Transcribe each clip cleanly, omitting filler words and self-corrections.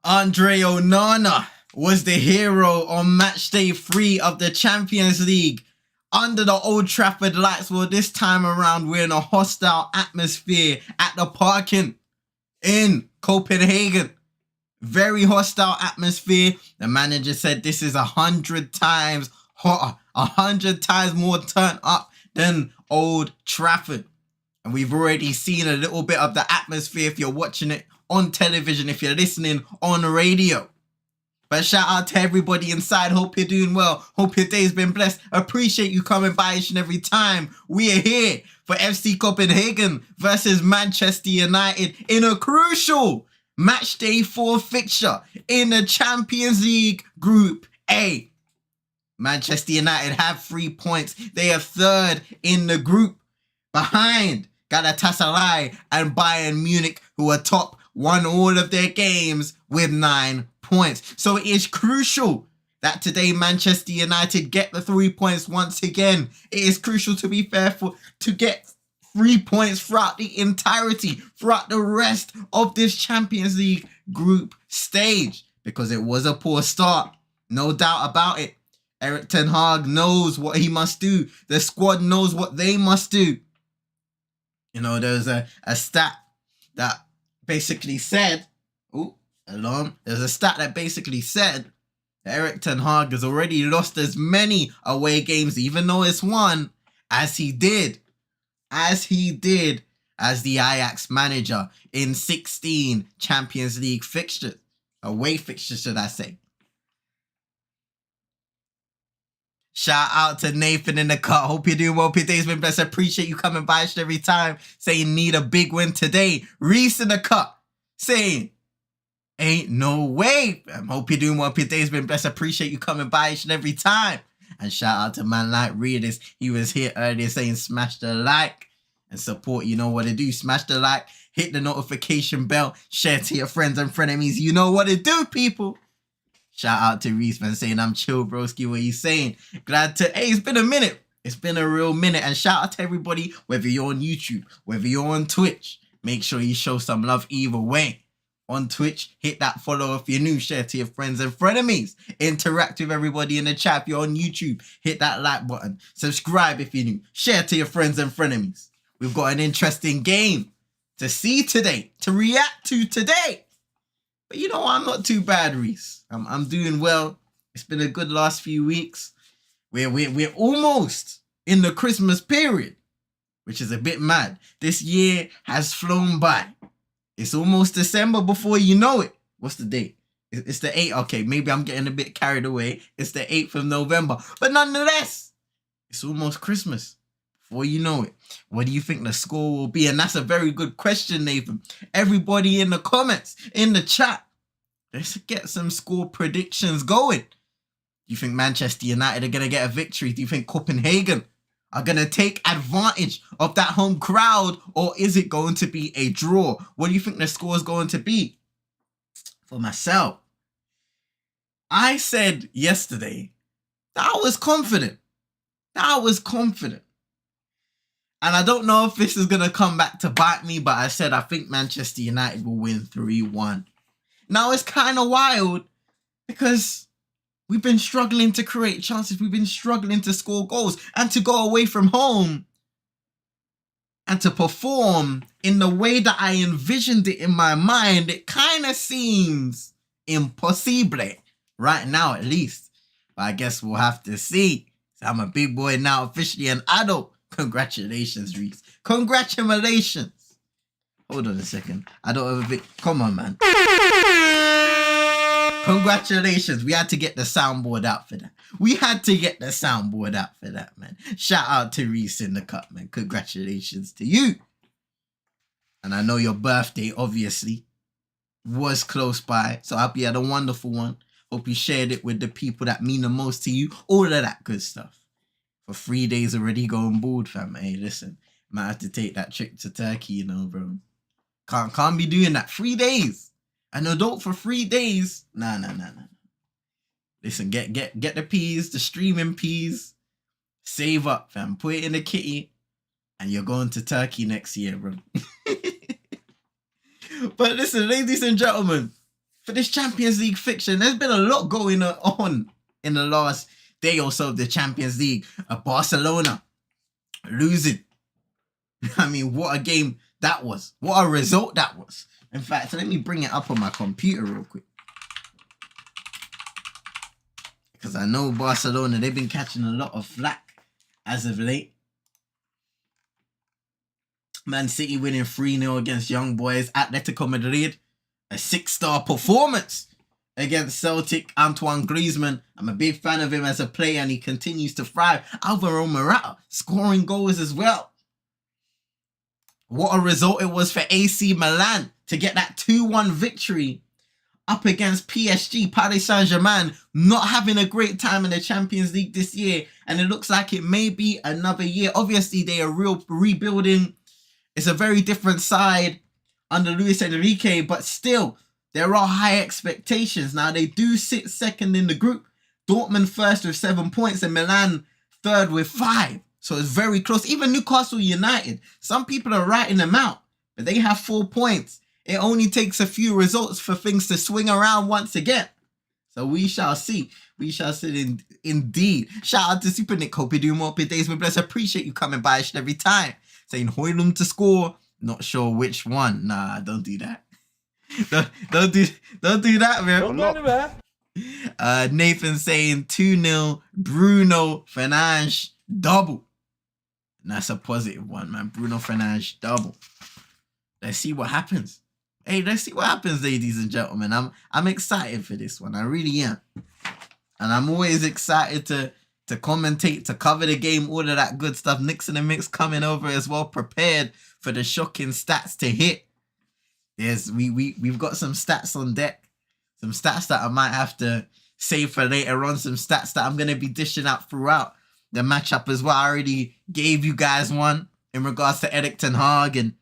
Andre Onana was the hero on match day 3 of the Champions League under the Old Trafford lights. Well, this time around we're in a hostile atmosphere at the parking in Copenhagen. Very hostile atmosphere. The manager said this is 100 times hotter, 100 times more turned up than Old Trafford. And we've already seen a little bit of the atmosphere if you're watching it on television, if you're listening on the radio. But shout out to everybody inside. Hope you're doing well. Hope your day's been blessed. Appreciate you coming by each and every time. We are here for FC Copenhagen versus Manchester United in a crucial match day 4 fixture in the Champions League Group A. Manchester United have 3 points. They are third in the group behind Galatasaray and Bayern Munich, who are top, won all of their games with 9 points. So it is crucial that today Manchester United get the 3 points once again. It is crucial, to be fair, to get 3 points throughout the entirety, throughout the rest of this Champions League group stage, because it was a poor start. No doubt about it. Erik Ten Hag knows what he must do. The squad knows what they must do. You know, there's a stat that basically said, there's a stat that basically said that Erik Ten Hag has already lost as many away games, even though it's won, as he did as the Ajax manager in 16 Champions League fixtures, away fixtures, should I say. Shout out to Nathan in the cut. Hope you're doing well. Your day's been blessed. Appreciate you coming by every time, saying need a big win today. Reese in the cut saying ain't no way. Hope you're doing well. Your day's been blessed. Appreciate you coming by each and every time. And shout out to man like Readers. He was here earlier saying smash the like and support. You know what to do. Smash the like, hit the notification bell, share to your friends and frenemies. You know what to do, people. Shout out to Reese man saying I'm chill, broski. What you saying? Glad to. Hey, it's been a minute. It's been a real minute. And shout out to everybody, whether you're on YouTube, whether you're on Twitch. Make sure you show some love either way. On Twitch, hit that follow if you're new. Share to your friends and frenemies. Interact with everybody in the chat. If you're on YouTube, hit that like button. Subscribe if you're new. Share to your friends and frenemies. We've got an interesting game to see today, to react to today. But you know, I'm not too bad, Reese. I'm doing well. It's been a good last few weeks. We're almost in the Christmas period, which is a bit mad. This year has flown by. It's almost December before you know it. What's the date? It's the 8th. Okay, maybe I'm getting a bit carried away. It's the 8th of November. But nonetheless, it's almost Christmas. Before you know it, what do you think the score will be? And that's a very good question, Nathan. Everybody in the comments, in the chat, let's get some score predictions going. Do you think Manchester United are going to get a victory? Do you think Copenhagen are going to take advantage of that home crowd? Or is it going to be a draw? What do you think the score is going to be? For myself, I said yesterday that I was confident. And I don't know if this is going to come back to bite me, but I said I think Manchester United will win 3-1. Now, it's kind of wild because we've been struggling to create chances. We've been struggling to score goals and to go away from home and to perform in the way that I envisioned it in my mind. It kind of seems impossible right now, at least. But I guess we'll have to see. I'm a big boy now, officially an adult. Congratulations, Reese. Congratulations. Hold on a second. I don't have a big... Come on, man. Congratulations. We had to get the soundboard out for that. Man. Shout out to Reese in the cut, man. Congratulations to you. And I know your birthday, obviously, was close by. So I hope you had a wonderful one. Hope you shared it with the people that mean the most to you. All of that good stuff. For 3 days already going bored, fam. Hey, listen. Might have to take that trip to Turkey, you know, bro. Can't be doing that. 3 days. An adult for 3 days. Nah. Listen, get the peas, the streaming peas. Save up, fam. Put it in the kitty. And you're going to Turkey next year, bro. But listen, ladies and gentlemen. for this Champions League fixture. There's been a lot going on in the last day or so of the Champions League. Barcelona losing. I mean, what a game that was. What a result that was. In fact, let me bring it up on my computer real quick. Because I know Barcelona, they've been catching a lot of flack as of late. Man City winning 3-0 against Young Boys. Atletico Madrid, a 6-star performance against Celtic. Antoine Griezmann, I'm a big fan of him as a player and he continues to thrive. Alvaro Morata scoring goals as well. What a result it was for AC Milan to get that 2-1 victory up against PSG. Paris Saint-Germain not having a great time in the Champions League this year, and it looks like it may be another year. Obviously, they are real rebuilding. It's a very different side under Luis Enrique, but still, there are high expectations. Now, they do sit second in the group. Dortmund first with 7 points and Milan third with 5. So it's very close. Even Newcastle United, some people are writing them out, but they have 4 points. It only takes a few results for things to swing around once again. So we shall see. We shall see indeed. Shout out to Super Nick. Hope you do more days with bless. Appreciate you coming by every time. Saying Højlund to score. Not sure which one. Nah, don't do that. don't do that, man. Don't do that. Nathan saying 2-0 Bruno Fernandes double. And that's a positive one, man. Bruno Fernandes double. Let's see what happens. Hey, let's see what happens, ladies and gentlemen. I'm excited for this one. I really am. And I'm always excited to commentate, to cover the game, all of that good stuff. Nicks in the Mix coming over as well, prepared for the shocking stats to hit. Yes, we've got some stats on deck. Some stats that I might have to save for later on. Some stats that I'm going to be dishing out throughout the matchup as well. I already gave you guys one in regards to Erik ten Hag and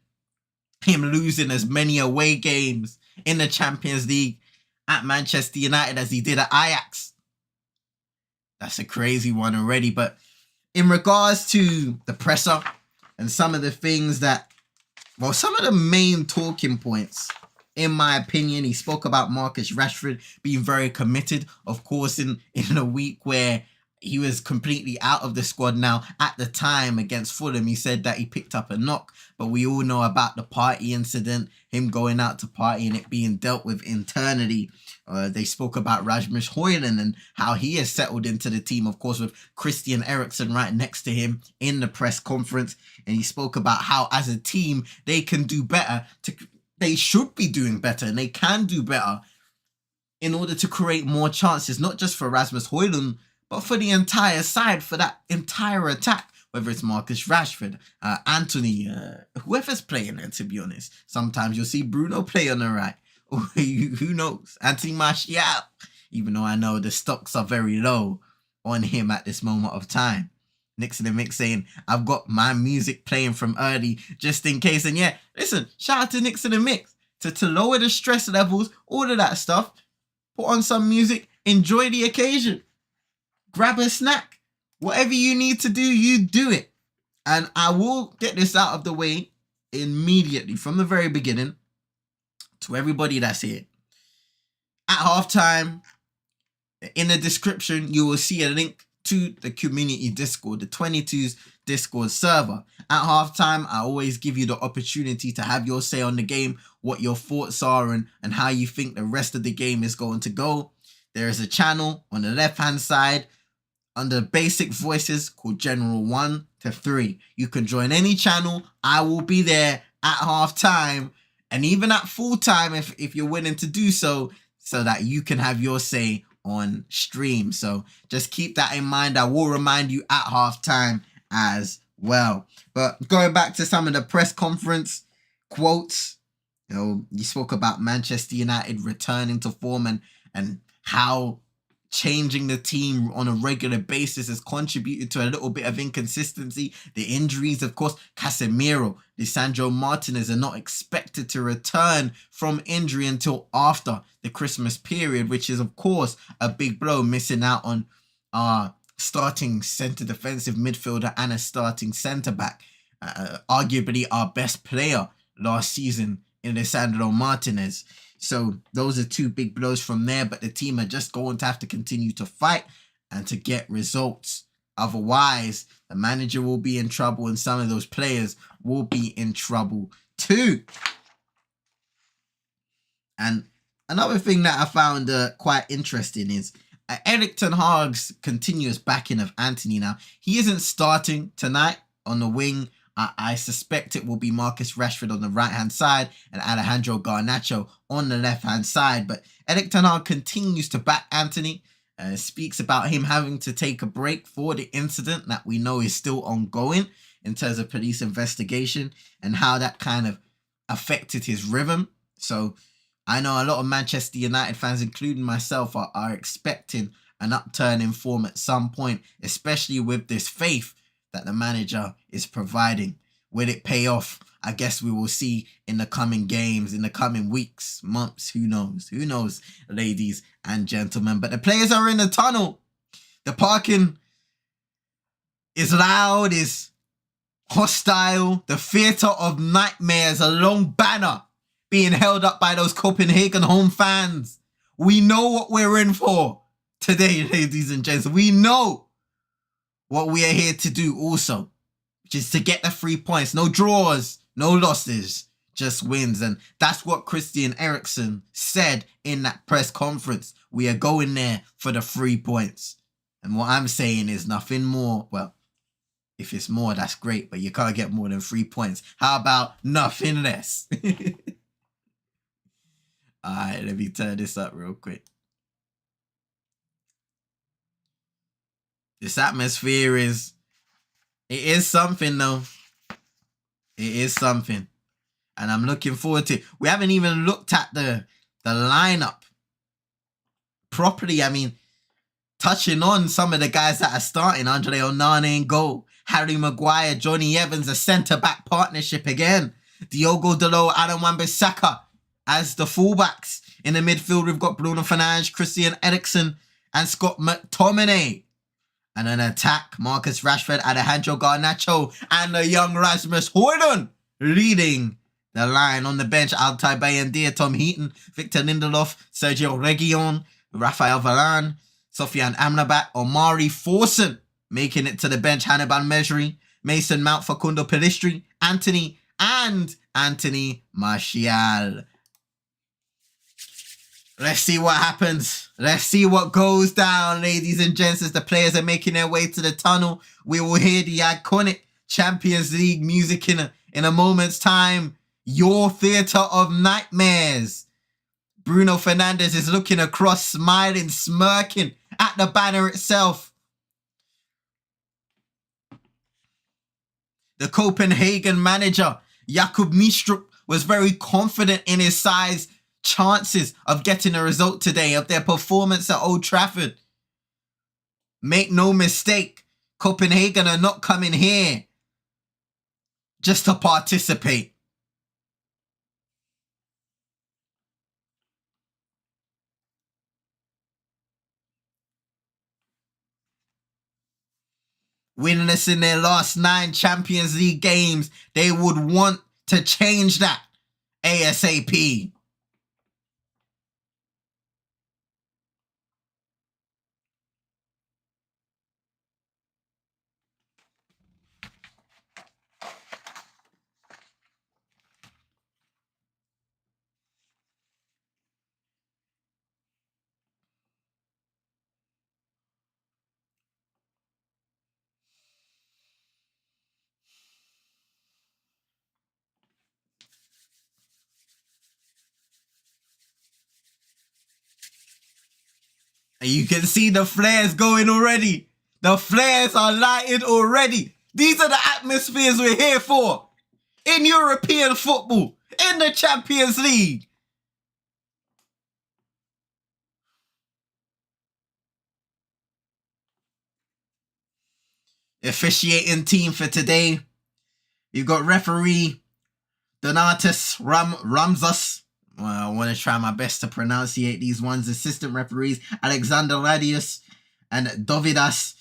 him losing as many away games in the Champions League at Manchester United as he did at Ajax. That's a crazy one already. But in regards to the presser and some of the things that, well, some of the main talking points, in my opinion, he spoke about Marcus Rashford being very committed, of course, in a week where he was completely out of the squad. Now, at the time against Fulham, he said that he picked up a knock, but we all know about the party incident, him going out to party and it being dealt with internally. They spoke about Rasmus Højlund and how he has settled into the team, of course, with Christian Eriksen right next to him in the press conference. And he spoke about how, as a team, they can do better. They should be doing better and they can do better in order to create more chances, not just for Rasmus Højlund, but for the entire side, for that entire attack, whether it's Marcus Rashford, Anthony, whoever's playing there, to be honest. Sometimes you'll see Bruno play on the right. Who knows? Anthony Martial, even though I know the stocks are very low on him at this moment of time. Nicks in the Mix saying, I've got my music playing from early just in case. And yeah, listen, shout out to Nicks in the Mix to lower the stress levels, all of that stuff. Put on some music, enjoy the occasion. Grab a snack. Whatever you need to do, you do it. And I will get this out of the way immediately from the very beginning to everybody that's here. At halftime, in the description, you will see a link to the community Discord, the 22's Discord server. At halftime, I always give you the opportunity to have your say on the game, what your thoughts are and how you think the rest of the game is going to go. There is a channel on the left-hand side under basic voices called General 1 to 3. You can join any channel. I will be there at halftime and even at full time if you're willing to do so that you can have your say on stream. So just keep that in mind. I will remind you at halftime as well. But going back to some of the press conference quotes, you spoke about Manchester United returning to form and how changing the team on a regular basis has contributed to a little bit of inconsistency. The injuries, of course, Casemiro, Lisandro Martinez are not expected to return from injury until after the Christmas period, which is, of course, a big blow, missing out on our starting centre defensive midfielder and a starting centre back. Arguably our best player last season Lisandro Martinez. So those are two big blows from there, but the team are just going to have to continue to fight and to get results. Otherwise, the manager will be in trouble and some of those players will be in trouble too. And another thing that I found quite interesting is Erik ten Hag's continuous backing of Antony. Now, he isn't starting tonight on the wing. I suspect it will be Marcus Rashford on the right-hand side and Alejandro Garnacho on the left-hand side. But Erik ten Hag continues to back Antony. Speaks about him having to take a break for the incident that we know is still ongoing in terms of police investigation and how that kind of affected his rhythm. So I know a lot of Manchester United fans, including myself, are expecting an upturn in form at some point, especially with this faith that the manager is providing. Will it pay off? I guess we will see in the coming games, in the coming weeks, months, who knows? Who knows, ladies and gentlemen? But the players are in the tunnel. The parking is loud, is hostile. The theatre of nightmares, a long banner being held up by those Copenhagen home fans. We know what we're in for today, ladies and gents. We know what we are here to do also, which is to get the 3 points. No draws, no losses, just wins. And that's what Christian Eriksen said in that press conference. We are going there for the 3 points. And what I'm saying is nothing more. Well, if it's more, that's great, but you can't get more than 3 points. How about nothing less? All right, let me turn this up real quick. This atmosphere it is something though. It is something. And I'm looking forward to it. We haven't even looked at the lineup properly. I mean, touching on some of the guys that are starting. Andre Onana in goal. Harry Maguire, Johnny Evans, a centre-back partnership again. Diogo Dalot, Adam Wan-Bissaka as the fullbacks. In the midfield, we've got Bruno Fernandes, Christian Eriksen, and Scott McTominay. And an attack, Marcus Rashford, Alejandro Garnacho, and the young Rasmus Højlund leading the line. On the bench, Altay Bayindir, Tom Heaton, Victor Lindelof, Sergio Reguilon, Rafael Varane, Sofiane Amrabat, Omari Forson making it to the bench, Hannibal Mejri, Mason Mount, Facundo Pellistri, Antony, and Anthony Martial. Let's see what happens. Let's see what goes down, ladies and gents, as the players are making their way to the tunnel. We will hear the iconic Champions League music in a moment's time. Your theatre of nightmares. Bruno Fernandes is looking across, smiling, smirking at the banner itself. The Copenhagen manager, Jakob Nistrup, was very confident in his side's chances of getting a result today, of their performance at Old Trafford. Make no mistake, Copenhagen are not coming here just to participate. Winless in their last 9 Champions League games, they would want to change that ASAP. And you can see the flares going already. The flares are lighted already. These are the atmospheres we're here for. In European football. In the Champions League. Officiating team for today. You've got referee Donatas Ramzas. Well, I want to try my best to pronunciate these ones. Assistant referees Alexander Radius and Dovidas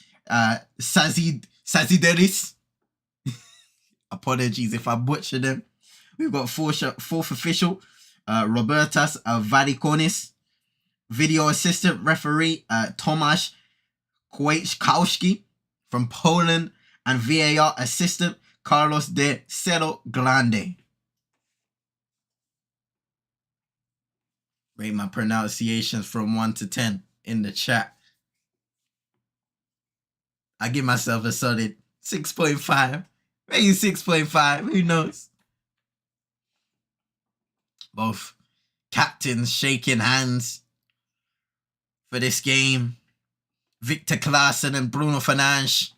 Sazideris. Apologies if I butchered them. We've got fourth official, Robertas Valiconis. Video assistant referee, Tomasz Kwiatkowski from Poland. And VAR assistant, Carlos de Cerro Grande. Rate my pronunciations from 1 to 10 in the chat. I give myself a solid 6.5. Maybe 6.5. Who knows? Both captains shaking hands for this game. Victor Claesson and Bruno Fernandes.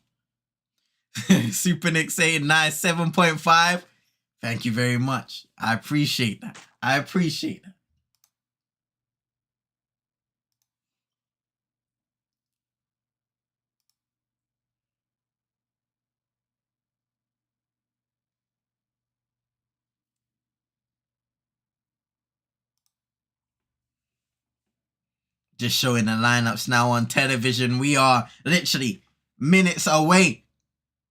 Super Nick saying nice 7.5. Thank you very much. I appreciate that. I appreciate that. Just showing the lineups now on television. We are literally minutes away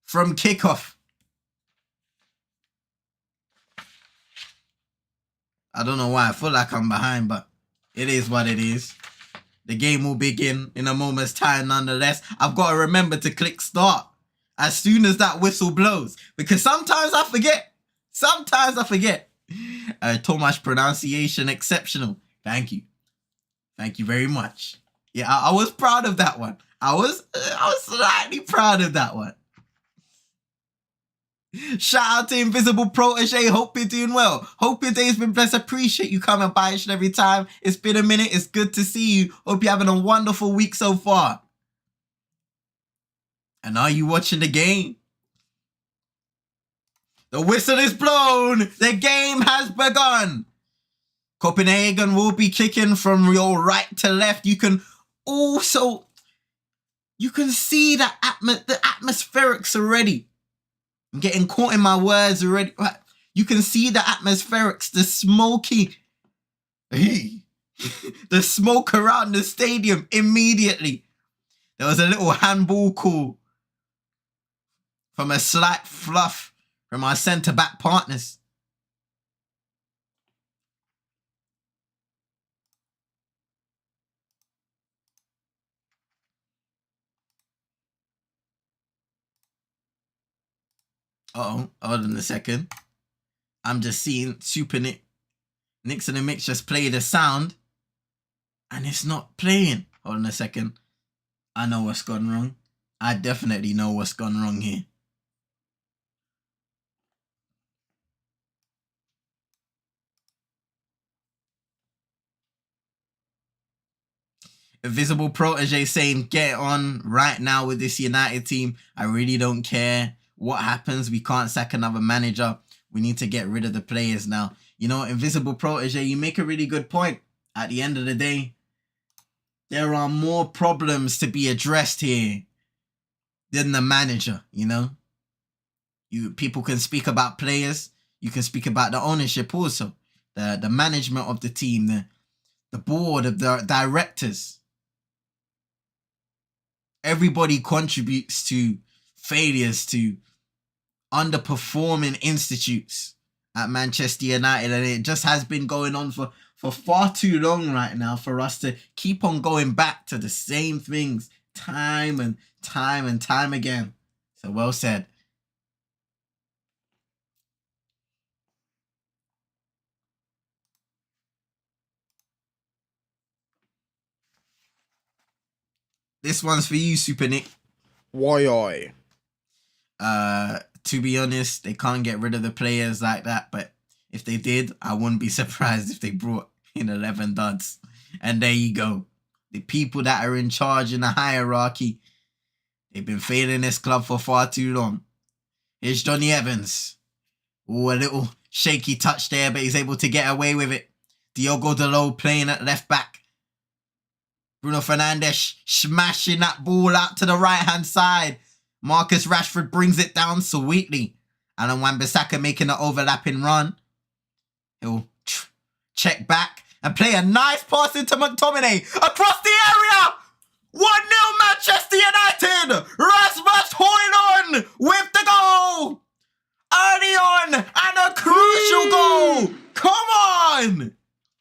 from kickoff. I don't know why I feel like I'm behind, but it is what it is. The game will begin in a moment's time nonetheless. I've got to remember to click start as soon as that whistle blows, because sometimes I forget. Sometimes I forget. Tomasz pronunciation exceptional. Thank you. Thank you very much. Yeah, I was proud of that one. I was slightly proud of that one. Shout out to Invisible Protege. Hope you're doing well. Hope your day's been blessed. Appreciate you coming by each and every time. It's been a minute. It's good to see you. Hope you're having a wonderful week so far. And are you watching the game? The whistle is blown. The game has begun. Copenhagen will be kicking from your right to left. You can also, see the atmospherics already. I'm getting caught in my words already. You can see the atmospherics, the smoky, the smoke around the stadium immediately. There was a little handball call from a slight fluff from our centre-back partners. Uh-oh, hold on a second. I'm just seeing Super Nick. Nix and the Mix just play the sound. And it's not playing. Hold on a second. I know what's gone wrong. I definitely know what's gone wrong here. Invisible Protege saying, get on right now with this United team. I really don't care what happens. We can't sack another manager. We need to get rid of the players now. You know, Invisible Protege, you make a really good point. At the end of the day, there are more problems to be addressed here than the manager, you know? People can speak about players. You can speak about the ownership also. The management of the team, the board of the directors. Everybody contributes to failures, to underperforming institutes at Manchester United, and it just has been going on for far too long right now for us to keep on going back to the same things time and time again. So well said. This one's for you, Super Nick. Why To be honest, they can't get rid of the players like that, but if they did, I wouldn't be surprised if they brought in 11 duds. And there you go. The people that are in charge in the hierarchy, they've been failing this club for far too long. Here's Johnny Evans. Ooh, a little shaky touch there, but he's able to get away with it. Diogo Dalot playing at left back. Bruno Fernandes smashing that ball out to the right-hand side. Marcus Rashford brings it down sweetly. Alan Wan-Bissaka making an overlapping run. He'll check back and play a nice pass into McTominay across the area. 1-0 Manchester United. Rasmus Højlund with the goal. Early on and a crucial goal. Come on.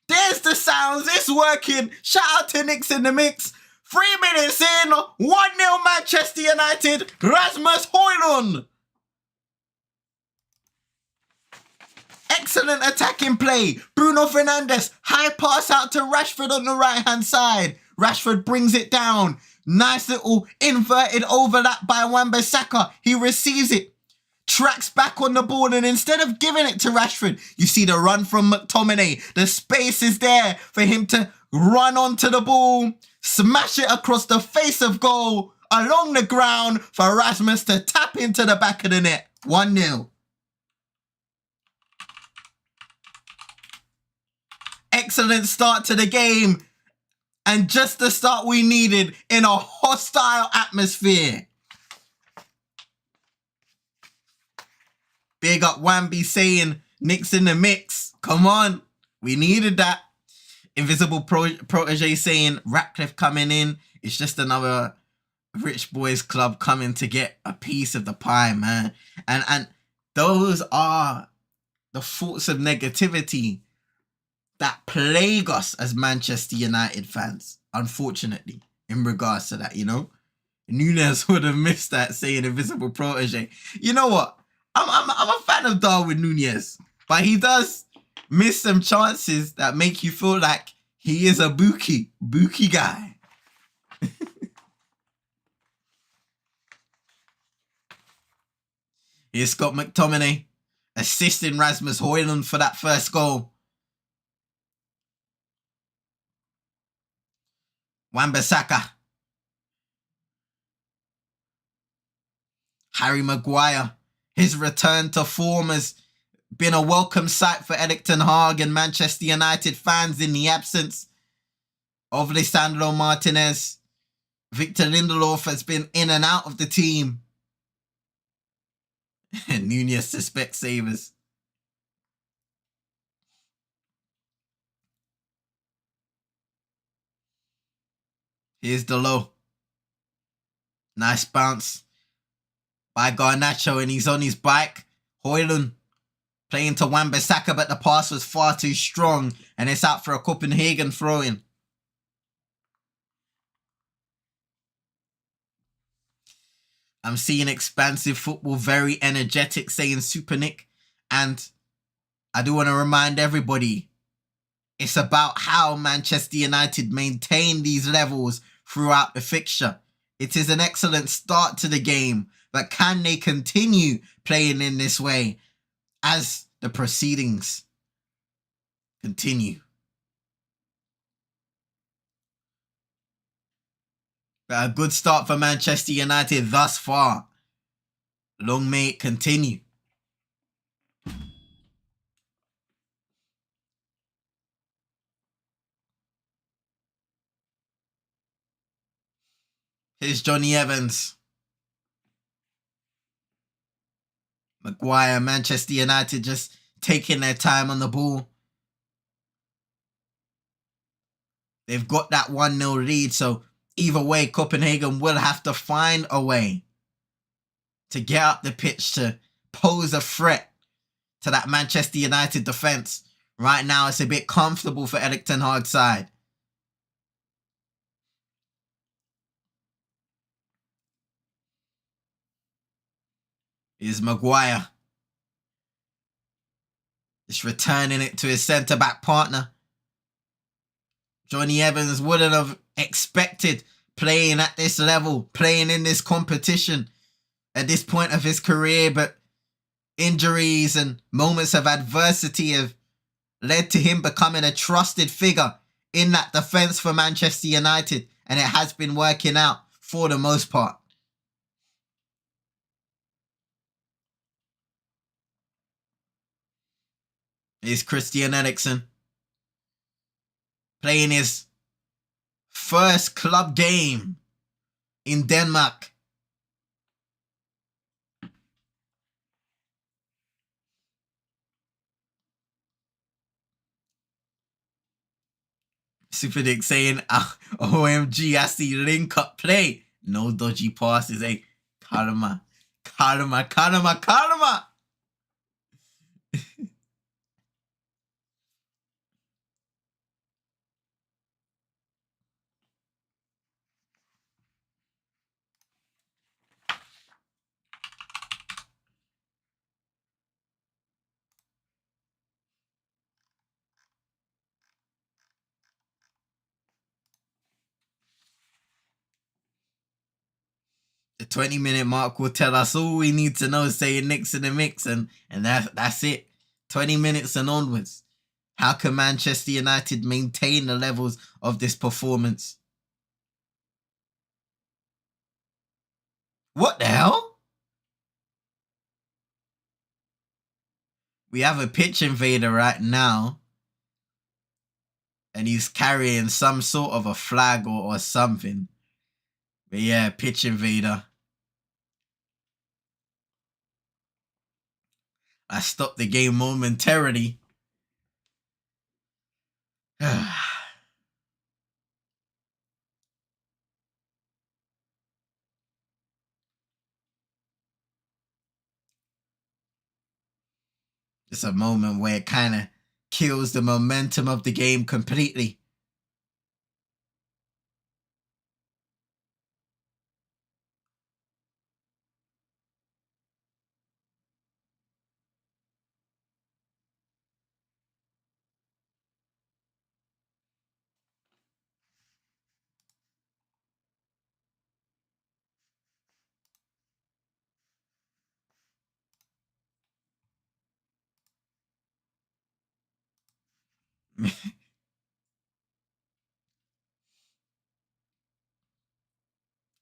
There's the sounds. It's working. Shout out to Nick's in the mix. 3 minutes in. 1-0 Manchester United. Rasmus Højlund. Excellent attacking play. Bruno Fernandes. High pass out to Rashford on the right-hand side. Rashford brings it down. Nice little inverted overlap by Wan-Bissaka. He receives it. Tracks back on the ball, and instead of giving it to Rashford, you see the run from McTominay. The space is there for him to run onto the ball, smash it across the face of goal, along the ground for Rasmus to tap into the back of the net. 1-0. Excellent start to the game, and just the start we needed in a hostile atmosphere. Big up Wamby saying, Nick's in the mix. Come on. We needed that. Invisible Protege saying, Ratcliffe coming in. It's just another rich boys club coming to get a piece of the pie, man. And those are the thoughts of negativity that plague us as Manchester United fans, unfortunately, in regards to that, you know. Nunes would have missed that, saying Invisible Protege. You know what? I'm a fan of Darwin Núñez, but he does miss some chances that make you feel like he is a bookie guy. Here's Scott McTominay assisting Rasmus Højlund for that first goal. Wan-Bissaka. Harry Maguire. His return to form has been a welcome sight for Erik ten Hag and Manchester United fans in the absence of Lisandro Martinez. Victor Lindelof has been in and out of the team. And Núñez suspects savers. Here's Delo. Nice bounce by Garnacho, and he's on his bike. Højlund playing to Wan-Bissaka, but the pass was far too strong, and it's out for a Copenhagen throw-in. I'm seeing expansive football, very energetic, saying Super Nick. And I do want to remind everybody, it's about how Manchester United maintain these levels throughout the fixture. It is an excellent start to the game, but can they continue playing in this way as the proceedings continue? But a good start for Manchester United thus far. Long may it continue. Here's Johnny Evans. Maguire, Manchester United just taking their time on the ball. They've got that 1-0 lead, so either way, Copenhagen will have to find a way to get up the pitch to pose a threat to that Manchester United defence. Right now, it's a bit comfortable for Erik ten Hag's side. Here's Maguire. Just returning it to his centre-back partner. Johnny Evans wouldn't have expected playing at this level, playing in this competition at this point of his career, but injuries and moments of adversity have led to him becoming a trusted figure in that defence for Manchester United, and it has been working out for the most part. Here's Christian Eriksen playing his first club game in Denmark. Super Dick saying, OMG, I see link up play. No dodgy passes, eh? Karma. Karma, karma, karma. The 20-minute mark will tell us all we need to know, saying Nick's in the mix, and that's it. 20 minutes and onwards. How can Manchester United maintain the levels of this performance? What the hell? We have a pitch invader right now, and he's carrying some sort of a flag or something. But yeah, pitch invader. I stopped the game momentarily. It's a moment where it kind of kills the momentum of the game completely.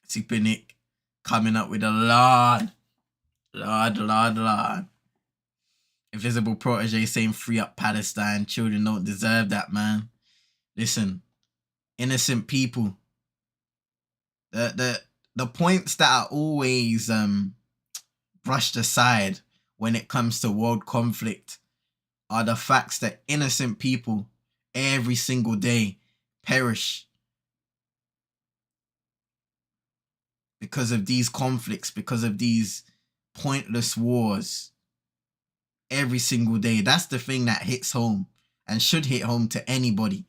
Super Nick coming up with a lot. Invisible Protege saying free up Palestine. Children don't deserve that, man. Listen, innocent people. The points that are always brushed aside when it comes to world conflict are the facts that innocent people every single day perish because of these conflicts, because of these pointless wars. Every single day. That's the thing that hits home and should hit home to anybody.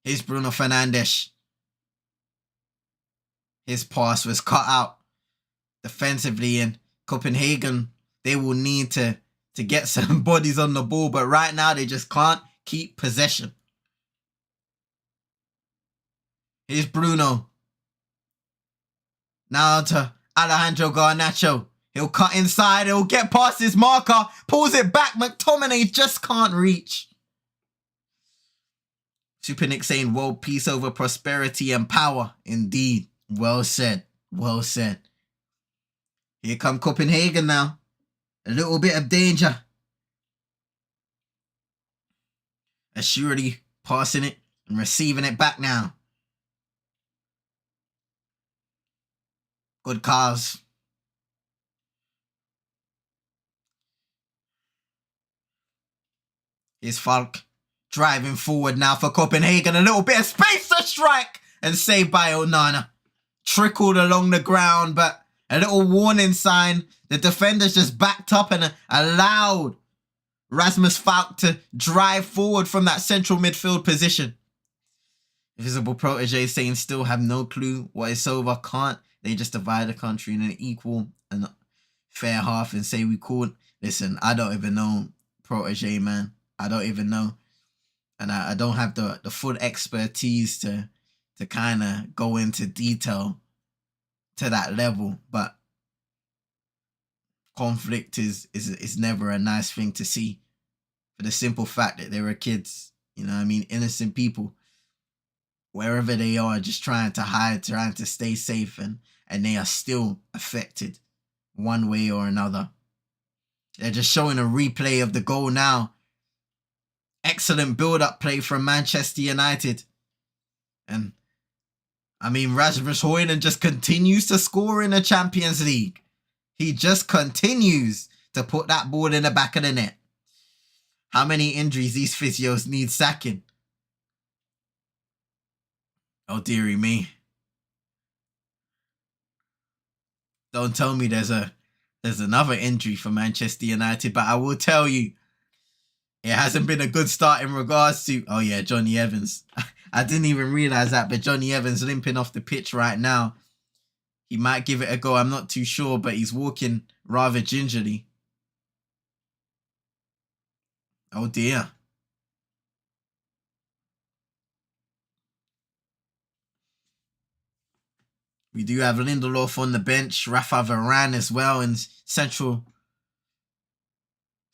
Here's Bruno Fernandes. His pass was cut out defensively, and Copenhagen, they will need to get some bodies on the ball, but right now they just can't keep possession. Here's Bruno. Now to Alejandro Garnacho. He'll cut inside. He'll get past his marker. Pulls it back. McTominay just can't reach. Super Nick saying world peace over prosperity and power. Indeed. Well said. Well said. Here come Copenhagen now. A little bit of danger. Assuredly passing it and receiving it back now. Good cars. Here's Falk driving forward now for Copenhagen. A little bit of space to strike and saved by Onana. Trickled along the ground, but a little warning sign. The defenders just backed up and allowed Rasmus Falk to drive forward from that central midfield position. Invisible Protege saying still have no clue what it's over. Can't they just divide the country in an equal and fair half and say we couldn't? Listen, I don't even know Protege, man. I don't even know. And I don't have the full expertise to kind of go into detail to that level. But conflict is never a nice thing to see, for the simple fact that they were kids. You know what I mean? Innocent people, wherever they are, just trying to hide, trying to stay safe, and they are still affected one way or another. They're just showing a replay of the goal now. Excellent build-up play from Manchester United. And, I mean, Rasmus Højlund just continues to score in the Champions League. He just continues to put that ball in the back of the net. How many injuries these physios need sacking? Oh, dearie me. Don't tell me there's another injury for Manchester United, but I will tell you, it hasn't been a good start in regards to, oh yeah, Johnny Evans. I didn't even realise that, but Johnny Evans limping off the pitch right now. He might give it a go, I'm not too sure, but he's walking rather gingerly. Oh dear. We do have Lindelof on the bench, Rafa Varane as well in central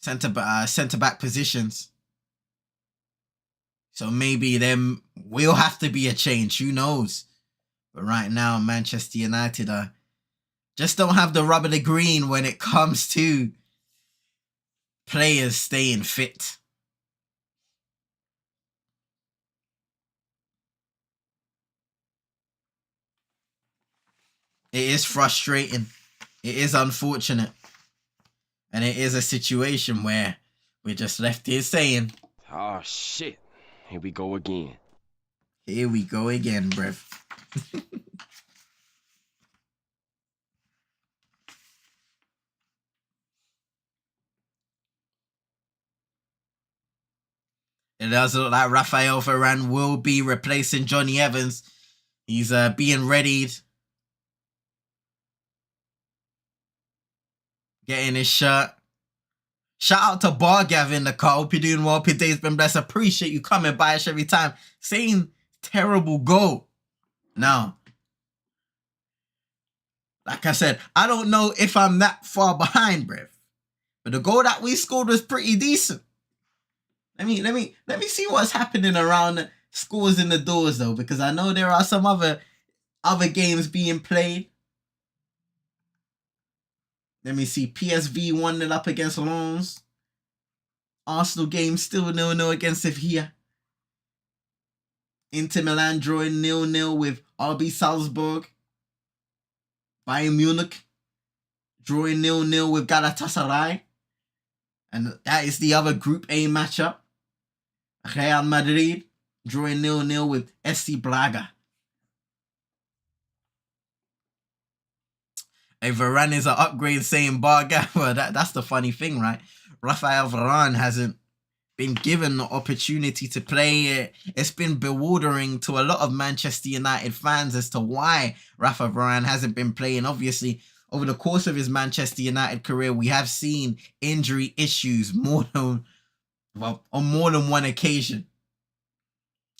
centre-back positions. So maybe there will have to be a change, who knows? But right now, Manchester United just don't have the rub of the green when it comes to players staying fit. It is frustrating. It is unfortunate. And it is a situation where we're just left here saying, oh shit, here we go again. Here we go again, bruv. It does look like Raphael Varane will be replacing Johnny Evans. He's being readied. Getting his shirt. Shout out to Bargav in the car. Hope you're doing well. Hope your day's been blessed. Appreciate you coming by us every time. Saying terrible goal. Now, like I said, I don't know if I'm that far behind, bruv. But the goal that we scored was pretty decent. Let me see what's happening around scores in the doors though, because I know there are some other games being played. Let me see. PSV 1-0 up against Lens. Arsenal game still 0-0 against Sevilla. Inter Milan drawing 0-0 with RB Salzburg. Bayern Munich drawing 0-0 with Galatasaray. And that is the other Group A matchup. Real Madrid drawing 0-0 with SC Braga. Hey, Varane is an upgrade saying Barga. Well, that's the funny thing, right? Raphael Varane hasn't been given the opportunity to play. It's been bewildering to a lot of Manchester United fans as to why Rafa Varane hasn't been playing. Obviously, over the course of his Manchester United career, we have seen injury issues on more than one occasion.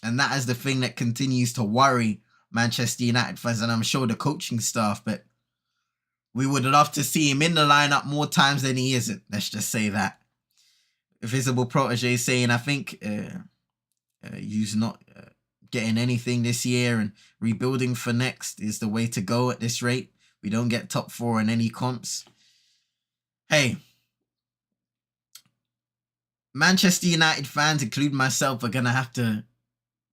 And that is the thing that continues to worry Manchester United fans, and I'm sure the coaching staff, but we would love to see him in the lineup more times than he isn't. Let's just say that. Visible Protege saying, I think you's not getting anything this year and rebuilding for next is the way to go at this rate. We don't get top 4 in any comps. Hey, Manchester United fans, including myself, are going to have to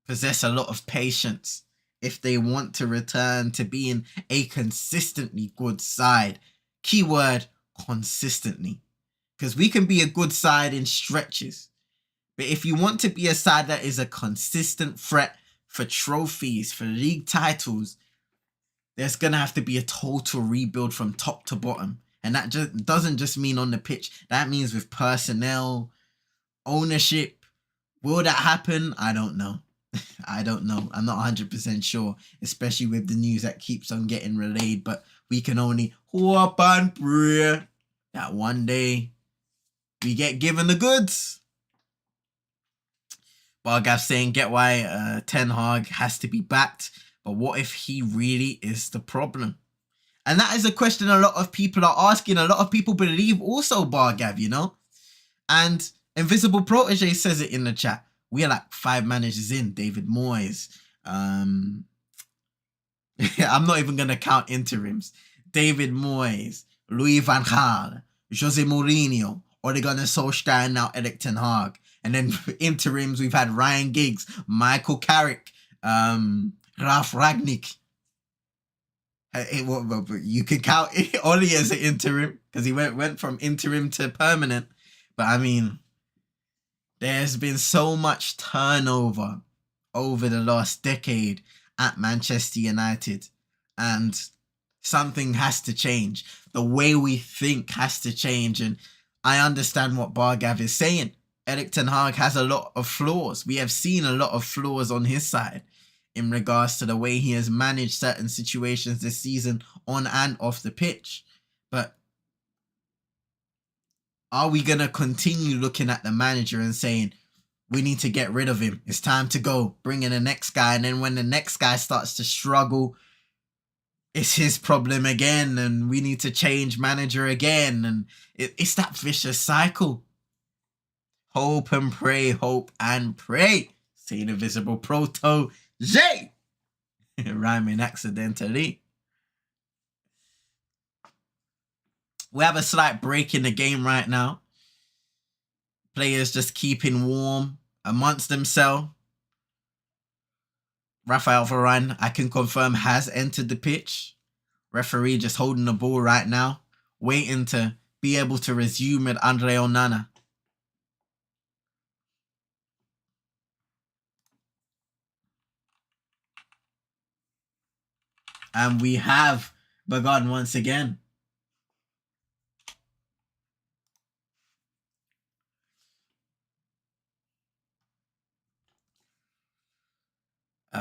possess a lot of patience if they want to return to being a consistently good side. Keyword, consistently. Because we can be a good side in stretches. But if you want to be a side that is a consistent threat for trophies, for league titles, there's going to have to be a total rebuild from top to bottom. And that just doesn't just mean on the pitch. That means with personnel, ownership. Will that happen? I don't know. I don't know. I'm not 100% sure, especially with the news that keeps on getting relayed. But we can only hope and pray that one day we get given the goods. Bargav saying, get why Ten Hag has to be backed. But what if he really is the problem? And that is a question a lot of people are asking. A lot of people believe also Bargav, you know. And Invisible Protege says it in the chat. We are like 5 managers in. David Moyes. I'm not even going to count interims. David Moyes, Louis van Gaal, Jose Mourinho, Ole Gunnar Solskjaer, and now Erik ten Hag. And then interims, we've had Ryan Giggs, Michael Carrick, Ralf Ragnick. You can count Ole as an interim because he went from interim to permanent. But I mean, there's been so much turnover over the last decade at Manchester United. And Something has to change. The way we think has to change. And I understand what Bargav is saying. Erik ten Hag has a lot of flaws. We have seen a lot of flaws on his side in regards to the way he has managed certain situations this season on and off the pitch. But are we going to continue looking at the manager and saying, we need to get rid of him, it's time to go, bring in the next guy, and then when the next guy starts to struggle, it's his problem again, and we need to change manager again, and it's that vicious cycle. Hope and pray, hope and pray. Say the visible protege. Rhyming accidentally. We have a slight break in the game right now. Players just keeping warm amongst themselves. Raphael Varane, I can confirm, has entered the pitch. Referee just holding the ball right now, waiting to be able to resume with Andre Onana. And we have begun once again.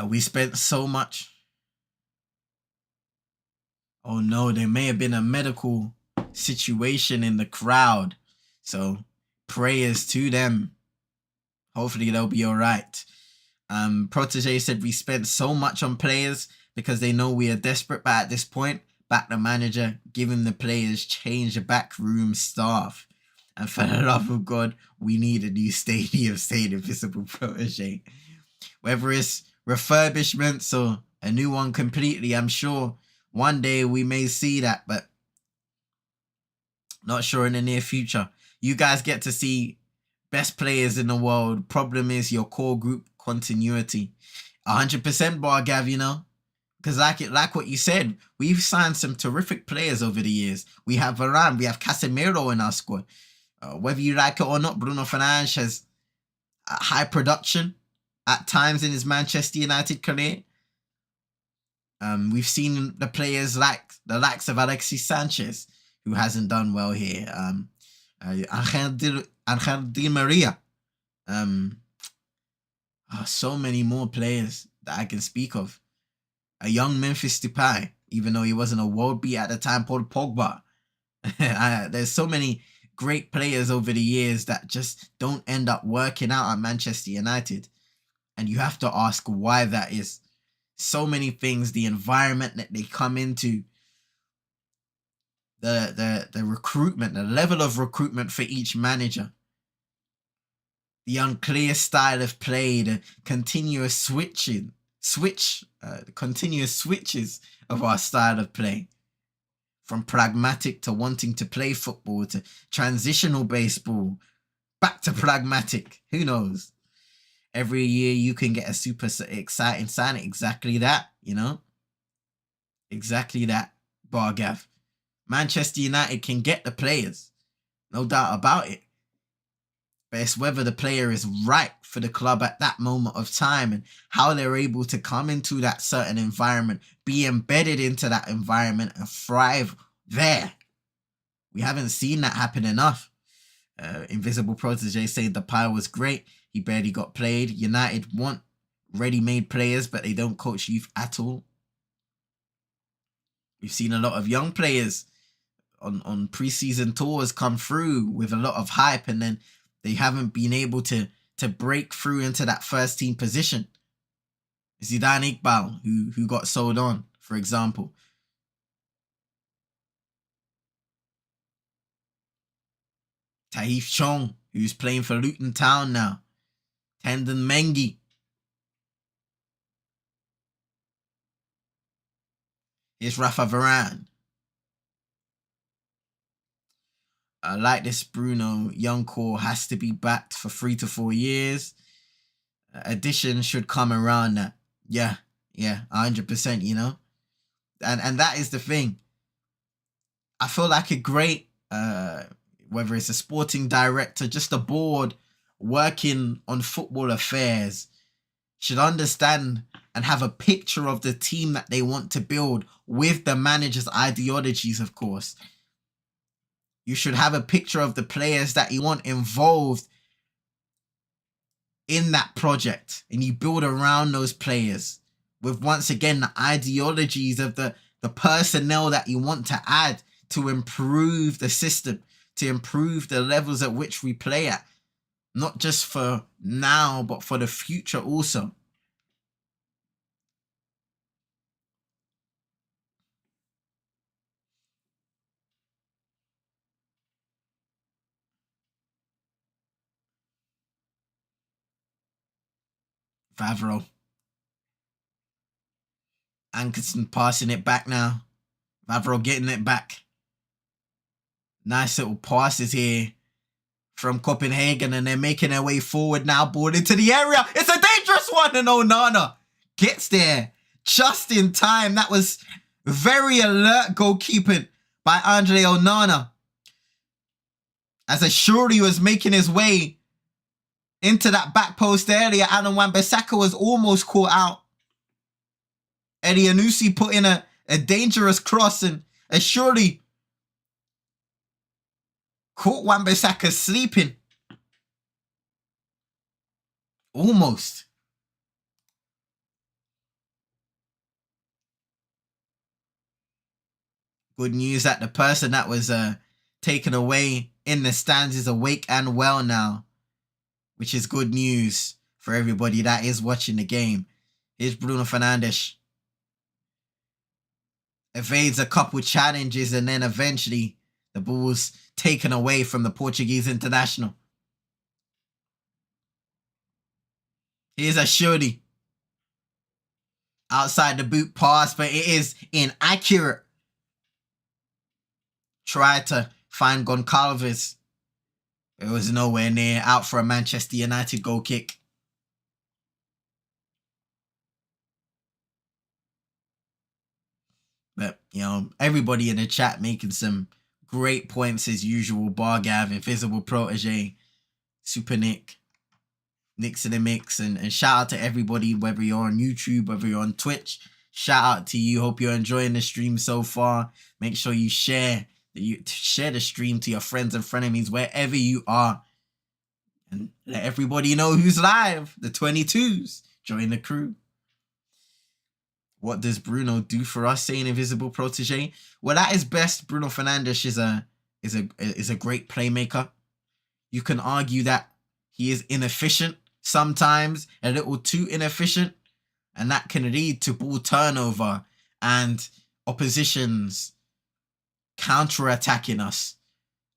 We spent so much. Oh no, there may have been a medical situation in the crowd. So prayers to them. Hopefully they'll be all right. Protege said we spent so much on players because they know we are desperate. But at this point, back the manager, giving the players, change the backroom staff. And for the love of God, we need a new stadium, say the visible Protege. Whether it's refurbishments or a new one completely, I'm sure one day we may see that, but not sure in the near future. You guys get to see best players in the world. Problem is your core group continuity. 100% Bargav, you know, because like what you said, we've signed some terrific players over the years. We have Varane, we have Casemiro in our squad. Whether you like it or not, Bruno Fernandes has high production at times in his Manchester United career. We've seen the players like the likes of Alexis Sanchez, who hasn't done well here. Angel Di Maria. So many more players that I can speak of. A young Memphis Depay, even though he wasn't a world beat at the time, Paul Pogba. There's so many great players over the years that just don't end up working out at Manchester United. And you have to ask why that is. So many things, the environment that they come into, the recruitment, the level of recruitment for each manager, the unclear style of play, the continuous switches of our style of play, from pragmatic to wanting to play football to transitional baseball, back to pragmatic. Who knows? Every year you can get a super exciting signing. Exactly that, you know? Exactly that, Bargav. Manchester United can get the players. No doubt about it. But it's whether the player is right for the club at that moment of time and how they're able to come into that certain environment, be embedded into that environment and thrive there. We haven't seen that happen enough. Invisible Protege saying the pile was great. He barely got played. United want ready-made players, but they don't coach youth at all. We've seen a lot of young players on pre-season tours come through with a lot of hype, and then they haven't been able to break through into that first team position. Zidane Iqbal, who got sold on, for example. Taif Chong, who's playing for Luton Town now. Tendon Mengi. Here's Rafa Varane. Like this Bruno, young core has to be backed for 3 to 4 years. Addition should come around that. Yeah, 100%, you know. And that is the thing. I feel like a great, whether it's a sporting director, just a board working on football affairs, should understand and have a picture of the team that they want to build with the manager's ideologies, of course. You should have a picture of the players that you want involved in that project, and you build around those players with, once again, the ideologies of the personnel that you want to add to improve the system, to improve the levels at which we play at, not just for now, but for the future also. Favreau. Ankerson passing it back now. Favreau getting it back. Nice little passes here from Copenhagen, and they're making their way forward now. Ball into the area. It's a dangerous one, and Onana gets there just in time. That was very alert goalkeeping by Andre Onana, as Ashuri was making his way into that back post area. Alan Wan-Bissaka was almost caught out. Eddie Anusi put in a dangerous cross, and Ashuri caught Wan-Bissaka sleeping. Almost. Good news that the person that was taken away in the stands is awake and well now, which is good news for everybody that is watching the game. Here's Bruno Fernandes. Evades a couple challenges, and then eventually the ball's taken away from the Portuguese international. Here's Ashuri. Outside the boot pass, but it is inaccurate. Tried to find Goncalves. It was nowhere near. Out for a Manchester United goal kick. But, you know, everybody in the chat making some great points as usual. Bar Gav, Invisible Protege, Super Nick, Nick's in the mix. And shout out to everybody, whether you're on YouTube, whether you're on Twitch. Shout out to you. Hope you're enjoying the stream so far. Make sure you share the stream to your friends and frenemies wherever you are. And let everybody know who's live. The 22s. Join the crew. What does Bruno do for us, saying Invisible Protege? Well, at his best, Bruno Fernandes is a great playmaker. You can argue that he is inefficient sometimes, a little too inefficient, and that can lead to ball turnover and oppositions counter-attacking us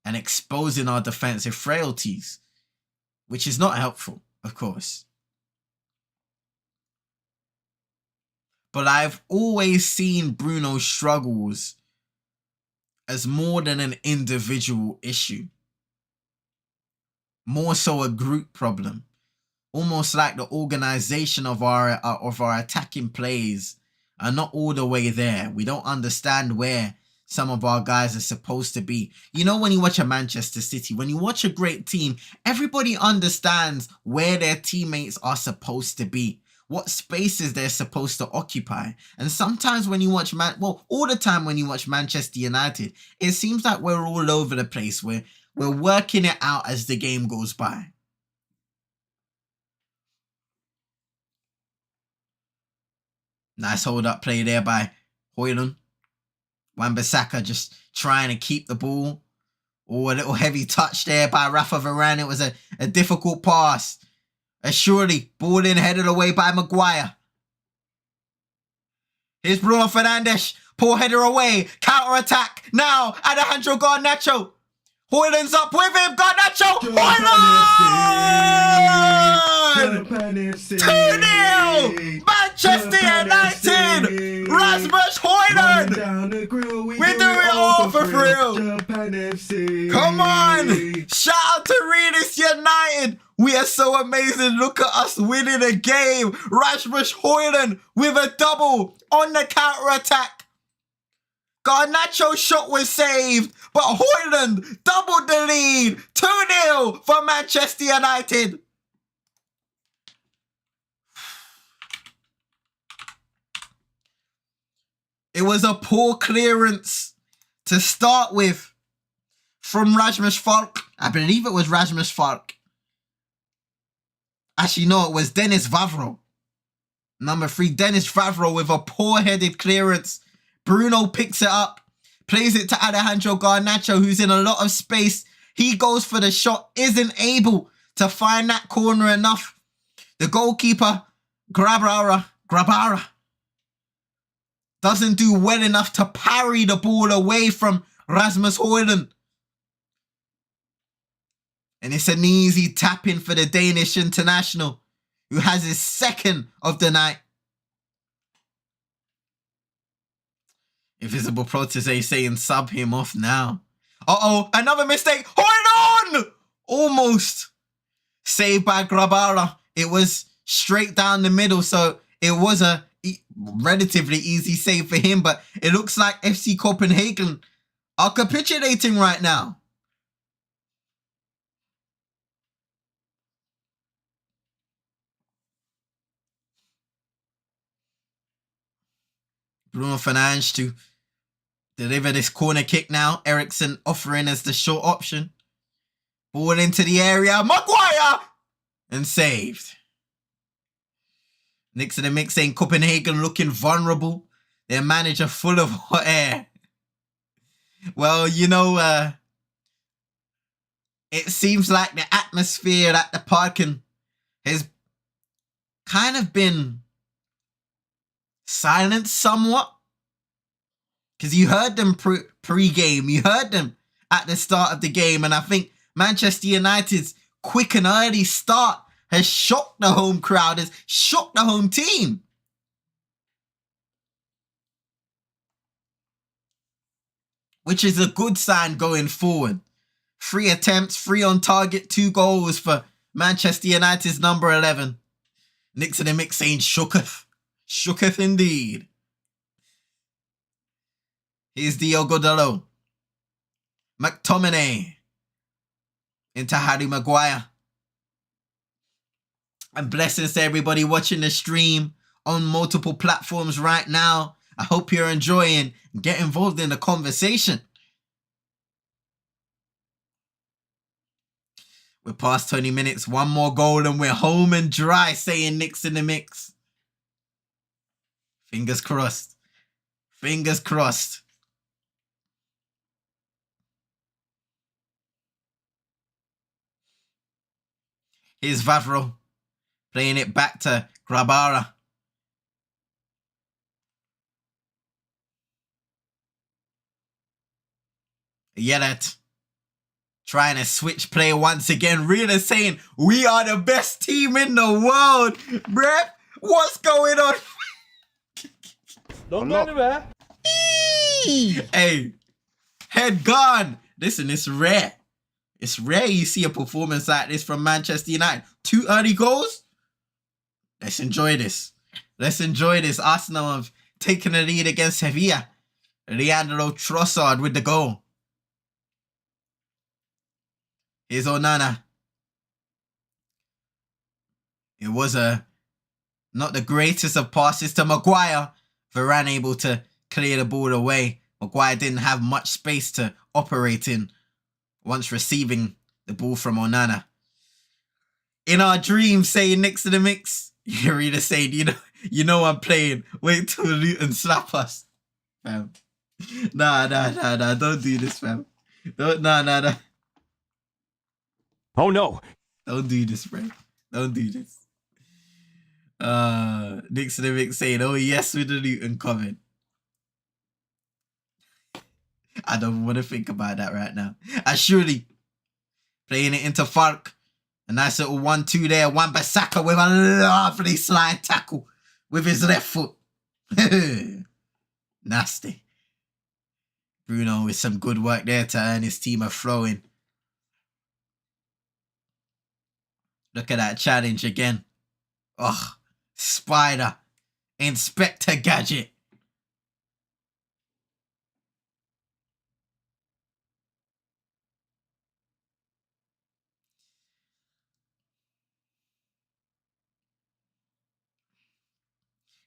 and exposing our defensive frailties, which is not helpful, of course. But I've always seen Bruno's struggles as more than an individual issue. More so a group problem. Almost like the organization of our attacking plays are not all the way there. We don't understand where some of our guys are supposed to be. You know, when you watch a Manchester City, when you watch a great team, everybody understands where their teammates are supposed to be, what spaces they're supposed to occupy. And sometimes when you watch all the time when you watch Manchester United, it seems like we're all over the place. We're working it out as the game goes by. Nice hold up play there by Højlund. Wan-Bissaka just trying to keep the ball. Oh, a little heavy touch there by Rafa Varane. It was a difficult pass. Surely, ball in, headed away by Maguire. Here's Bruno Fernandes. Poor header away. Counter attack. Now, Alejandro Garnacho. Højlund's up with him. Garnacho. Højlund! 2-0! Manchester United! Rasmus Højlund! We do it all for real! Come on! Shout out to Readers United! We are so amazing. Look at us winning a game. Rasmus Højlund with a double on the counter-attack. Garnacho's shot was saved, but Højlund doubled the lead. 2-0 for Manchester United. It was a poor clearance to start with from Rasmus Falk. I believe it was Rasmus Falk. Actually, no, it was Dennis Vavro. Number 3, Dennis Vavro with a poor-headed clearance. Bruno picks it up, plays it to Alejandro Garnacho, who's in a lot of space. He goes for the shot, isn't able to find that corner enough. The goalkeeper, Grabara, doesn't do well enough to parry the ball away from Rasmus Højlund. And it's an easy tap-in for the Danish international, who has his second of the night. Invisible Protege saying sub him off now. Uh-oh, another mistake. Hold on! Almost saved by Grabara. It was straight down the middle, so it was a relatively easy save for him, but it looks like FC Copenhagen are capitulating right now. Bruno Fernandes to deliver this corner kick now. Eriksen offering as the short option. Ball into the area. Maguire! And saved. Next to the mix saying Copenhagen looking vulnerable. Their manager full of hot air. Well, you know, it seems like the atmosphere at the Parken has kind of been silenced somewhat. Because you heard them pre-game. You heard them at the start of the game. And I think Manchester United's quick and early start has shocked the home crowd, has shocked the home team. Which is a good sign going forward. 3 attempts, 3 on target, 2 goals for Manchester United's number 11. Next to the mix saying shooketh. Shooketh indeed. Here's Diogo Dalot. McTominay. Into Harry Maguire. And blessings to everybody watching the stream on multiple platforms right now. I hope you're enjoying. Get involved in the conversation. We're past 20 minutes. 1 more goal and we're home and dry, saying Nick's in the mix. Fingers crossed. Fingers crossed. Here's Vavro. Playing it back to Grabara. Yelet. Trying to switch play once again. Really saying, we are the best team in the world. Bruh, what's going on? Don't go anywhere. Hey, head gone. Listen, it's rare. It's rare you see a performance like this from Manchester United. 2 early goals? Let's enjoy this. Let's enjoy this. Arsenal have taken the lead against Sevilla. Leandro Trossard with the goal. Here's Onana. It was not the greatest of passes to Maguire. Varane able to clear the ball away. Maguire didn't have much space to operate in once receiving the ball from Onana. In our dreams, saying next to the mix, you're really saying, you know I'm playing. Wait till Luton slap us. Fam. Nah. Don't do this, fam. Nah. Oh no! Don't do this, bro. Don't do this. Next to the mix saying, oh yes, with the Luton comment. I don't want to think about that right now. Surely playing it into Falk. A nice little 1-2 there. Wan-Bissaka with a lovely slide tackle with his left foot. Nasty. Bruno with some good work there to earn his team a throw-in. Look at that challenge again. Oh, Spider. Inspector Gadget.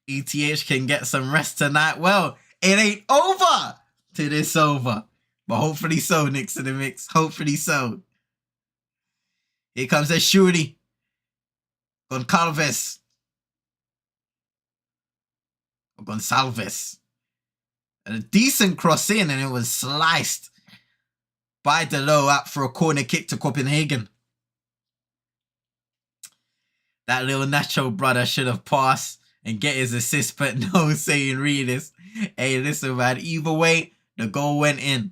ETH can get some rest tonight. Well, It ain't over till it's over. But hopefully so, Nick's in the mix. Hopefully so. Here comes a shooty. Goncalves. Gonsalves. And a decent cross in, and it was sliced by Delo out for a corner kick to Copenhagen. That little Nacho brother should have passed and get his assist, but no, saying readers. Hey, listen, man. Either way, the goal went in.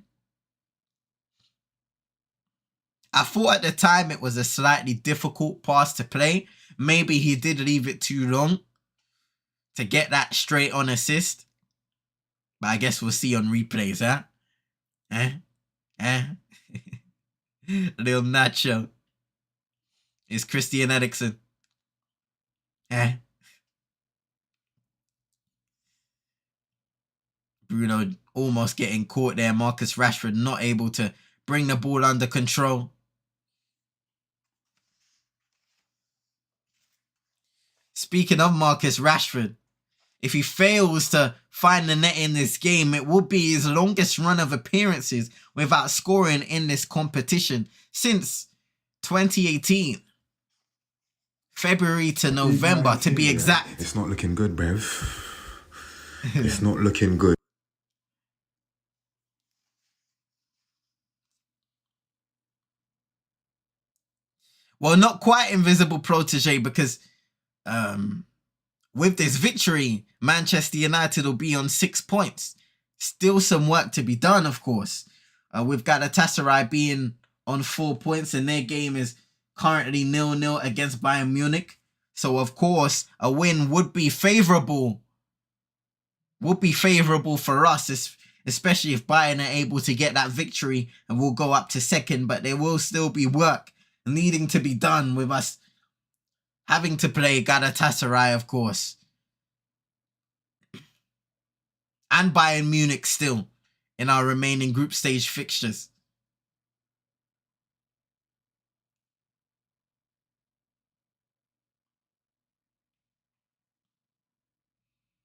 I thought at the time it was a slightly difficult pass to play. Maybe he did leave it too long to get that straight on assist. But I guess we'll see on replays, huh? Little Nacho. It's Christian Eriksen. Bruno almost getting caught there. Marcus Rashford not able to bring the ball under control. Speaking of Marcus Rashford, if he fails to find the net in this game, it will be his longest run of appearances without scoring in this competition since 2018. February to November, to be exact. It's not looking good, bruv. It's not looking good. Well, not quite invisible protege, because with this victory, Manchester United will be on 6 points. Still some work to be done, of course. With Galatasaray being on 4 points, and their game is currently 0-0 against Bayern Munich. So, of course, a win would be favourable. Would be favourable for us, especially if Bayern are able to get that victory and we'll go up to second. But there will still be work needing to be done with us having to play Galatasaray, of course. And Bayern Munich still in our remaining group stage fixtures.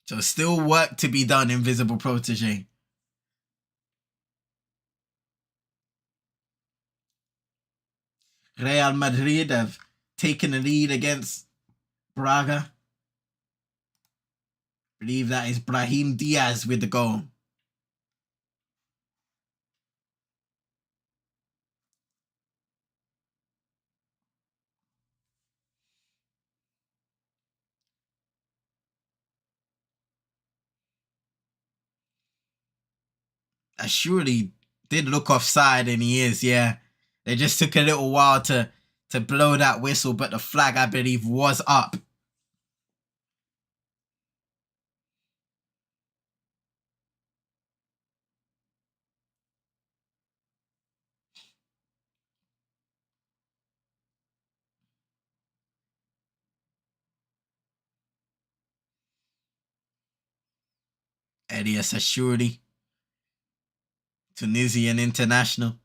So still work to be done, invisible protege. Real Madrid have taken the lead against Braga. I believe that is Brahim Diaz with the goal. I surely did look offside, and he is, yeah. They just took a little while to blow that whistle, but the flag, I believe, was up. Elias Ashuri, Tunisian international.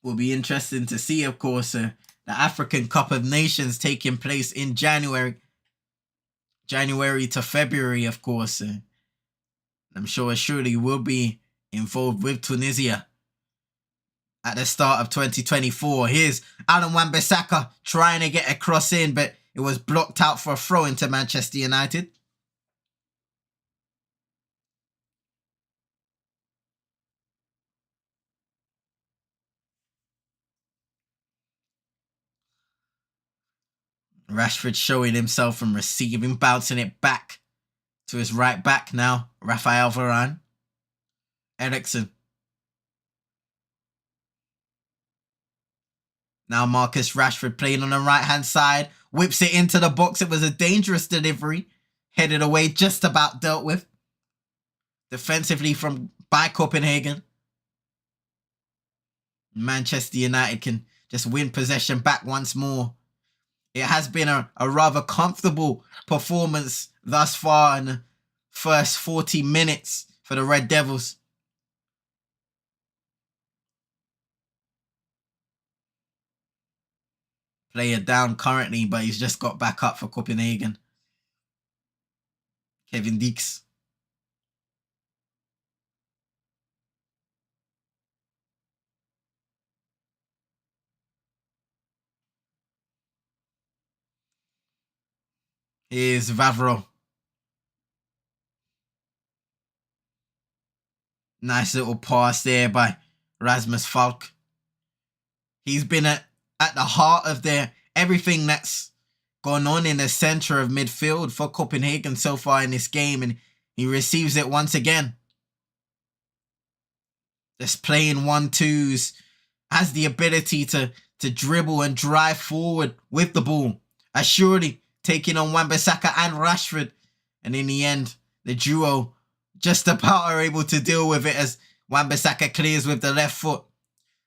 Will be interesting to see, of course, the African Cup of Nations taking place in January. January to February, of course. I'm sure surely will be involved with Tunisia at the start of 2024. Here's Alan Wan-Bissaka trying to get a cross in, but it was blocked out for a throw into Manchester United. Rashford showing himself and receiving, bouncing it back to his right back now, Rafael Varane. Eriksen. Now Marcus Rashford playing on the right-hand side. Whips it into the box. It was a dangerous delivery. Headed away, just about dealt with. Defensively by Copenhagen. Manchester United can just win possession back once more. It has been a rather comfortable performance thus far in the first 40 minutes for the Red Devils. Player down currently, but he's just got back up for Copenhagen. Kevin Deeks. Here's Vavro. Nice little pass there by Rasmus Falk. He's been at the heart of everything that's gone on in the center of midfield for Copenhagen so far in this game, and he receives it once again. Just playing 1-2s, has the ability to dribble and drive forward with the ball. Surely taking on Wan-Bissaka and Rashford, and in the end, the duo just about are able to deal with it as Wan-Bissaka clears with the left foot.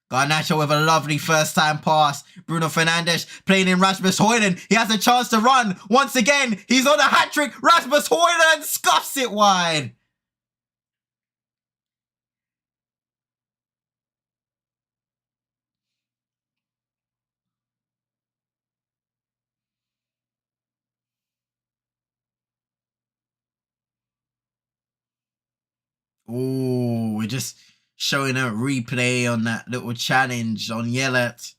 Garnacho with a lovely first-time pass. Bruno Fernandes playing in Rasmus Højlund. He has a chance to run. Once again, he's on a hat-trick. Rasmus Højlund scuffs it wide. Oh, we're just showing a replay on that little challenge on Yellert.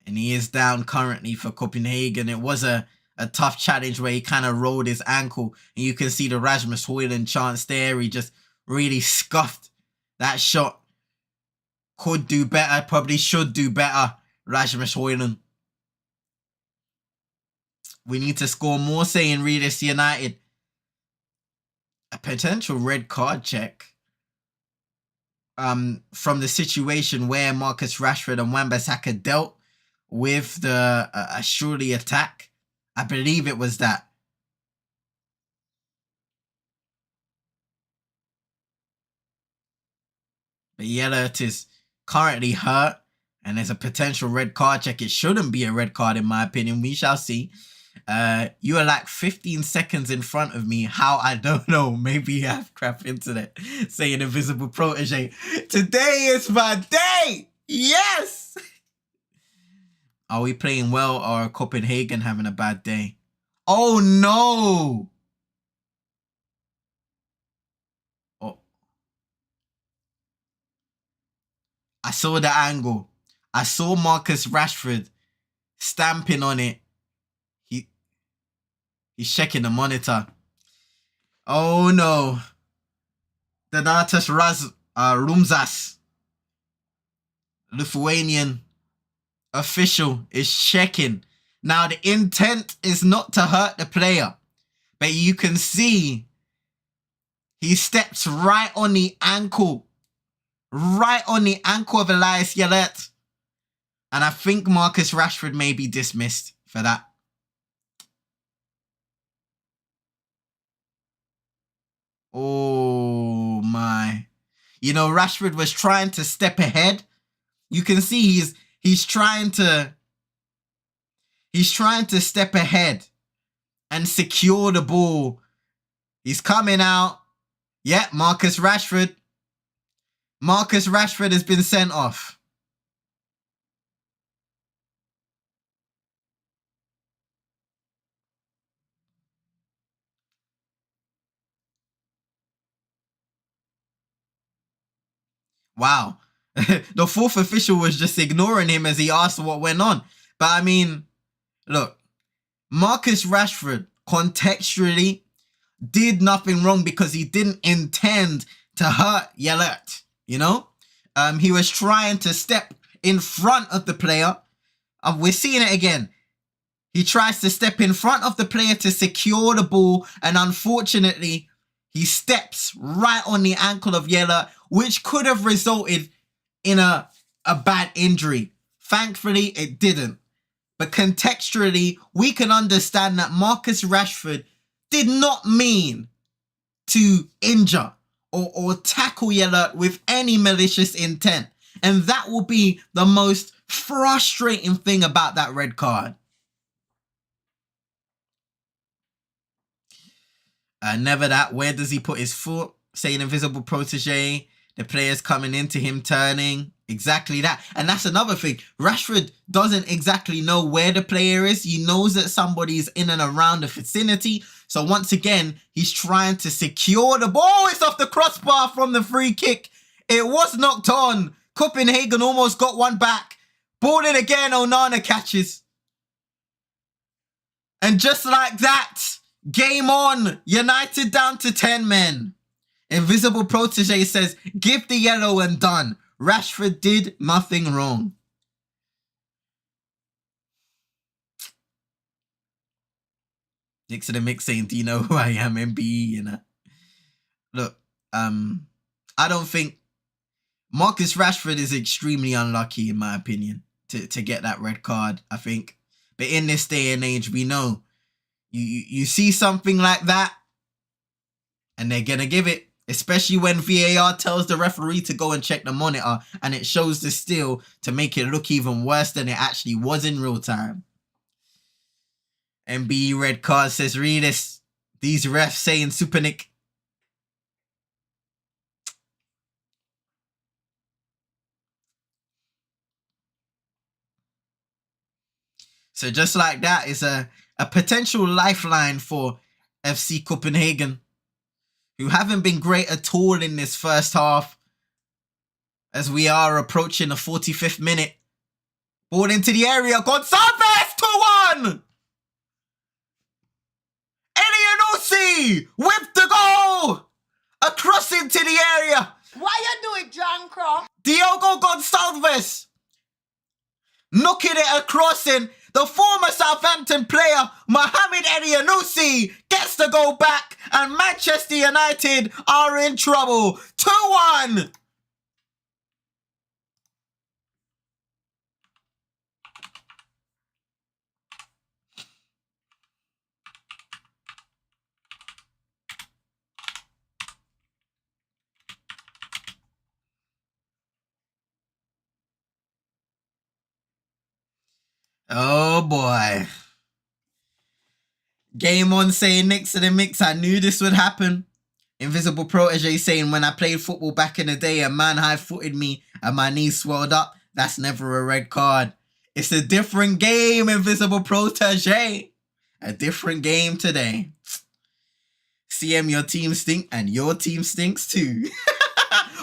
And he is down currently for Copenhagen. It was a tough challenge where he kind of rolled his ankle. And you can see the Rasmus Højlund chance there. He just really scuffed that shot. Could do better. Probably should do better. Rasmus Højlund. We need to score more, saying Readers United. A potential red card check. From the situation where Marcus Rashford and Wan-Bissaka dealt with the surely attack. I believe it was that. But Yellert is currently hurt, and there's a potential red card check. It shouldn't be a red card in my opinion. We shall see. You are like 15 seconds in front of me. How? I don't know. Maybe you have crap internet. Saying invisible protege. Today is my day. Yes. Are we playing well, or are Copenhagen having a bad day? Oh no. Oh. I saw the angle. I saw Marcus Rashford stamping on it. He's checking the monitor. Oh no. Donatas Rumzas, Lithuanian official, is checking. Now the intent is not to hurt the player, but you can see he steps right on the ankle. Right on the ankle of Elias Yellert. And I think Marcus Rashford may be dismissed for that. Oh my. You know, Rashford was trying to step ahead. You can see he's trying to step ahead and secure the ball. He's coming out. Yeah, Marcus Rashford. Marcus Rashford has been sent off. Wow. The fourth official was just ignoring him as he asked what went on. But I mean, look, Marcus Rashford contextually did nothing wrong because he didn't intend to hurt Yellert, you know? He was trying to step in front of the player. We're seeing it again. He tries to step in front of the player to secure the ball, and unfortunately, he steps right on the ankle of Yellert, which could have resulted in a bad injury. Thankfully, it didn't. But contextually, we can understand that Marcus Rashford did not mean to injure or tackle Yellert with any malicious intent. And that will be the most frustrating thing about that red card. Never that. Where does he put his foot? Saying invisible protege. The player's coming into him, turning. Exactly that. And that's another thing. Rashford doesn't exactly know where the player is. He knows that somebody's in and around the vicinity. So once again, he's trying to secure the ball. It's off the crossbar from the free kick. It was knocked on. Copenhagen almost got one back. Ball in again. Onana catches. And just like that, game on. United down to 10 men. Invisible protege says, give the yellow and done. Rashford did nothing wrong. Next to the mix saying, do you know who I am, MBE? You know? Look, I don't think Marcus Rashford is extremely unlucky, in my opinion, to get that red card, I think. But in this day and age, we know you see something like that and they're going to give it. Especially when VAR tells the referee to go and check the monitor and it shows the steal to make it look even worse than it actually was in real time. MBE red card says, read this. These refs saying Supernick. So just like that is a potential lifeline for FC Copenhagen, who haven't been great at all in this first half, as we are approaching the 45th minute. Ball into the area. Gonçalves 2-1. Elianusi with the goal. Across into the area. Why you do it, John Croft? Diogo Gonçalves knocking it across in. The former Southampton player, Mohamed Elianusi, gets the goal back, and Manchester United are in trouble. 2-1. Oh boy. Game on saying next to the mix, I knew this would happen. Invisible protege saying, when I played football back in the day, a man high-footed me and my knees swelled up. That's never a red card. It's a different game, invisible protege. A different game today. CM, your team stink and your team stinks too.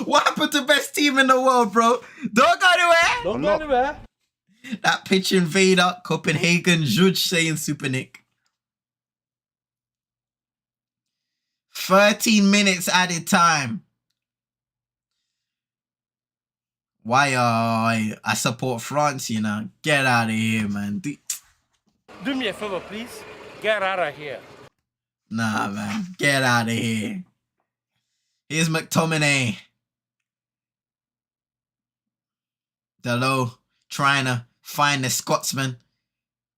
What happened to best team in the world, bro? Don't go anywhere. Don't go anywhere. That pitch invader, Copenhagen, Judge saying Supernick. 13 minutes added time. Why I support France, you know. Get out of here, man. Do me a favor, please. Get out of here. Nah, man. Get out of here. Here's McTominay. Dalot trying to find the Scotsman.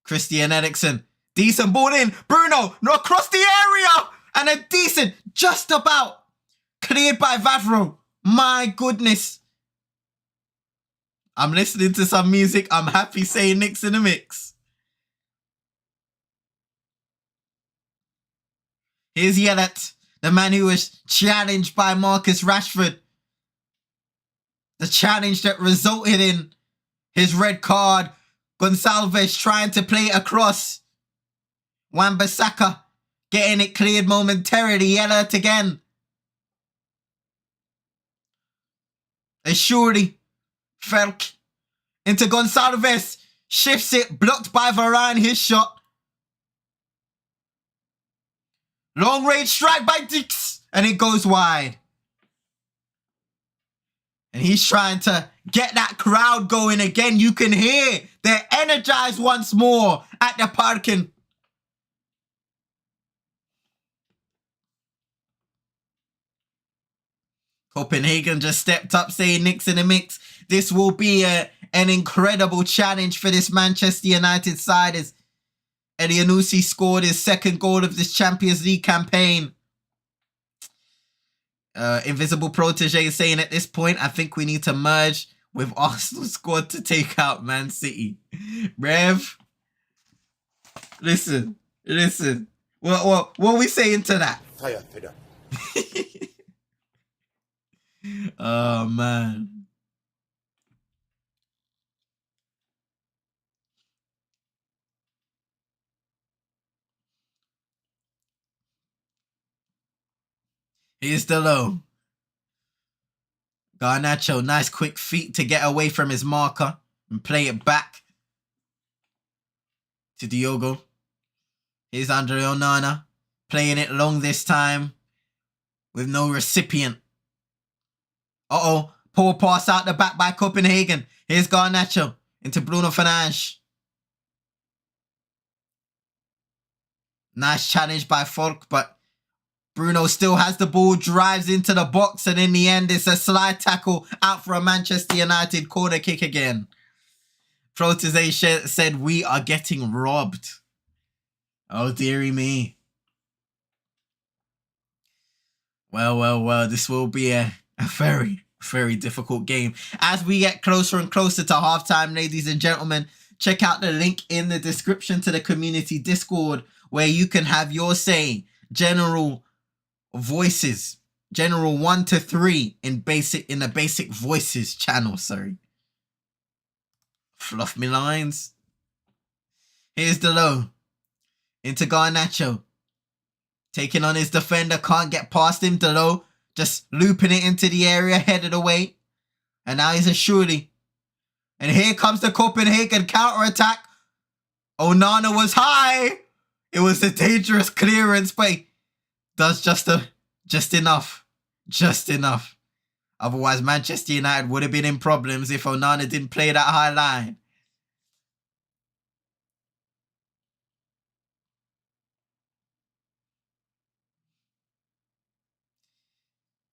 Christian Eriksen. Decent ball in. Bruno, no, across the area. And a decent, just about cleared by Vavro. My goodness. I'm listening to some music. I'm happy saying Nick's in the mix. Here's Yellet, the man who was challenged by Marcus Rashford. The challenge that resulted in his red card. Gonçalves trying to play it across. Wan-Bissaka getting it cleared momentarily. Yellow again. Surely Felk into Gonçalves. Shifts it. Blocked by Varane. His shot. Long range strike by Dix. And it goes wide. And he's trying to get that crowd going again. You can hear they're energized once more at the parking. Copenhagen just stepped up saying Nick's in the mix. This will be an incredible challenge for this Manchester United side as Elianusi scored his second goal of this Champions League campaign. Invisible Protege is saying at this point, I think we need to merge with Arsenal squad to take out Man City. Rev, listen. What are we saying to that? Fire feather. Oh, man. Here's the low. Garnacho, nice quick feet to get away from his marker and play it back to Diogo. Here's Andre Onana, playing it long this time with no recipient. Uh-oh, poor pass out the back by Copenhagen. Here's Garnacho into Bruno Fernandes. Nice challenge by Folk, but Bruno still has the ball, drives into the box, and in the end, it's a slide tackle out for a Manchester United corner kick again. Protege said, we are getting robbed. Oh, dearie me. Well, this will be a very, very difficult game. As we get closer and closer to halftime, ladies and gentlemen, check out the link in the description to the community Discord where you can have your say, general voices, general 1 to 3 in the basic voices channel, sorry. Fluff me lines. Here's the low. Into Garnacho. Taking on his defender, can't get past him. Delo just looping it into the area, headed away. And now he's a shooty. And here comes the Copenhagen counter-attack. Onana was high. It was a dangerous clearance, but he does just enough. Just enough. Otherwise, Manchester United would have been in problems if Onana didn't play that high line.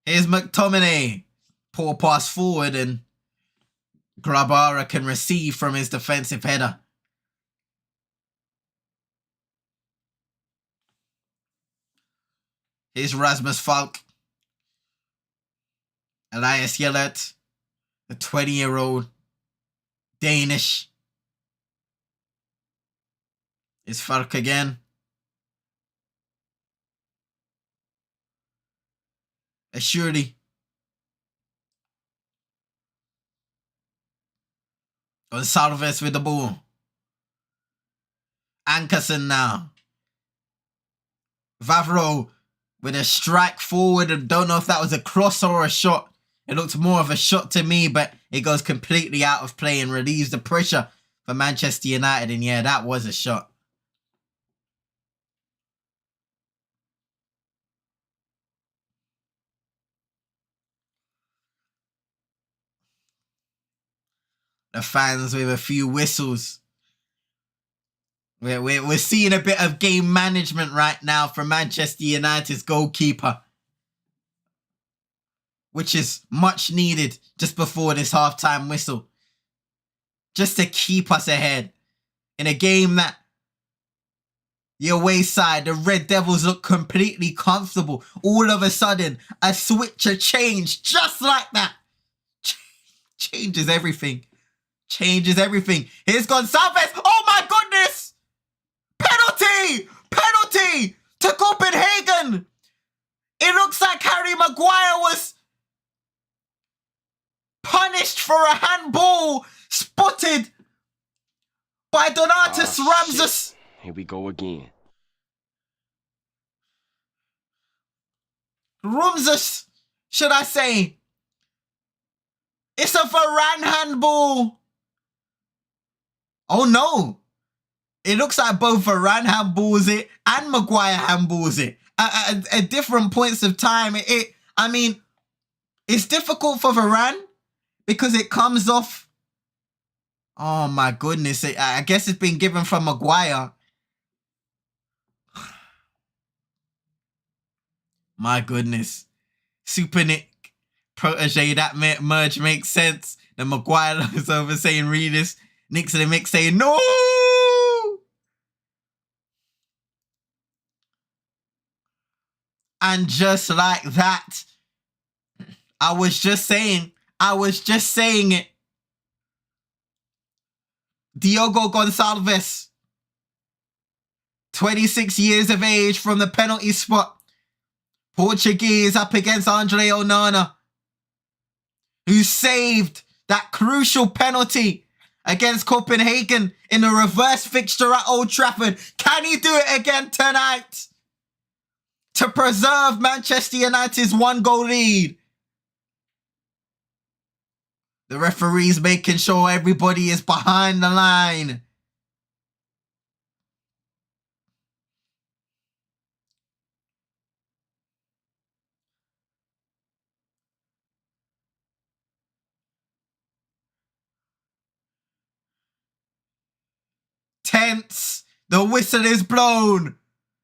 Here's McTominay. Poor pass forward and Grabara can receive from his defensive header. Here's Rasmus Falk. Elias Yellert, the 20-year-old Danish. It's Falk again. Surely. Gonçalves with the ball. Ankerson now. Vavro with a strike forward. I don't know if that was a cross or a shot. It looked more of a shot to me, but it goes completely out of play and relieves the pressure for Manchester United. And yeah, that was a shot. The fans with a few whistles. We're seeing a bit of game management right now from Manchester United's goalkeeper, which is much needed just before this halftime whistle. Just to keep us ahead in a game that the away side, the Red Devils, look completely comfortable. All of a sudden, a switch, a change, just like that. Changes everything. Changes everything. Here's Gonçalves. Oh my goodness! Penalty! Penalty to Copenhagen! It looks like Harry Maguire was punished for a handball spotted by Donatus Ramses. Here we go again. Ramses, should I say? It's a Varane handball. Oh no. It looks like both Varane handballs it and Maguire handballs it at different points of time. I mean, it's difficult for Varane because it comes off. Oh my goodness. I guess it's been given from Maguire. My goodness. Super Nick, Protege, that merge makes sense. The Maguire is over saying read this. Nick's in the mix saying no. And just like that, I was just saying it. Diogo Gonçalves, 26 years of age from the penalty spot. Portuguese up against Andre Onana, who saved that crucial penalty against Copenhagen in the reverse fixture at Old Trafford. Can he do it again tonight to preserve Manchester United's 1-goal lead? The referee's making sure everybody is behind the line. Tense. The whistle is blown.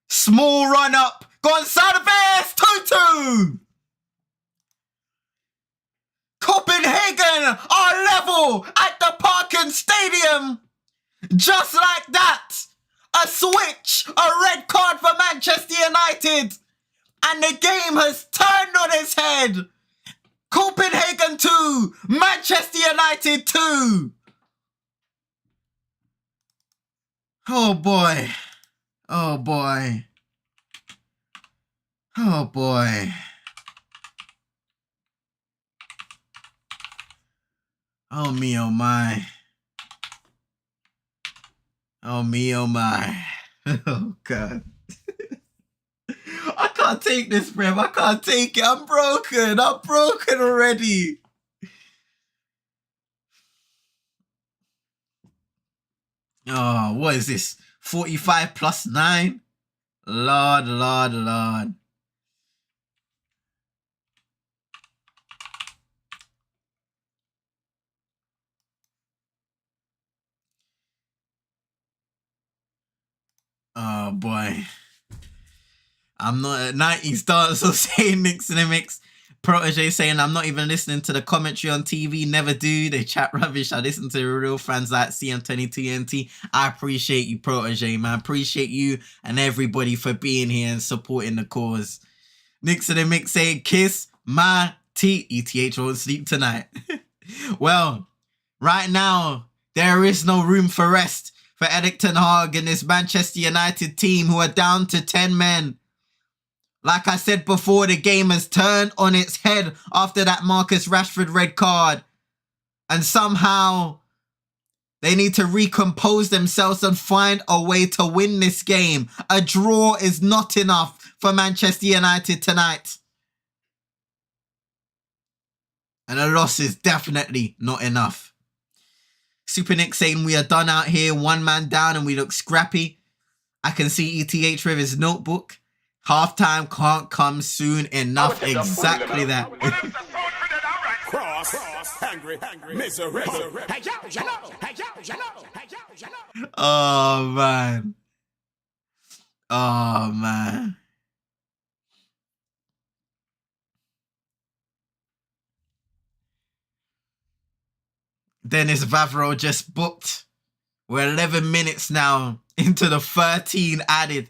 Small run up. Gonçalves 2-2. Copenhagen are level at the Parken Stadium. Just like that. A switch. A red card for Manchester United. And the game has turned on its head. Copenhagen 2. Manchester United 2. Oh boy. Oh boy. Oh boy. Oh me, oh my. Oh me, oh my. Oh God. I can't take this, bruv. I can't take it. I'm broken. I'm broken already. Oh, what is this? 45 plus 9? Lord, Lord, Lord. Oh, boy. I'm not a 90s dancer saying mix in the mix. Protege saying, I'm not even listening to the commentary on TV. Never do. They chat rubbish. I listen to real fans like CM22NT. I appreciate you, Protege, man. Appreciate you and everybody for being here and supporting the cause. Mix in the mix saying, kiss my teeth. ETH won't sleep tonight. Well, right now, there is no room for rest for Erik and Hag and this Manchester United team who are down to 10 men. Like I said before, the game has turned on its head after that Marcus Rashford red card. And somehow they need to recompose themselves and find a way to win this game. A draw is not enough for Manchester United tonight. And a loss is definitely not enough. Super Nick saying we are done out here, 1 man down and we look scrappy. I can see ETH with his notebook. Halftime can't come soon enough. Exactly that. Oh, man. Oh, man. Dennis Vavro just booked. We're 11 minutes now into the 13 added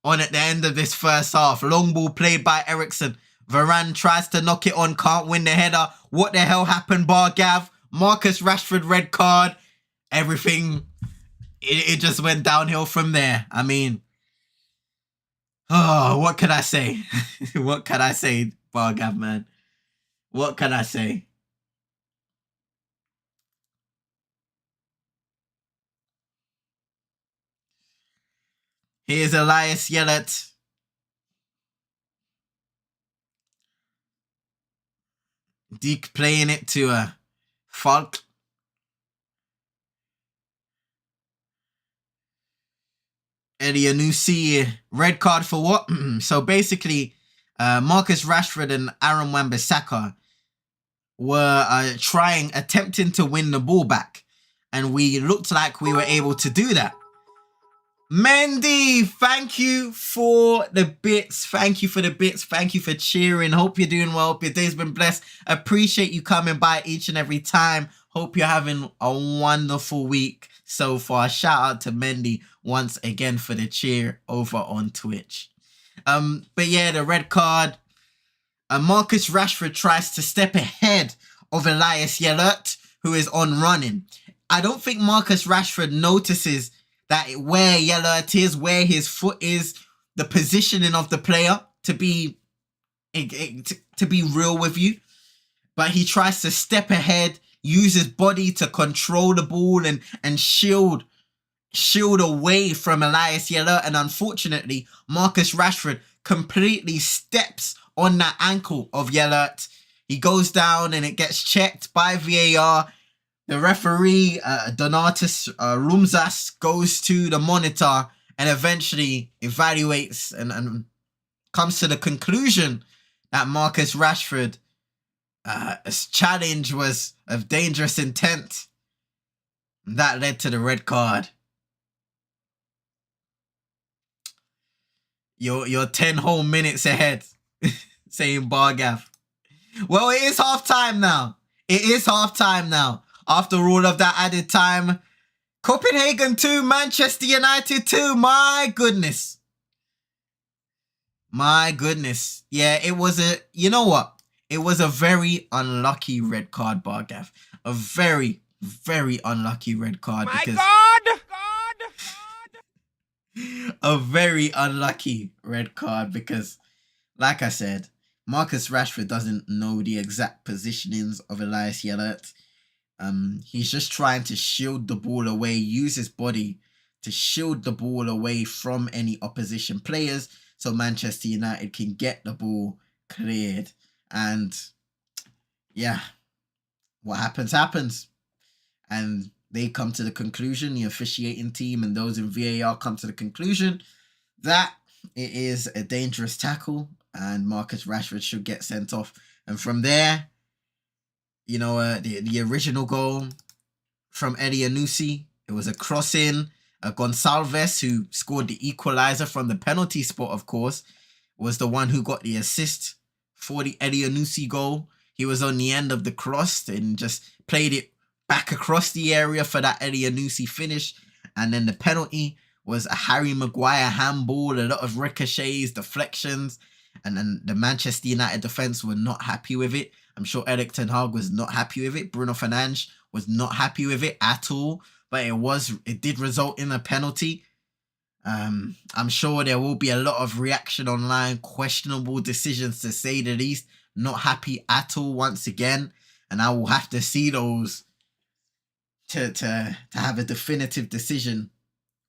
on at the end of this first half. Long ball played by Eriksen. Varane tries to knock it on, can't win the header. What the hell happened, Bar Gav? Marcus Rashford red card. Everything, it just went downhill from there. I mean, oh, what can I say? What can I say, Bar Gav, man? What can I say? Here's Elias Yellett. Deke playing it to Falk. Elianusi, red card for what? So basically, Marcus Rashford and Aaron Wan-Bissaka were attempting to win the ball back. And we looked like we were able to do that. Mendy, thank you for the bits. Thank you for the bits. Thank you for cheering. Hope you're doing well. Hope your day's been blessed. Appreciate you coming by each and every time. Hope you're having a wonderful week so far. Shout out to Mendy once again for the cheer over on Twitch. But yeah, the red card. Marcus Rashford tries to step ahead of Elias Yellert, who is on running. I don't think Marcus Rashford notices that where Yellert is, where his foot is, the positioning of the player, to be real with you. But he tries to step ahead, use his body to control the ball and shield away from Elias Yellert. And unfortunately, Marcus Rashford completely steps on that ankle of Yellert. He goes down and it gets checked by VAR. The referee, Donatus Rumzas, goes to the monitor and eventually evaluates and comes to the conclusion that Marcus Rashford's challenge was of dangerous intent. That led to the red card. You're 10 whole minutes ahead, saying Bargav. Well, it is half time now. It is half time now. After all of that added time, Copenhagen 2, Manchester United 2. My goodness. My goodness. Yeah, it was a, you know what? It was a very unlucky red card, Bargav. A very, very unlucky red card. My God! A very unlucky red card because, like I said, Marcus Rashford doesn't know the exact positionings of Elias Yellert. He's just trying to shield the ball away, use his body to shield the ball away from any opposition players so Manchester United can get the ball cleared. And yeah, what happens, happens. And they come to the conclusion, the officiating team and those in VAR come to the conclusion that it is a dangerous tackle and Marcus Rashford should get sent off. And from there, you know, the original goal from Elianusi, it was a cross-in. Gonçalves, who scored the equalizer from the penalty spot, of course, was the one who got the assist for the Elianusi goal. He was on the end of the cross and just played it back across the area for that Elianusi finish. And then the penalty was a Harry Maguire handball, a lot of ricochets, deflections. And then the Manchester United defence were not happy with it. I'm sure Erik ten Hag was not happy with it. Bruno Fernandes was not happy with it at all. But it did result in a penalty. I'm sure there will be a lot of reaction online. Questionable decisions, to say the least. Not happy at all once again. And I will have to see those to have a definitive decision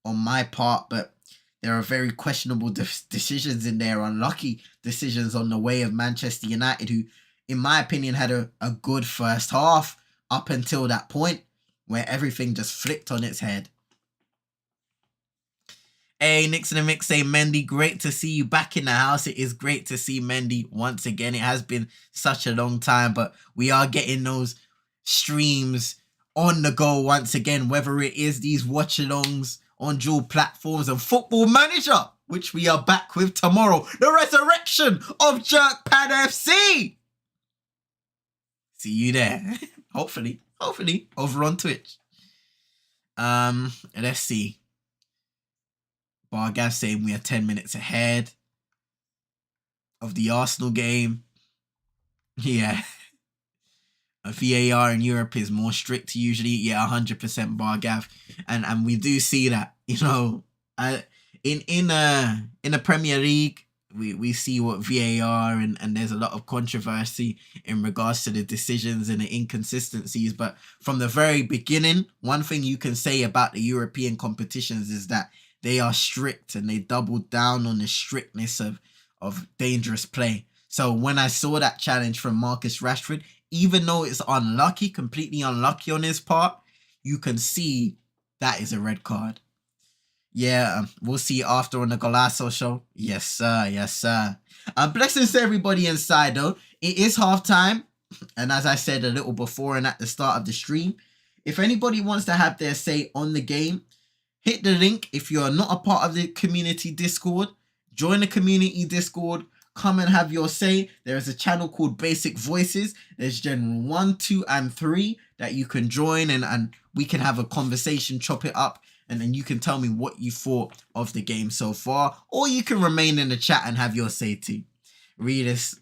on my part. But there are very questionable decisions in there. Unlucky decisions on the way of Manchester United, who, in my opinion, had a good first half up until that point where everything just flipped on its head. Hey, Nix in the Mix saying, Mendy, great to see you back in the house. It is great to see Mendy once again. It has been such a long time, but we are getting those streams on the go once again, whether it is these watch-alongs on dual platforms and Football Manager, which we are back with tomorrow. The resurrection of Jerk Pad FC. See you there. Hopefully, over on Twitch. Let's see. Bargav saying we are 10 minutes ahead of the Arsenal game. Yeah. A VAR in Europe is more strict usually. Yeah, 100% Bargav. And we do see that, you know, in the Premier League, we see what VAR and there's a lot of controversy in regards to the decisions and the inconsistencies. But from the very beginning, one thing you can say about the European competitions is that they are strict and they doubled down on the strictness of dangerous play. So when I saw that challenge from Marcus Rashford, even though it's unlucky, completely unlucky on his part, you can see that is a red card. Yeah, we'll see after on the Golasso show. Yes, sir. Yes, sir. Blessings to everybody inside, though. It is halftime. And as I said a little before and at the start of the stream, if anybody wants to have their say on the game, hit the link. If you're not a part of the community Discord, join the community Discord. Come and have your say. There is a channel called Basic Voices. There's General 1, 2, and 3 that you can join and we can have a conversation, chop it up. And then you can tell me what you thought of the game so far. Or you can remain in the chat and have your say too. Readers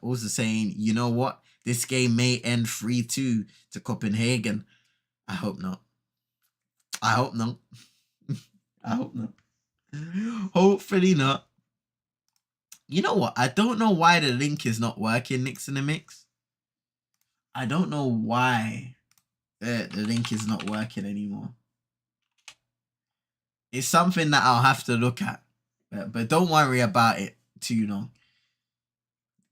also saying, you know what? This game may end 3-2 to Copenhagen. I hope not. I hope not. I hope not. Hopefully not. You know what? I don't know why the link is not working, Nicks in the Mix. I don't know why the link is not working anymore. It's something that I'll have to look at. But don't worry about it too long.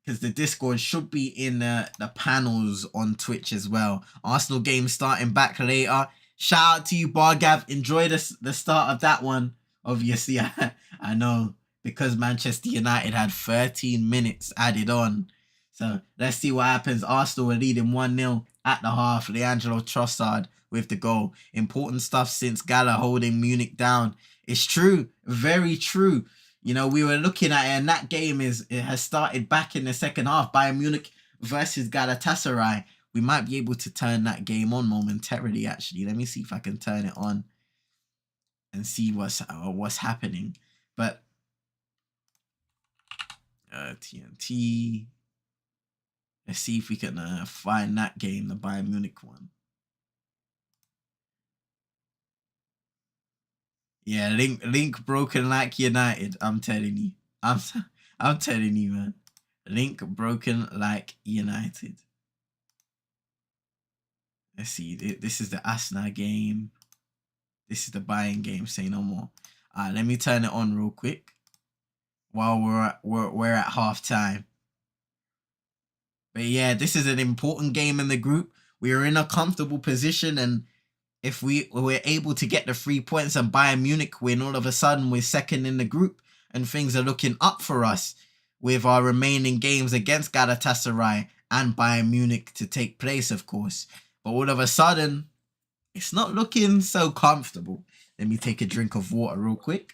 Because the Discord should be in the panels on Twitch as well. Arsenal game starting back later. Shout out to you, Bargav. Enjoy the start of that one. Obviously, I know. Because Manchester United had 13 minutes added on. So let's see what happens. Arsenal were leading 1-0 at the half. Leandro Trossard with the goal. Important stuff since Gala holding Munich down. It's true. Very true. You know, we were looking at it, and that game it has started back in the second half. Bayern Munich versus Galatasaray. We might be able to turn that game on momentarily, actually. Let me see if I can turn it on and see what's happening. But TNT. Let's see if we can find that game, the Bayern Munich one. Yeah, link broken like United. I'm telling you. I'm telling you, man. Link broken like United. Let's see. This is the Asna game. This is the Bayern game. Say no more. Alright, let me turn it on real quick. While we're at half time. But yeah, this is an important game in the group. We are in a comfortable position, and if we're able to get the 3 points and Bayern Munich win, all of a sudden we're second in the group and things are looking up for us with our remaining games against Galatasaray and Bayern Munich to take place, of course. But all of a sudden, it's not looking so comfortable. Let me take a drink of water real quick.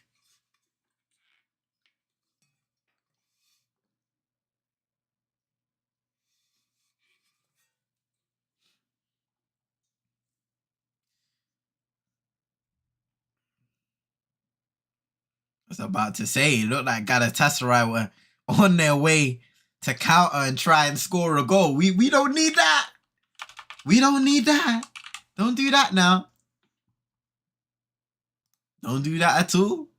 I was about to say, it looked like Galatasaray were on their way to counter and try and score a goal. We don't need that. We don't need that. Don't do that now. Don't do that at all.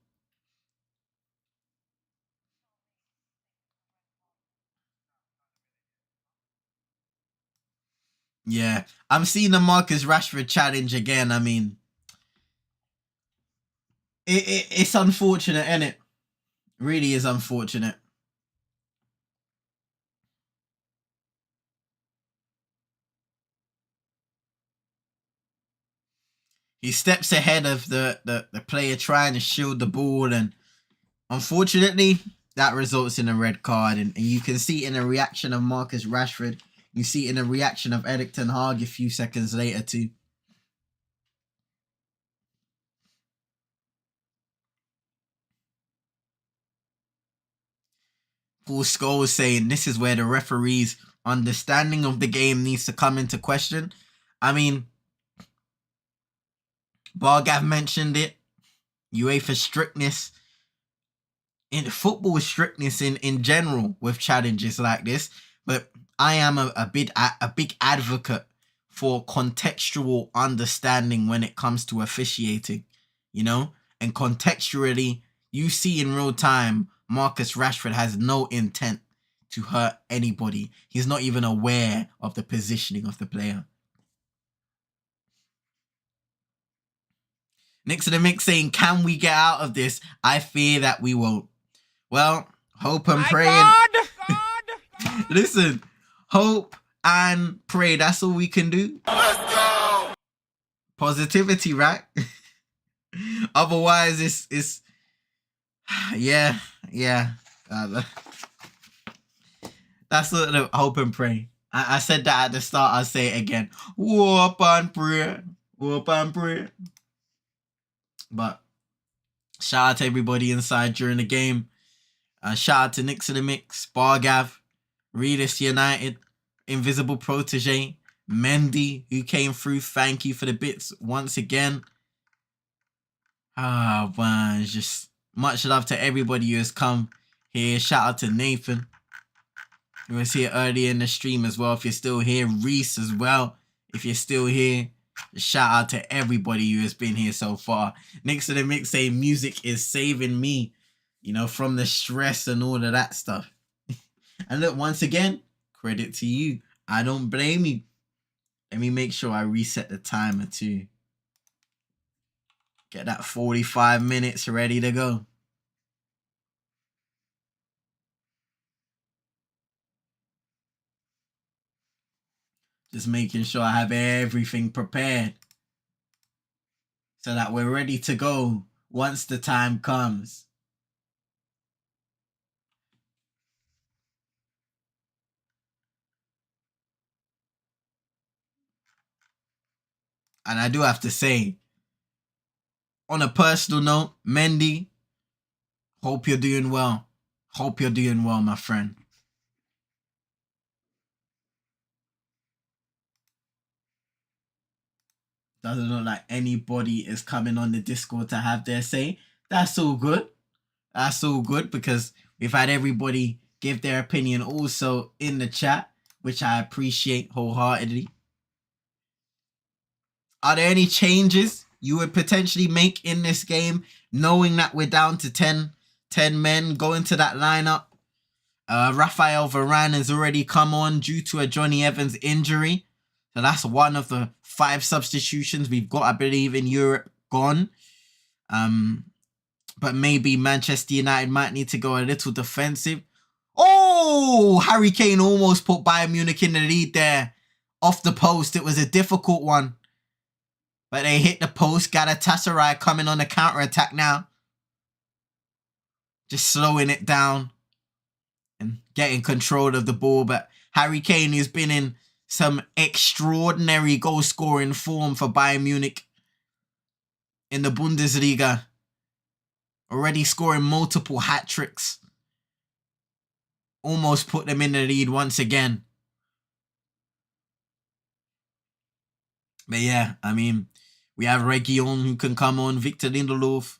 Yeah, I'm seeing the Marcus Rashford challenge again. I mean, it's unfortunate, isn't it? Really is unfortunate. He steps ahead of the player trying to shield the ball, and unfortunately, that results in a red card. And you can see in the reaction of Marcus Rashford, you see in the reaction of Erik ten Hag a few seconds later too. Paul Scholes saying this is where the referee's understanding of the game needs to come into question. I mean, Bargav mentioned it. UEFA strictness. In football strictness in general with challenges like this. But I am a big advocate for contextual understanding when it comes to officiating. You know? And contextually, you see in real time, Marcus Rashford has no intent to hurt anybody. He's not even aware of the positioning of the player. Next to the mix saying, can we get out of this? I fear that we won't. Well, hope and pray. God! Listen, hope and pray. That's all we can do. Let's go! Positivity, right? Otherwise, it's yeah. That's the hope and pray. I said that at the start. I'll say it again. Hope and pray. Hope and pray. But shout out to everybody inside during the game. Shout out to Nicks in the Mix, Bargav, Realist United, Invisible Protege, Mendy, who came through. Thank you for the bits once again. Ah, man, just much love to everybody who has come here. Shout out to Nathan, who was here earlier in the stream as well. If you're still here, Reese as well, if you're still here. Shout out to everybody who has been here so far. Next to the mix saying music is saving me, you know, from the stress and all of that stuff. And look, once again, credit to you. I don't blame you. Let me make sure I reset the timer too. Get that 45 minutes ready to go. Just making sure I have everything prepared so that we're ready to go once the time comes. And I do have to say, on a personal note, Mendy, hope you're doing well. Hope you're doing well, my friend. Doesn't look like anybody is coming on the Discord to have their say. That's all good. That's all good because we've had everybody give their opinion also in the chat, which I appreciate wholeheartedly. Are there any changes you would potentially make in this game, knowing that we're down to 10 men going to that lineup? Rafael Varane has already come on due to a Johnny Evans injury. So that's one of the 5 substitutions we've got, I believe, in Europe gone. But maybe Manchester United might need to go a little defensive. Oh, Harry Kane almost put Bayern Munich in the lead there. Off the post, it was a difficult one. But they hit the post. Galatasaray coming on the counter-attack now. Just slowing it down and getting control of the ball. But Harry Kane, who's been in some extraordinary goal-scoring form for Bayern Munich in the Bundesliga. Already scoring multiple hat-tricks. Almost put them in the lead once again. But yeah, I mean, we have Region who can come on. Victor Lindelof.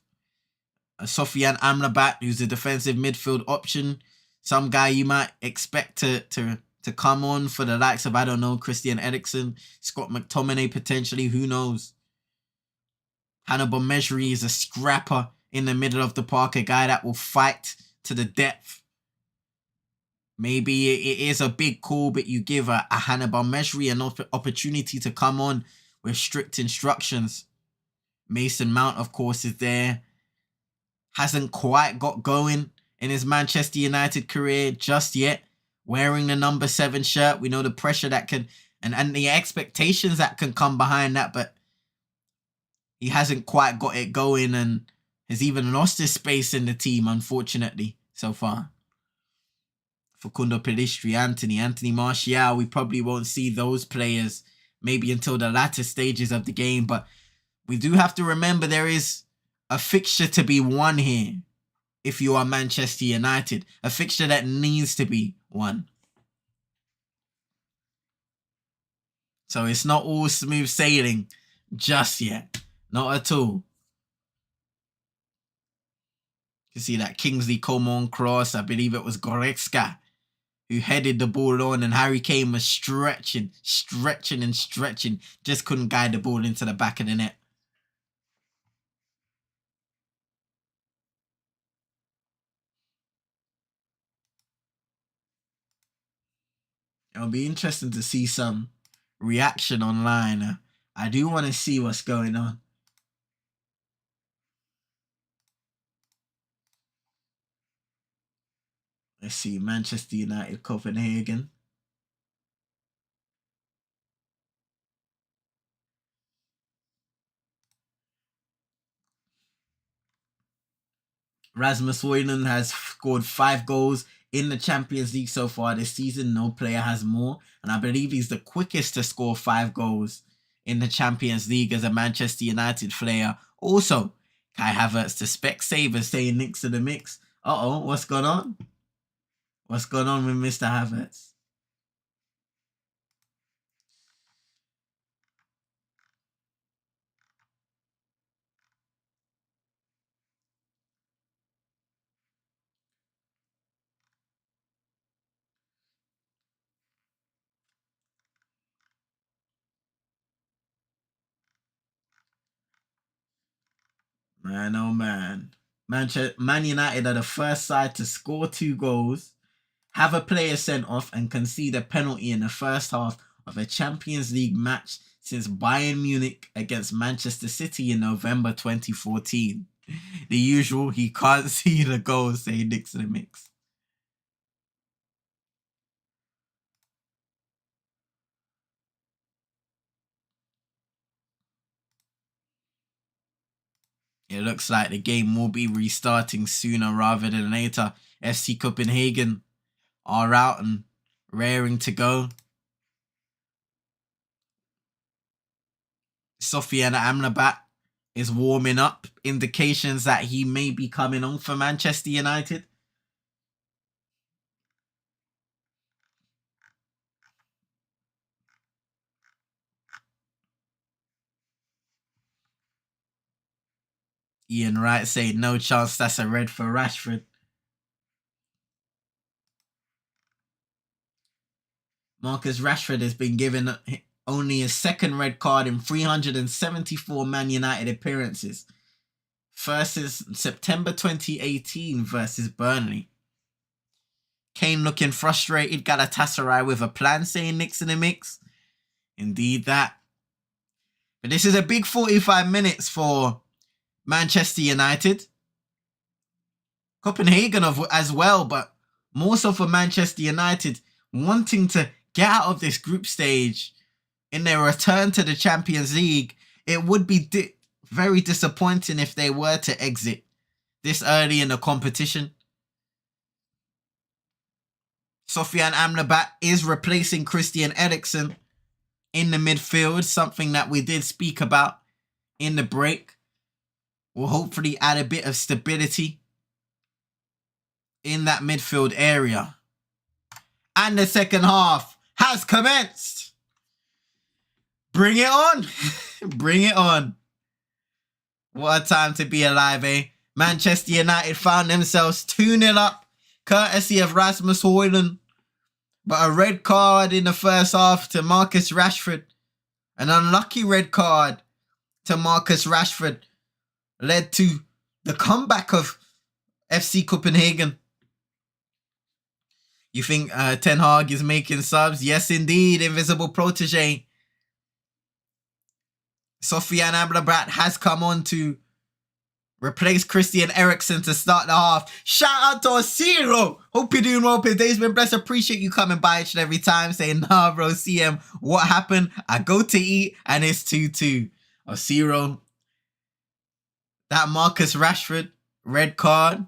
Sofian Amrabat, who's a defensive midfield option. Some guy you might expect to come on for the likes of, I don't know, Christian Eriksen, Scott McTominay potentially, who knows. Hannibal Mejri is a scrapper in the middle of the park, a guy that will fight to the depth. Maybe it is a big call, but you give a Hannibal Mejri an opportunity to come on with strict instructions. Mason Mount, of course, is there. Hasn't quite got going in his Manchester United career just yet. Wearing the number 7 shirt. We know the pressure that can and the expectations that can come behind that, but he hasn't quite got it going and has even lost his space in the team, unfortunately, so far. Facundo Pellistri, Anthony Martial, we probably won't see those players maybe until the latter stages of the game, but we do have to remember there is a fixture to be won here if you are Manchester United. A fixture that needs to be won. So it's not all smooth sailing just yet. Not at all. You can see that Kingsley Coman cross. I believe it was Goretzka who headed the ball on, and Harry Kane was stretching. Just couldn't guide the ball into the back of the net. It'll be interesting to see some reaction online. I do want to see what's going on. Let's see, Manchester United, Copenhagen. Rasmus Højlund has scored 5 goals in the Champions League so far this season. No player has more. And I believe he's the quickest to score 5 goals in the Champions League as a Manchester United player. Also, Kai Havertz, the Specsavers, saying next to the mix. Uh-oh, what's going on? What's going on with Mr. Havertz? Man, oh man. Man United are the first side to score 2 goals, have a player sent off, and concede a penalty in the first half of a Champions League match since Bayern Munich against Manchester City in November 2014. The usual, he can't see the goals, say Nick's in the mix. It looks like the game will be restarting sooner rather than later. FC Copenhagen are out and raring to go. Sofyan Amrabat is warming up. Indications that he may be coming on for Manchester United. Ian Wright saying no chance, that's a red for Rashford. Marcus Rashford has been given only his second red card in 374 Man United appearances. First is September 2018 versus Burnley. Kane looking frustrated. Galatasaray with a plan, saying Nick's in the mix. Indeed that. But this is a big 45 minutes for Manchester United. Copenhagen as well, but more so for Manchester United, wanting to get out of this group stage in their return to the Champions League. It would be very disappointing if they were to exit this early in the competition. Sofyan Amrabat is replacing Christian Eriksen in the midfield, something that we did speak about in the break. Will hopefully add a bit of stability in that midfield area. And the second half has commenced. Bring it on. Bring it on. What a time to be alive, eh? Manchester United found themselves 2-0 up, courtesy of Rasmus Højlund. But a red card in the first half to Marcus Rashford. An unlucky red card to Marcus Rashford led to the comeback of FC Copenhagen. You think Ten Hag is making subs? Yes, indeed. Invisible protege. Sofyan Amrabat has come on to replace Christian Eriksen to start the half. Shout out to Osiro. Hope you're doing well. Today's been blessed. Appreciate you coming by each and every time saying, nah, bro, CM, what happened? I go to eat and it's 2-2. Osiro. That Marcus Rashford red card.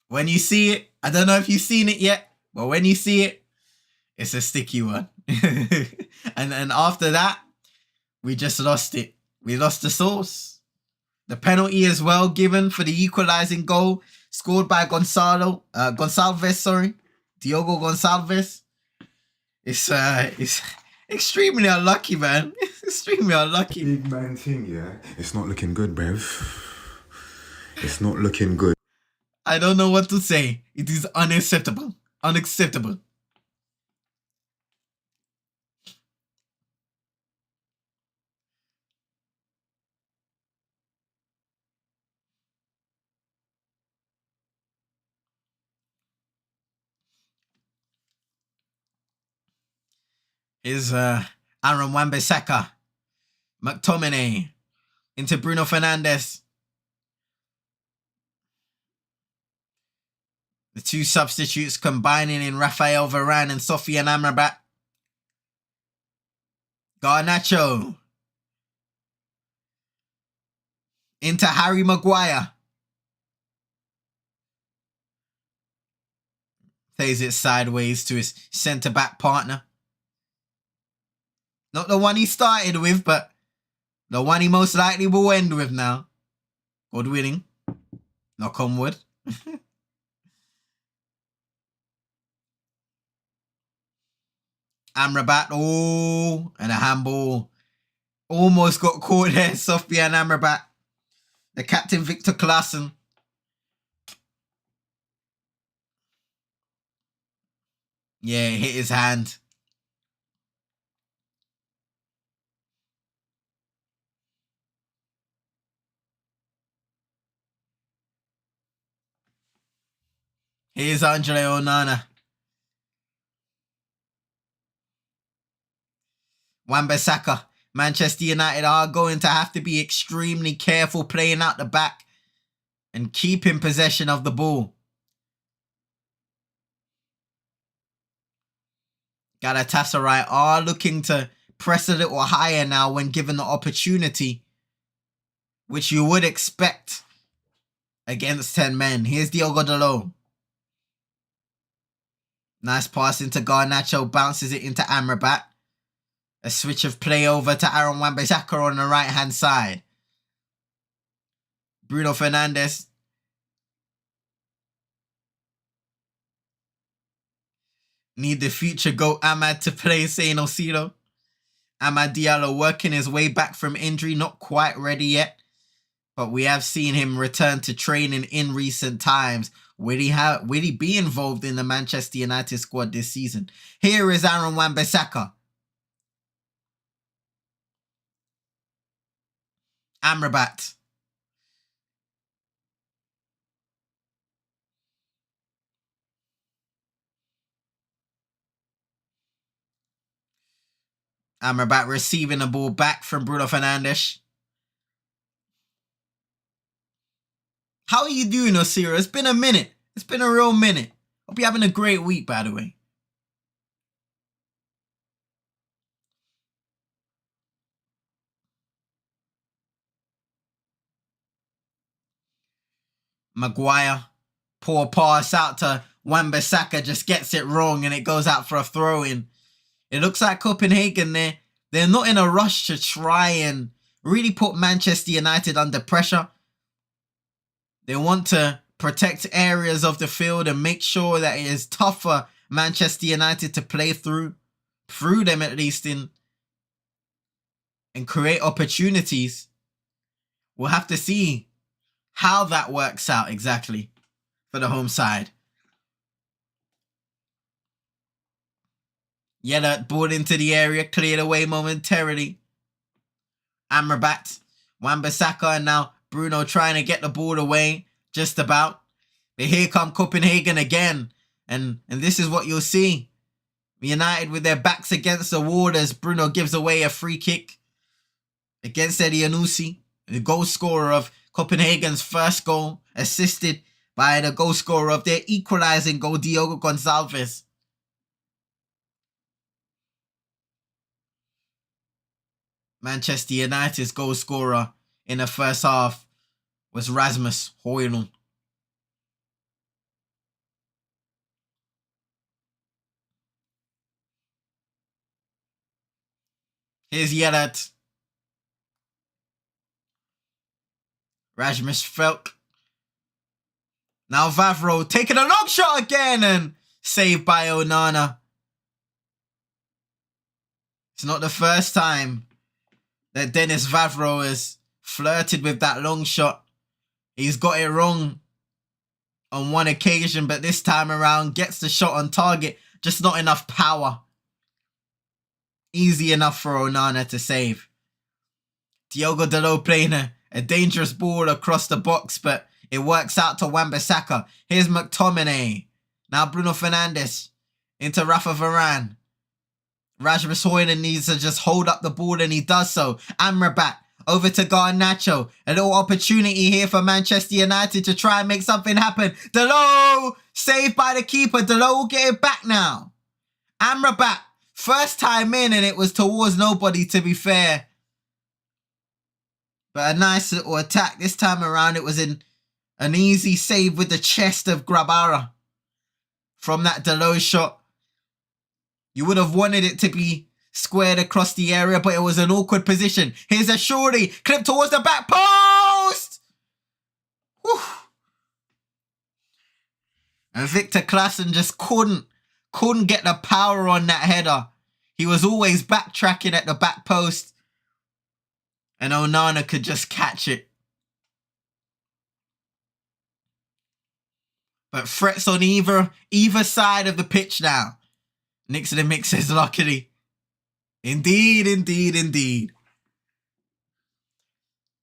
When you see it, I don't know if you've seen it yet, but when you see it, it's a sticky one. and after that, we just lost it. We lost the sauce. The penalty as well given for the equalizing goal, scored by Diogo Gonçalves. It's extremely unlucky, man. Extremely unlucky. Big man thing, yeah. It's not looking good, bruv. It's not looking good. I don't know what to say. It is unacceptable. Unacceptable. Is Aaron Wan-Bissaka, McTominay into Bruno Fernandes. The two substitutes combining in Rafael Varane and Sofyan Amrabat. Garnacho into Harry Maguire. Plays it sideways to his centre-back partner. Not the one he started with, but the one he most likely will end with now. God willing. Knock on wood. Amrabat, oh, and a handball. Almost got caught there, Sofyan Amrabat. The captain, Victor Claesson. Yeah, hit his hand. Here's Andre Onana. Wan-Bissaka. Manchester United are going to have to be extremely careful playing out the back and keeping possession of the ball. Galatasaray are looking to press a little higher now when given the opportunity, which you would expect against 10 men. Here's Diogo Dalot. Nice pass into Garnacho, bounces it into Amrabat. A switch of play over to Aaron Wan-Bissaka on the right-hand side. Bruno Fernandes. Need the future GOAT Amad to play Saint Osiro. Amad Diallo working his way back from injury, not quite ready yet. But we have seen him return to training in recent times. Will he be involved in the Manchester United squad this season? Here is Aaron Wan-Bissaka. Amrabat. Amrabat receiving the ball back from Bruno Fernandes. How are you doing, Osiro? It's been a minute. It's been a real minute. Hope you're having a great week, by the way. Maguire. Poor pass out to Wan-Bissaka. Just gets it wrong and it goes out for a throw-in. It looks like Copenhagen, they're not in a rush to try and really put Manchester United under pressure. They want to protect areas of the field and make sure that it is tough for Manchester United to play through them at least, and create opportunities. We'll have to see how that works out exactly for the home side. Yella ball into the area, cleared away momentarily. Amrabat, Wan-Bissaka, and now Bruno trying to get the ball away, just about. But here come Copenhagen again, and this is what you'll see. United with their backs against the wall as Bruno gives away a free kick against Elyounoussi, the goal scorer of Copenhagen's first goal, assisted by the goal scorer of their equalising goal, Diogo Gonçalves. Manchester United's goal scorer in the first half was Rasmus Højlund. Here's Yellert. Rasmus Felk. Now Vavro taking a long shot again and saved by Onana. It's not the first time that Dennis Vavro has flirted with that long shot. He's got it wrong on one occasion, but this time around gets the shot on target. Just not enough power. Easy enough for Onana to save. Diogo Dalot playing a dangerous ball across the box, but it works out to Wan-Bissaka. Here's McTominay. Now Bruno Fernandes into Rafa Varane. Rasmus Højlund needs to just hold up the ball and he does so. Amrabat over to Garnacho. A little opportunity here for Manchester United to try and make something happen. Dalot saved by the keeper. Dalot will get it back now. Amrabat, first time in and it was towards nobody, to be fair. But a nice little attack. This time around it was in an easy save with the chest of Grabara from that Dalot shot. You would have wanted it to be squared across the area, but it was an awkward position. Here's a shorty, clip towards the back post! Whew. And Victor Claesson just couldn't get the power on that header. He was always backtracking at the back post. And Onana could just catch it. But threats on either side of the pitch now. Nick's in the mix says luckily. Indeed, indeed, indeed.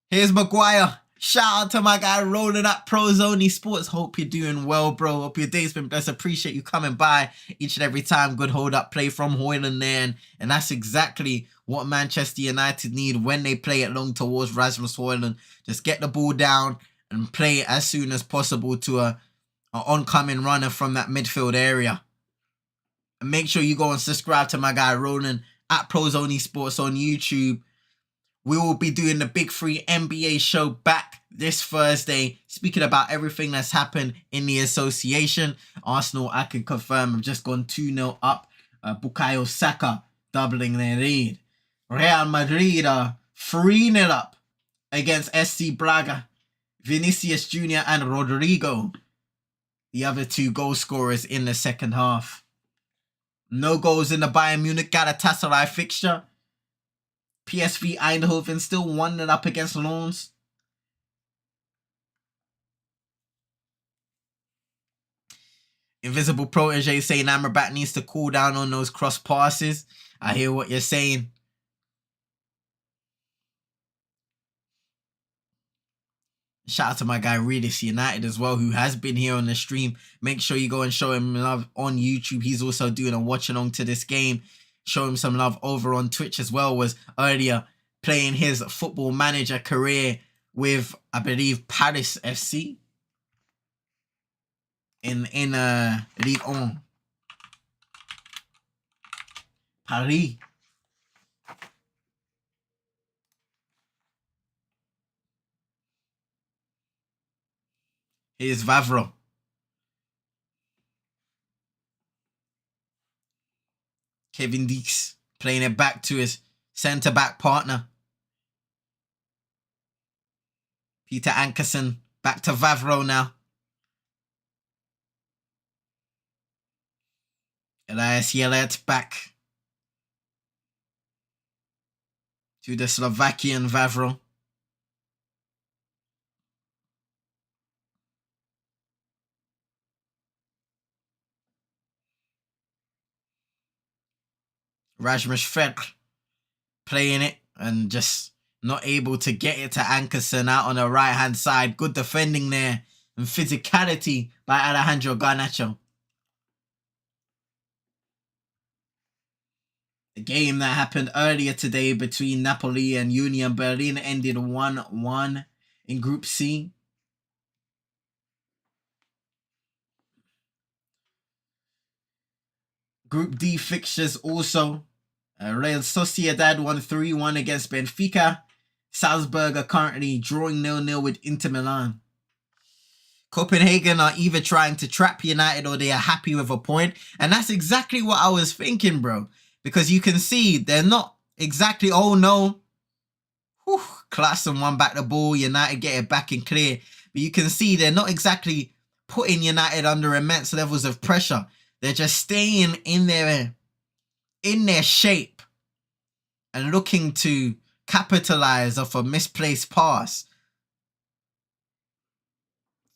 Here's Maguire. Shout out to my guy rolling up Pros Only Sports. Hope you're doing well, bro. Hope your day's been blessed. Appreciate you coming by each and every time. Good hold up play from Hoyland there. And that's exactly what Manchester United need when they play it long towards Rasmus Hoyland. Just get the ball down and play it as soon as possible to a oncoming runner from that midfield area. And make sure you go and subscribe to my guy Roland at Pros Only Sports on YouTube. We will be doing the Big 3 NBA show back this Thursday, speaking about everything that's happened in the association. Arsenal, I can confirm, have just gone 2-0 up. Bukayo Saka doubling their lead. Real Madrid are 3-0 up against SC Braga. Vinicius Jr. and Rodrigo, the other two goal scorers in the second half. No goals in the Bayern Munich Galatasaray fixture. PSV Eindhoven still 1-0 up against Lens. Invisible Protege saying Amrabat needs to cool down on those cross passes. I hear what you're saying. Shout out to my guy Redis United as well, who has been here on the stream. Make sure you go and show him love on YouTube. He's also doing a watch-along to this game. Show him some love over on Twitch as well. Was earlier playing his football manager career with, I believe, Paris FC in Ligue 1. Paris. Here's Vavro. Kevin Deeks playing it back to his centre-back partner. Peter Ankerson back to Vavro now. Elias Yelet back to the Slovakian Vavro. Rasmus Fekl playing it and just not able to get it to Ankerson out on the right-hand side. Good defending there and physicality by Alejandro Garnacho. The game that happened earlier today between Napoli and Union Berlin ended 1-1 in Group C. Group D fixtures also. Real Sociedad won 3-1 against Benfica. Salzburg are currently drawing 0-0 with Inter Milan. Copenhagen are either trying to trap United or they are happy with a point. And that's exactly what I was thinking, bro. Because you can see they're not exactly, oh no. Whew, Klassen won back the ball. United get it back and clear. But you can see they're not exactly putting United under immense levels of pressure. They're just staying in their shape and looking to capitalize off a misplaced pass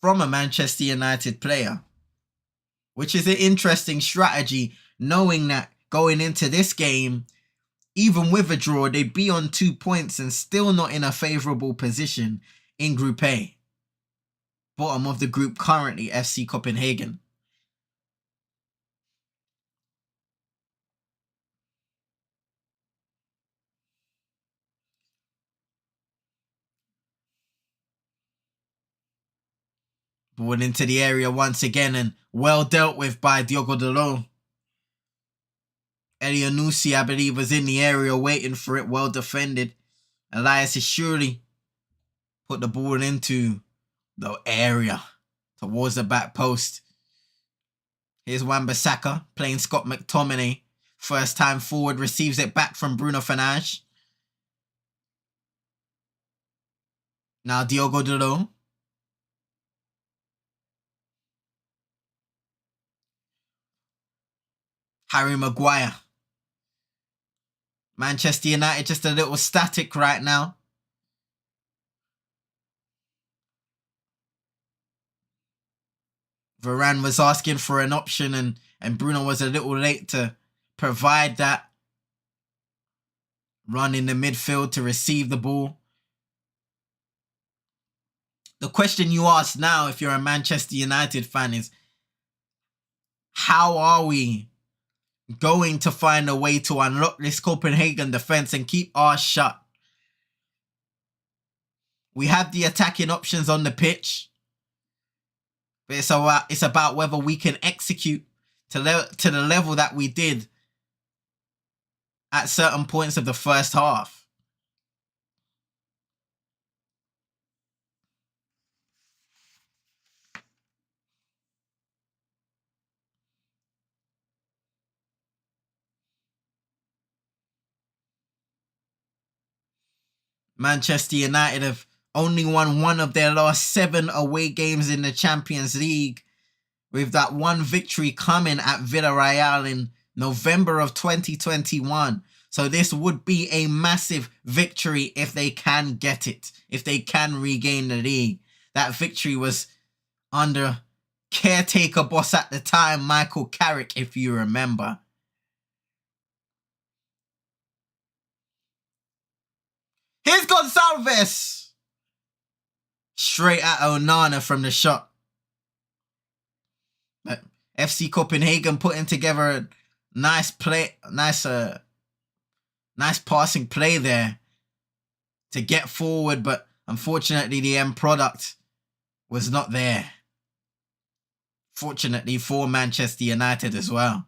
from a Manchester United player, which is an interesting strategy, knowing that going into this game, even with a draw, they'd be on 2 points and still not in a favourable position in Group A. Bottom of the group currently, FC Copenhagen. Ball into the area once again and well dealt with by Diogo Dalot. Elianusi, I believe, was in the area waiting for it. Well defended. Elias is surely put the ball into the area towards the back post. Here's Wan-Bissaka playing Scott McTominay. First time forward, receives it back from Bruno Fernandes. Now Diogo Dalot. Harry Maguire. Manchester United just a little static right now. Varane was asking for an option and Bruno was a little late to provide that. Run in the midfield to receive the ball. The question you ask now, if you're a Manchester United fan, is how are we going to find a way to unlock this Copenhagen defense and keep ours shut? We have the attacking options on the pitch, but it's about whether we can execute to the level that we did at certain points of the first half. Manchester United have only won one of their last 7 away games in the Champions League, with that one victory coming at Villarreal in November of 2021. So this would be a massive victory if they can get it, if they can regain the league. That victory was under caretaker boss at the time, Michael Carrick, if you remember. Here's Gonçalves! Straight at Onana from the shot. But FC Copenhagen putting together a nice play, nice passing play there to get forward, but unfortunately the end product was not there. Fortunately for Manchester United as well.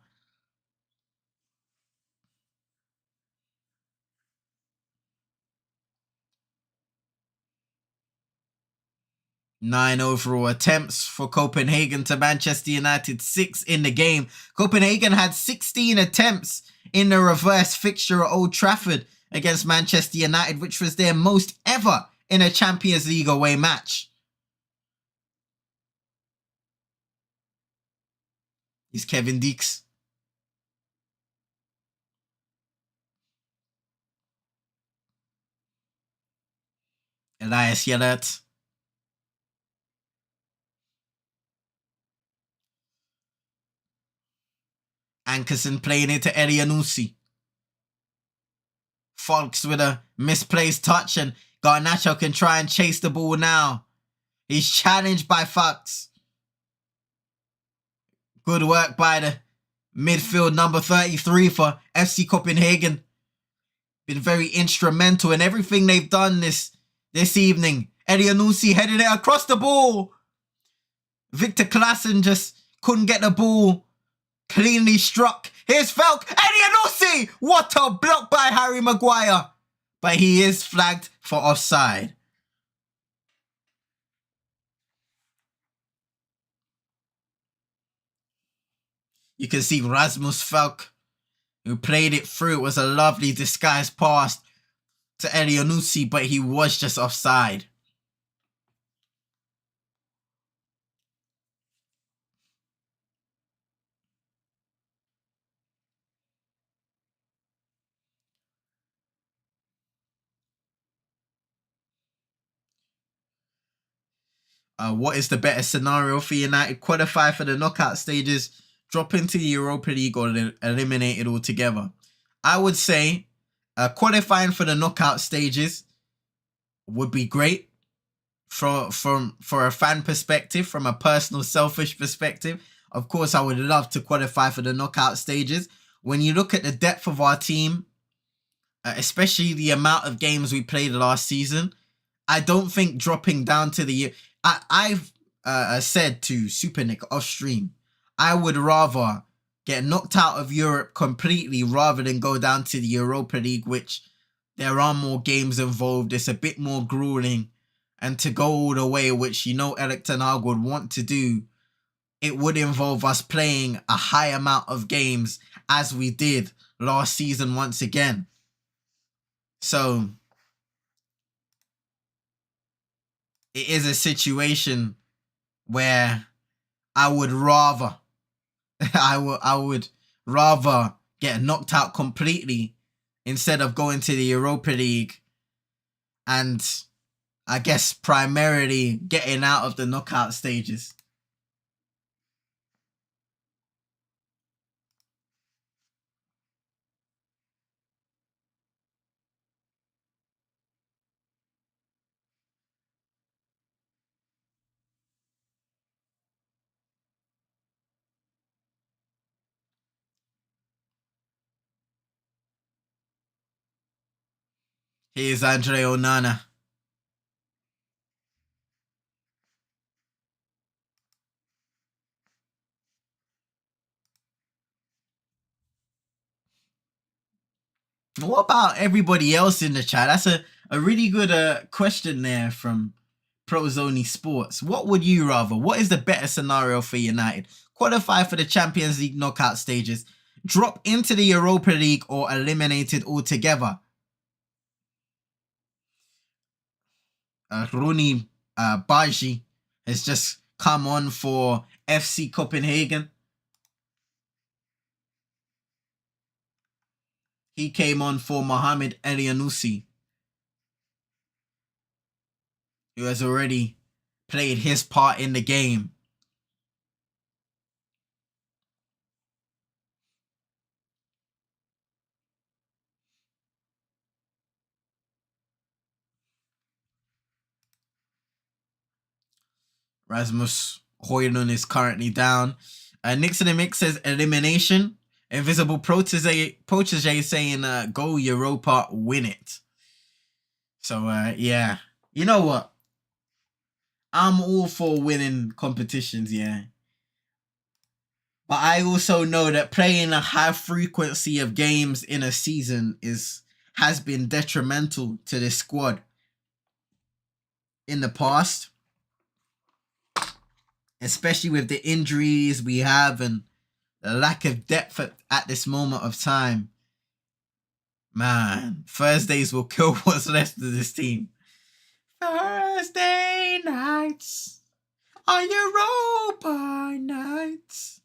9 overall attempts for Copenhagen to Manchester United 6 in the game. Copenhagen had 16 attempts in the reverse fixture at Old Trafford against Manchester United, which was their most ever in a Champions League away match. He's Kevin Deeks. Elias Yellert. Ankerson playing it to Elianusi. Falks with a misplaced touch, and Garnacho can try and chase the ball now. He's challenged by Falks. Good work by the midfield number 33 for FC Copenhagen. Been very instrumental in everything they've done this evening. Elianusi headed it across the ball. Victor Claassen just couldn't get the ball cleanly struck. Here's Falk. Elianusi! What a block by Harry Maguire. But he is flagged for offside. You can see Rasmus Falk, who played it through. It was a lovely disguised pass to Elianusi, but he was just offside. What is the better scenario for United? Qualify for the knockout stages, drop into the Europa League, or eliminate it altogether? I would say qualifying for the knockout stages would be great for a fan perspective, from a personal selfish perspective. Of course, I would love to qualify for the knockout stages. When you look at the depth of our team, especially the amount of games we played last season, I don't think dropping down to the... I've said to Super Nick off stream, I would rather get knocked out of Europe completely rather than go down to the Europa League, which there are more games involved. It's a bit more grueling. And to go all the way, which you know Erik ten Hag would want to do, it would involve us playing a high amount of games as we did last season once again. So it is a situation where I would rather I would rather get knocked out completely instead of going to the Europa League and I guess primarily getting out of the knockout stages. Here's Andre Onana. What about everybody else in the chat? That's a really good question there from Prozoni Sports. What would you rather? What is the better scenario for United? Qualify for the Champions League knockout stages, drop into the Europa League, or eliminated altogether? Rooney Baji has just come on for FC Copenhagen. He came on for Mohamed Elianusi, who has already played his part in the game. Rasmus Højlund is currently down. Nixon and Mix says elimination. Invisible Protege saying go Europa, win it. So yeah, you know what? I'm all for winning competitions, yeah. But I also know that playing a high frequency of games in a season has been detrimental to this squad in the past. Especially with the injuries we have and the lack of depth at this moment of time. Man, Thursdays will kill what's left of this team. Thursday nights are Europa nights.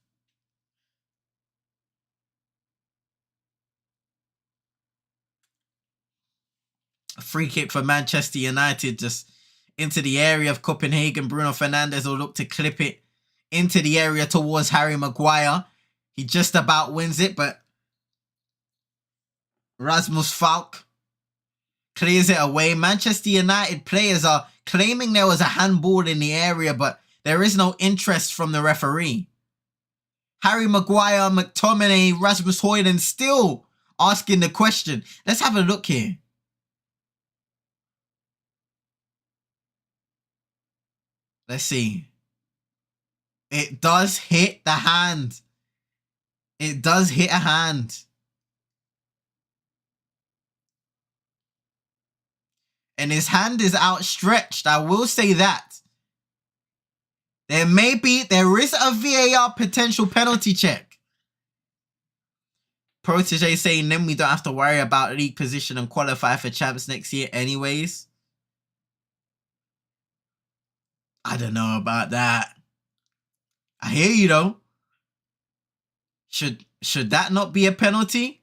A free kick for Manchester United, just into the area of Copenhagen. Bruno Fernandes will look to clip it into the area towards Harry Maguire. He just about wins it, but Rasmus Falk clears it away. Manchester United players are claiming there was a handball in the area, but there is no interest from the referee. Harry Maguire, McTominay, Rasmus Højlund still asking the question. Let's have a look here. Let's see. It does hit the hand. It does hit a hand. And his hand is outstretched. I will say that. There is a VAR potential penalty check. Protege saying then we don't have to worry about league position and qualify for champs next year anyways. I don't know about that. I hear you though. Should that not be a penalty?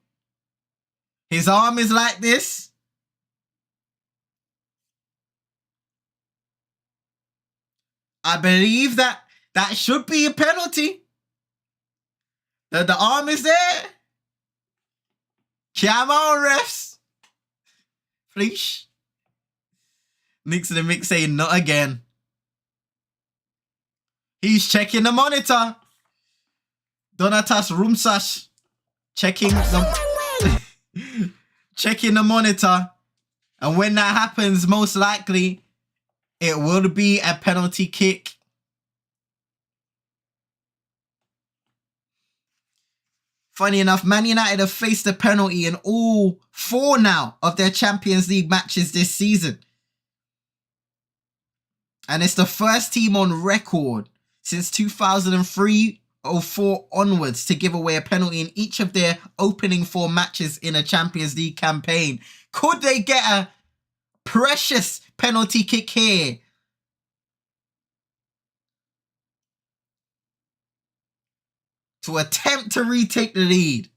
His arm is like this. I believe that should be a penalty. The arm is there. Come on, refs. Please. Nixon and Mick saying not again. He's checking the monitor. Donatas Rumsas checking the monitor. And when that happens, most likely it will be a penalty kick. Funny enough, Man United have faced a penalty in all 4 now of their Champions League matches this season. And it's the first team on record since 2003-04 onwards to give away a penalty in each of their opening 4 matches in a Champions League campaign. Could they get a precious penalty kick here? To attempt to retake the lead.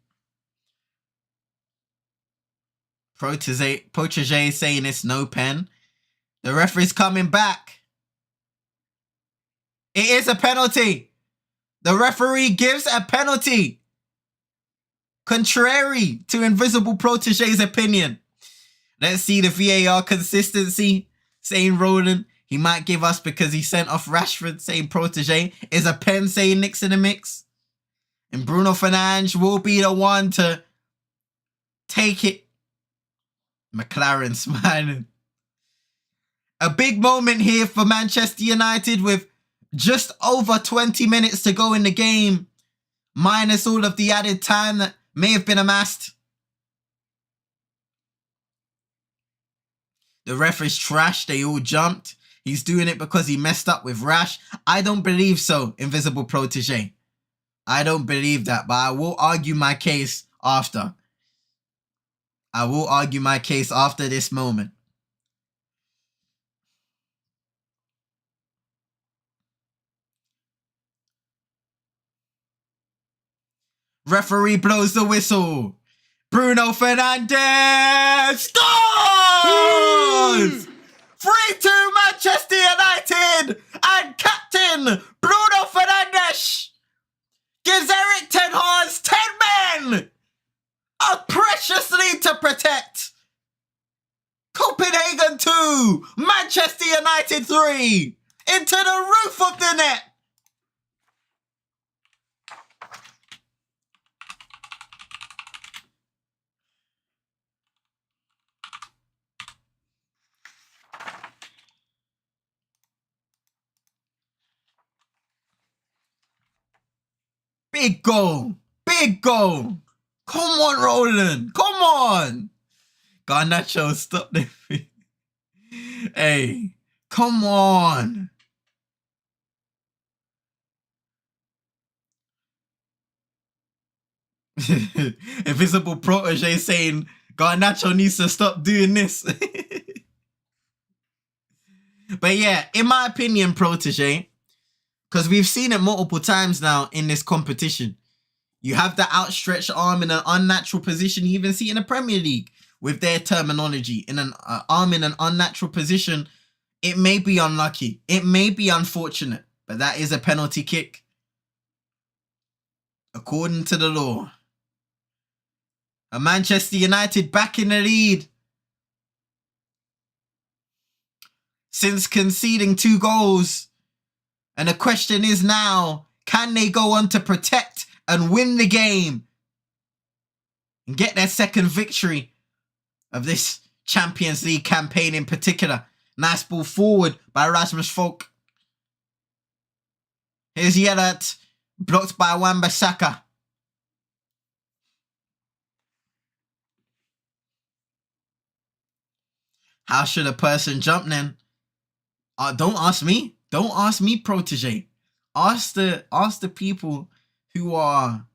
Protege saying it's no pen. The referee's coming back. It is a penalty. The referee gives a penalty. Contrary to Invisible Protege's opinion. Let's see the VAR consistency. Saying Roland, he might give us because he sent off Rashford. Saying Protege. Is a pen saying Nix in the mix. And Bruno Fernandes will be the one to take it McLaren smiling. A big moment here for Manchester United with just over 20 minutes to go in the game, minus all of the added time that may have been amassed. The ref is trash. They all jumped. He's doing it because he messed up with Rash. I don't believe so, Invisible Protege. I don't believe that, but I will argue my case after. I will argue my case after this moment. Referee blows the whistle. Bruno Fernandes scores! 3-2 Manchester United, and captain Bruno Fernandes gives Erik Ten Hag's 10 men a precious lead to protect. Copenhagen 2, Manchester United 3, into the roof of the net. Big goal. Big goal. Come on, Roland. Come on. Garnacho, stop the... Hey, come on. Invisible Protege saying Garnacho needs to stop doing this. But yeah, in my opinion, Protege, because we've seen it multiple times now in this competition. You have the outstretched arm in an unnatural position. You even see it in the Premier League with their terminology. In an arm in an unnatural position, it may be unlucky. It may be unfortunate. But that is a penalty kick. According to the law. And Manchester United back in the lead. Since conceding 2 goals. And the question is now, can they go on to protect and win the game and get their second victory of this Champions League campaign in particular? Nice ball forward by Rasmus Folk. Here's Yelert, blocked by Wan-Bissaka. How should a person jump then? Don't ask me. Don't ask me, Protege. Ask the people who are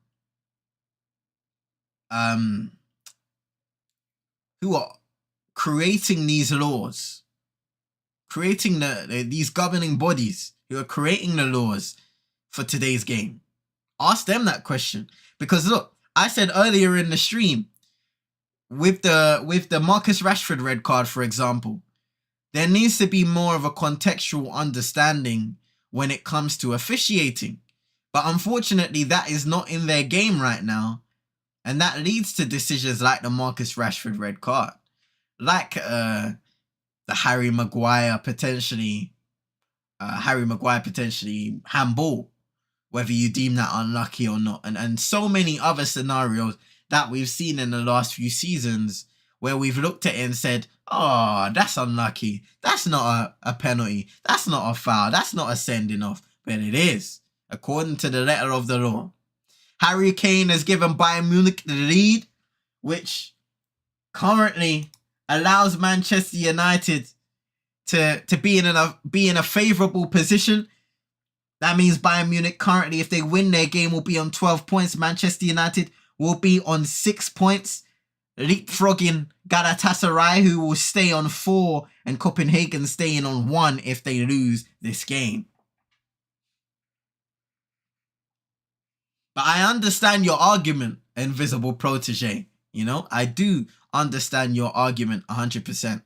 creating these laws, creating these governing bodies who are creating the laws for today's game. Ask them that question. Because look, I said earlier in the stream, with the Marcus Rashford red card, for example, there needs to be more of a contextual understanding when it comes to officiating. But unfortunately, that is not in their game right now. And that leads to decisions like the Marcus Rashford red card. Like the Harry Maguire potentially handball, whether you deem that unlucky or not. And so many other scenarios that we've seen in the last few seasons where we've looked at it and said, oh, that's unlucky. That's not a penalty. That's not a foul. That's not a sending off. But it is, according to the letter of the law. Harry Kane has given Bayern Munich the lead, which currently allows Manchester United to be in a favourable position. That means Bayern Munich currently, if they win their game, will be on 12 points. Manchester United will be on 6 points, leapfrogging Galatasaray, who will stay on 4, and Copenhagen staying on 1 if they lose this game. But I understand your argument, Invisible Protege. You know, I do understand your argument 100%.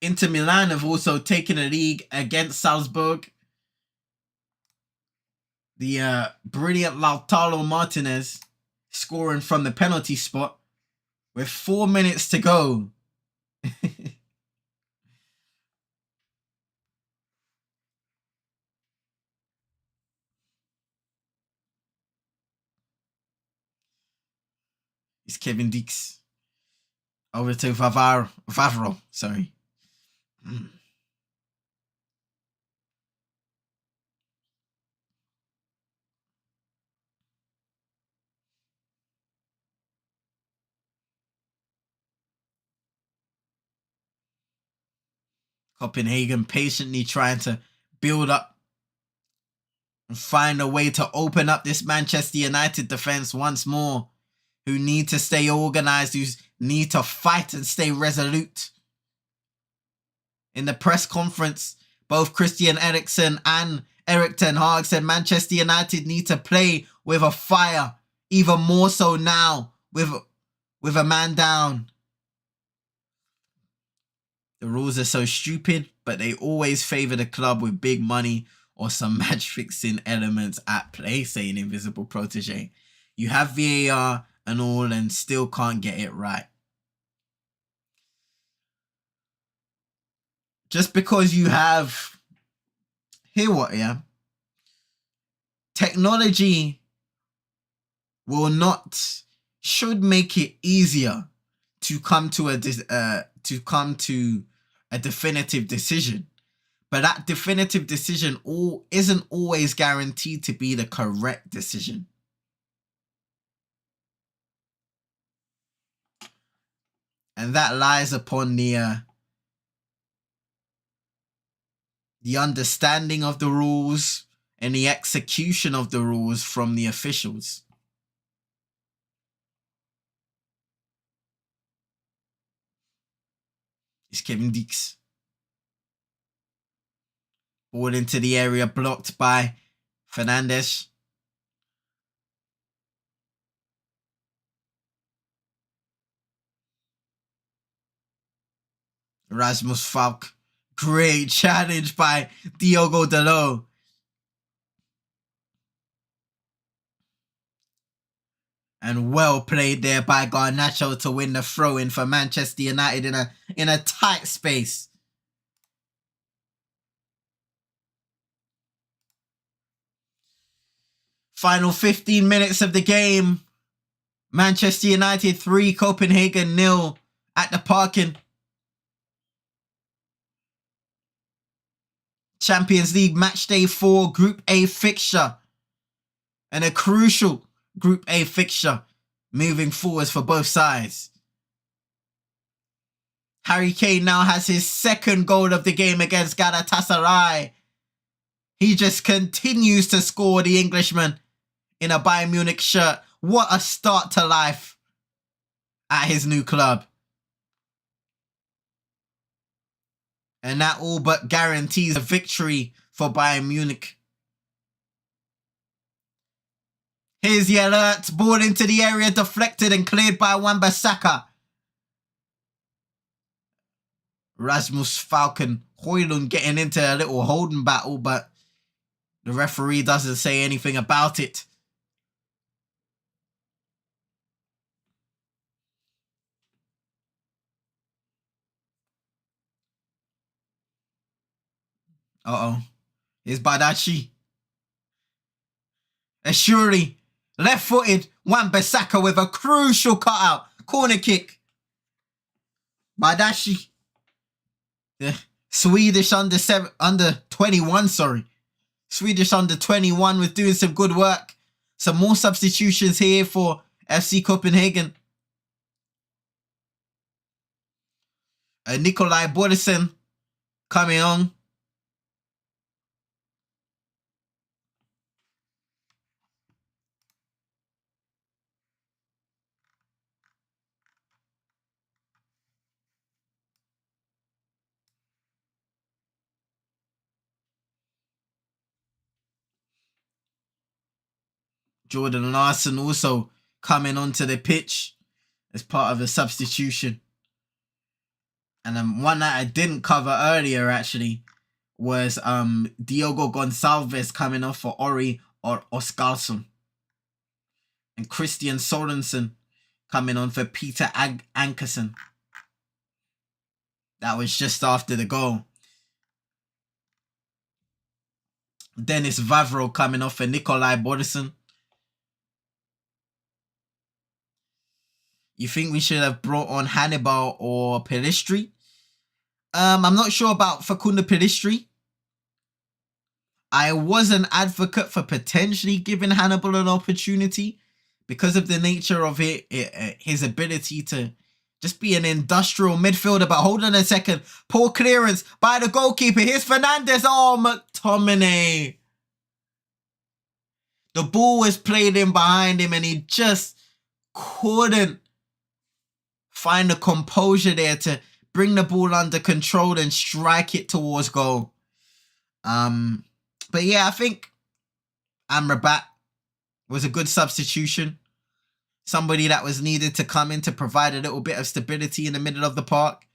Inter Milan have also taken a league against Salzburg. The brilliant Lautaro Martinez scoring from the penalty spot with 4 minutes to go. Kevin Dix. Over to Vavro, sorry. Copenhagen patiently trying to build up and find a way to open up this Manchester United defense once more, who need to stay organized, who need to fight and stay resolute. In the press conference, both Christian Eriksen and Erik ten Hag said Manchester United need to play with a fire, even more so now with a man down. The rules are so stupid, but they always favour the club with big money or some match-fixing elements at play, saying Invisible Protege. You have VAR and all and still can't get it right. Just because you have... Hear what, yeah? Technology should make it easier to come to a definitive decision, but that definitive decision isn't always guaranteed to be the correct decision. And that lies upon the understanding of the rules and the execution of the rules from the officials. It's Kevin Dix. Ball into the area, blocked by Fernandes. Rasmus Falk. Great challenge by Diogo Dalot. And well played there by Garnacho to win the throw-in for Manchester United in a tight space. Final 15 minutes of the game. Manchester United 3, Copenhagen 0 at the Parkin. Champions League Matchday 4 Group A fixture. And a crucial Group A fixture moving forwards for both sides. Harry Kane now has his second goal of the game against Galatasaray. He just continues to score, the Englishman, in a Bayern Munich shirt. What a start to life at his new club. And that all but guarantees a victory for Bayern Munich. Here's the alert. Ball into the area, deflected and cleared by Wan-Bissaka. Rasmus Falcon Højlund getting into a little holding battle, but the referee doesn't say anything about it. Uh-oh. Here's Badashi. Ashuri. Left-footed. Wan-Bissaka with a crucial cutout. Corner kick. Badashi. The Swedish under 21, sorry. Swedish under 21 was doing some good work. Some more substitutions here for FC Copenhagen. Nikolai Bodesen coming on. Jordan Larson also coming onto the pitch as part of a substitution. And then one that I didn't cover earlier actually was Diogo Gonçalves coming off for Ori or Oscarsson. And Christian Sorensen coming on for Peter Ankersen. That was just after the goal. Dennis Vavro coming off for Nikolai Bodesen. You think we should have brought on Hannibal or Pelistri? I'm not sure about Facundo Pelistri. I was an advocate for potentially giving Hannibal an opportunity because of the nature of his ability to just be an industrial midfielder. But hold on a second. Poor clearance by the goalkeeper. Here's Fernandez. Oh, McTominay. The ball was played in behind him and he just couldn't find the composure there to bring the ball under control and strike it towards goal. But yeah, I think Amrabat was a good substitution. Somebody that was needed to come in to provide a little bit of stability in the middle of the park.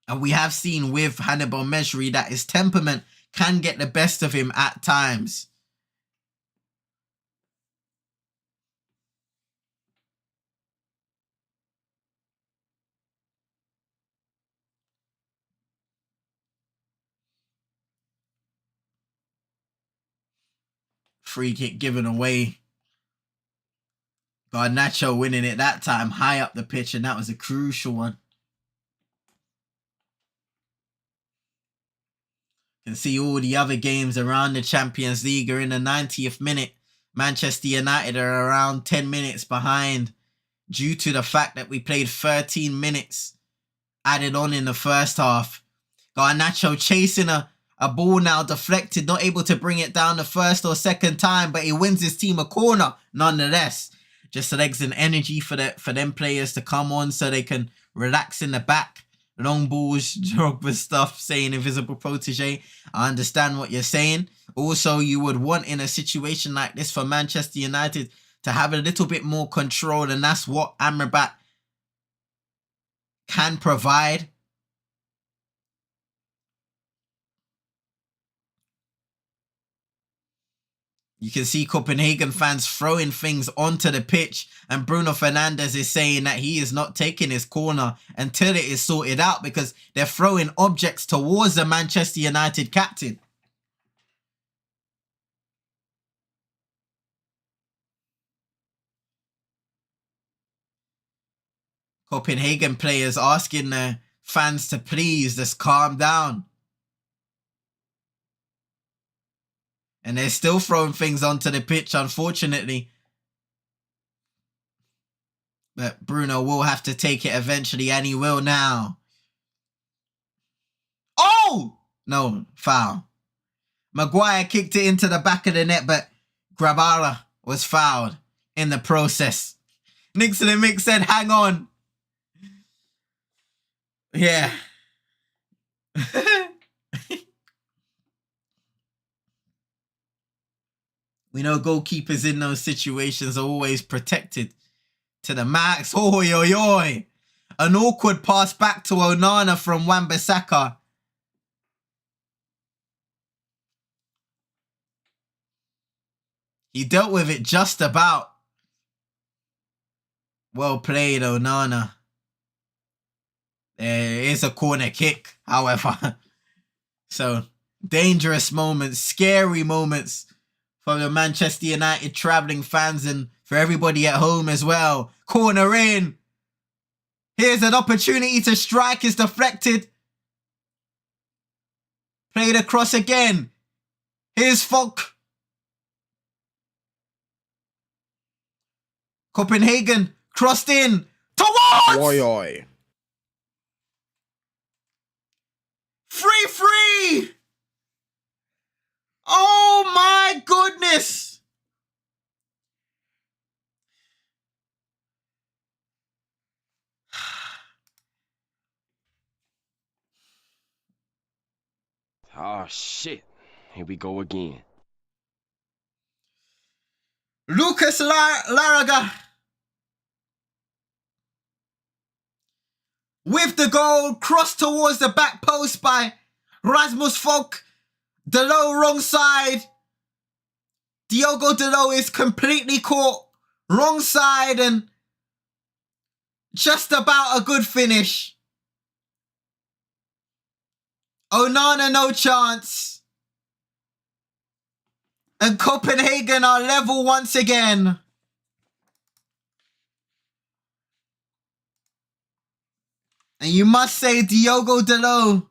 And we have seen with Hannibal Mejri that his temperament can get the best of him at times. Free kick given away. Garnacho winning it that time high up the pitch, and that was a crucial one. You can see all the other games around the Champions League are in the 90th minute. Manchester United are around 10 minutes behind due to the fact that we played 13 minutes added on in the first half. Garnacho chasing a ball now deflected, not able to bring it down the first or second time, but he wins his team a corner nonetheless. Just legs and energy for them players to come on so they can relax in the back. Long balls, Drogba stuff, saying invisible protege. I understand what you're saying. Also, you would want in a situation like this for Manchester United to have a little bit more control, and that's what Amrabat can provide. You can see Copenhagen fans throwing things onto the pitch, and Bruno Fernandes is saying that he is not taking his corner until it is sorted out because they're throwing objects towards the Manchester United captain. Copenhagen players asking the fans to please just calm down. And they're still throwing things onto the pitch, unfortunately. But Bruno will have to take it eventually, and he will now. Oh! No, foul. Maguire kicked it into the back of the net, but Grabara was fouled in the process. Nixon and Mick said, hang on. Yeah. We know goalkeepers in those situations are always protected to the max. Oi, oi, oi. An awkward pass back to Onana from Wan-Bissaka. He dealt with it just about. Well played, Onana. There is a corner kick, however. So, dangerous moments, scary moments for the Manchester United travelling fans and for everybody at home as well. Corner in. Here's an opportunity to strike. It's deflected. Played across again. Here's Falk. Copenhagen crossed in. Towards! Oi, oi. 3-3! Oh my goodness! Oh, shit. Here we go again. Lucas Laraga with the goal, crossed towards the back post by Rasmus Falk. Dalot wrong side. Diogo Dalot is completely caught wrong side and just about a good finish. Onana no chance. And Copenhagen are level once again. And you must say Diogo Dalot.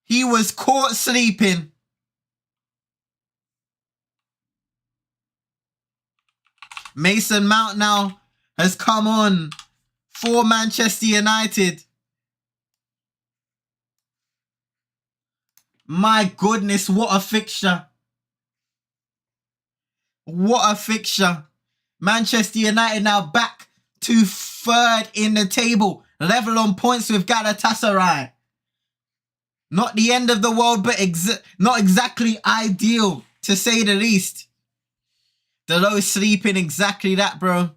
He was caught sleeping. Mason Mount now has come on for Manchester United. My goodness, what a fixture. What a fixture. Manchester United now back to third in the table, level on points with Galatasaray. Not the end of the world, but not exactly ideal, to say the least. Dalot sleeping, exactly that, bro.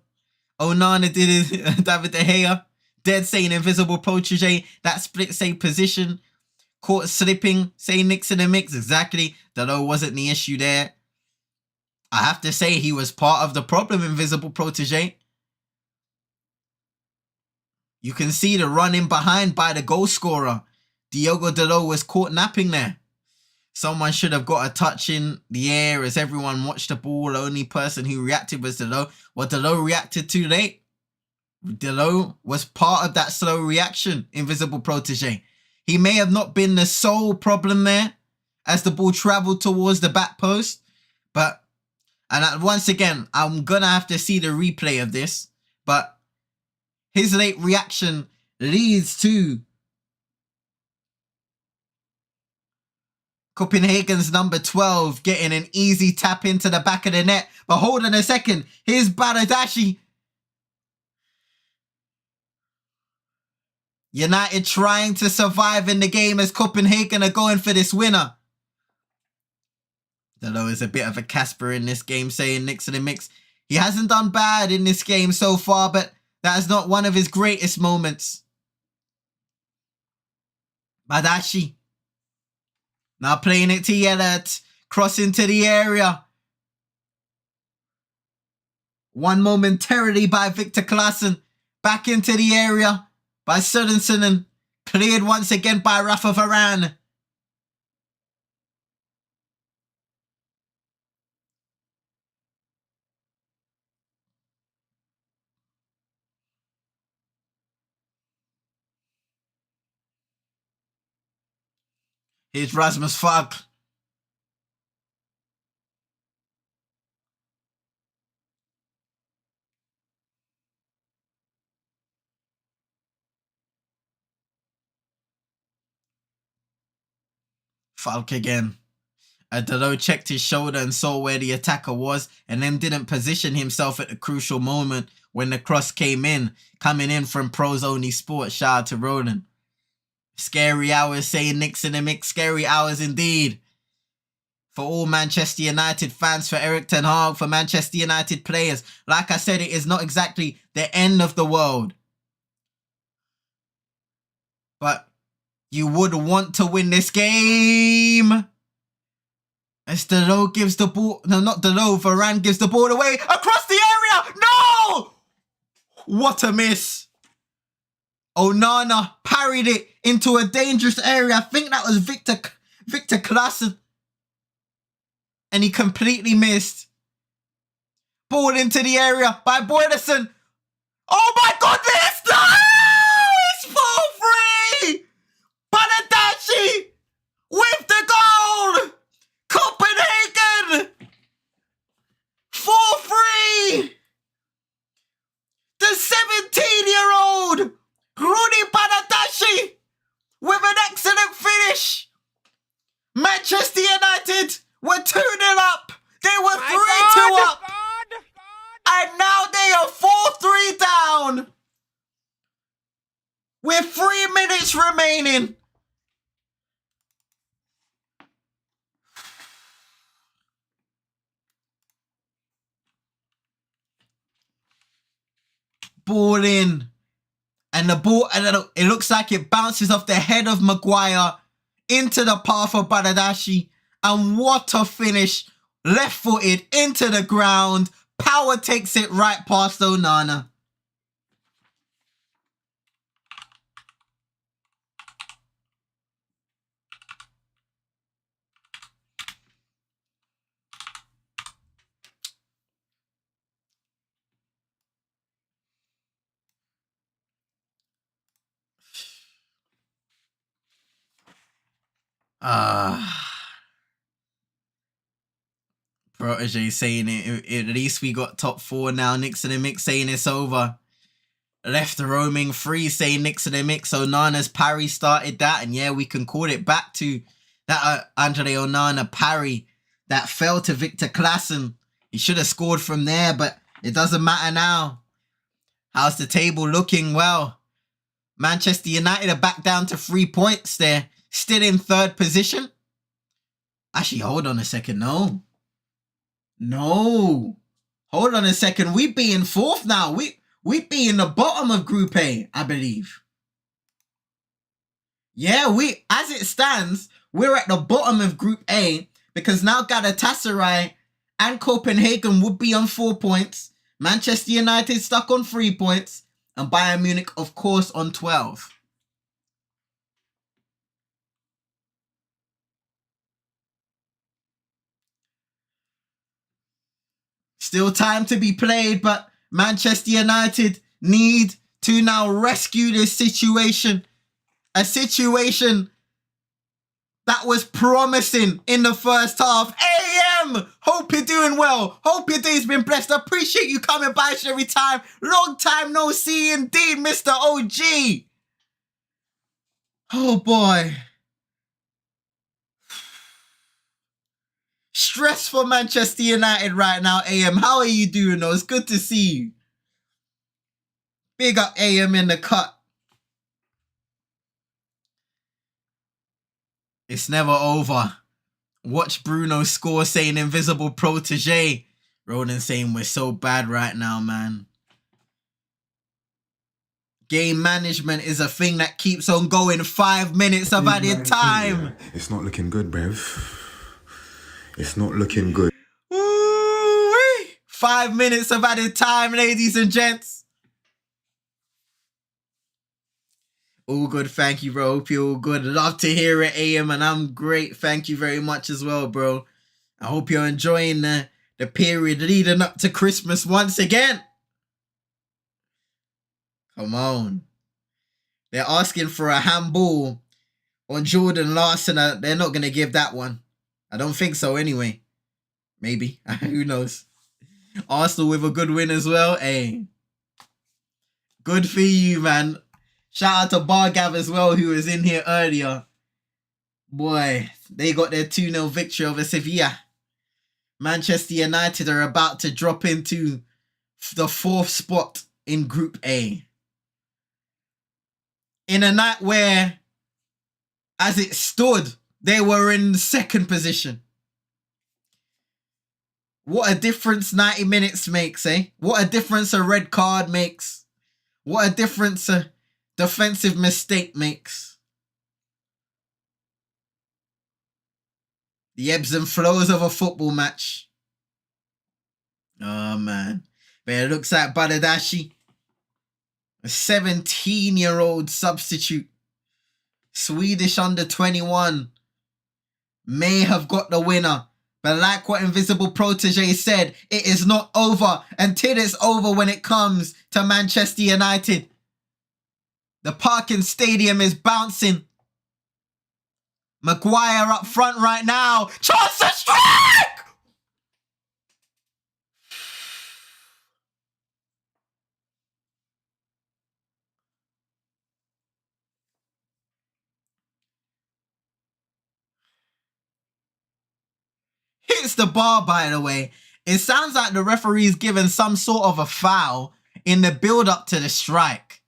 Onana did his David De Gea. Dead saying invisible protege. That split save position. Caught slipping, saying Nick's in the mix. Exactly. Dalot wasn't the issue there. I have to say he was part of the problem, invisible protege. You can see the run in behind by the goal scorer. Diogo Dalot was caught napping there. Someone should have got a touch in the air as everyone watched the ball. The only person who reacted was Dalot. Well, Dalot reacted too late. Dalot was part of that slow reaction, invisible protege. He may have not been the sole problem there as the ball travelled towards the back post. But, and once again, I'm going to have to see the replay of this. But his late reaction leads to Copenhagen's number 12 getting an easy tap into the back of the net. But hold on a second. Here's Baladashi. United trying to survive in the game as Copenhagen are going for this winner. Dalot is a bit of a Casper in this game, saying Nick's in the mix. He hasn't done bad in this game so far, but that is not one of his greatest moments. Badashi. Now playing it to Yellert. Cross into the area. One momentarily by Victor Klaassen. Back into the area by Sørensen and cleared once again by Rafa Varane. Here's Rasmus Falk. Falk again. Dalot checked his shoulder and saw where the attacker was and then didn't position himself at the crucial moment when the cross came in, coming in from Pros Only Sports. Shout out to Roland. Scary hours, saying Nick's in the mix. Scary hours indeed. For all Manchester United fans, for Erik ten Hag, for Manchester United players. Like I said, it is not exactly the end of the world. But you would want to win this game. As Dalot gives the ball... No, not Dalot. Varane gives the ball away. Across the area! No! What a miss. Onana parried it into a dangerous area. I think that was Victor Klaassen. And he completely missed. Ball into the area by Boyderson. Oh my goodness! No! It's 4-3! Baladashi with the goal! Copenhagen! 4-3! The 17-year-old Rudi Baladashi with an excellent finish. Manchester United were 2-0 up. They were 3-2 up. And now they are 4-3 down. With 3 minutes remaining. Ball in. And the ball, it looks like it bounces off the head of Maguire into the path of Baladashi. And what a finish. Left-footed into the ground. Power takes it right past Onana. Protege saying it. At least we got top 4 now. Nixon and Mix saying it's over. Left roaming free saying Nixon and Mix. Onana's parry started that. And yeah, we can call it back to that Andre Onana parry that fell to Victor Claassen. He should have scored from there, but it doesn't matter now. How's the table looking? Well, Manchester United are back down to 3 points. They're still in 3rd position. Actually, hold on a second. No. Hold on a second. We be in 4th now. We be in the bottom of Group A, I believe. Yeah, as it stands, we're at the bottom of Group A because now Galatasaray and Copenhagen would be on 4 points. Manchester United stuck on 3 points. And Bayern Munich, of course, on 12. Still time to be played, but Manchester United need to now rescue this situation. A situation that was promising in the first half. AM! Hope you're doing well. Hope your day's been blessed. Appreciate you coming by every time. Long time no see indeed, Mr. OG. Oh boy. Stress for Manchester United right now, AM. How are you doing though? It's good to see you. Big up AM in the cut. It's never over. Watch Bruno score saying invisible protege. Ronan saying we're so bad right now, man. Game management is a thing that keeps on going. 5 minutes of added time. It's not looking good, bruv. It's not looking good. Woo-wee. 5 minutes of added time, ladies and gents. All good, thank you, bro. Hope you're all good. Love to hear it, AM, and I'm great. Thank you very much as well, bro. I hope you're enjoying the period leading up to Christmas once again. Come on. They're asking for a handball on Jordan Larson. They're not going to give that one. I don't think so anyway. Maybe. Who knows? Arsenal with a good win as well. Hey. Good for you, man. Shout out to Bargav as well, who was in here earlier. Boy, they got their 2-0 victory over Sevilla. Manchester United are about to drop into the 4th spot in Group A. In a night where, as it stood, they were in 2nd position. What a difference 90 minutes makes, eh? What a difference a red card makes. What a difference a defensive mistake makes. The ebbs and flows of a football match. Oh, man. But it looks like Baladashi, a 17-year-old substitute, Swedish under 21, may have got the winner. But like what Invisible Protege said, it is not over until it's over when it comes to Manchester United. The Parkin Stadium is bouncing. Maguire up front right now. Chance to strike! Hits the bar, by the way. It sounds like the referee's given some sort of a foul in the build-up to the strike.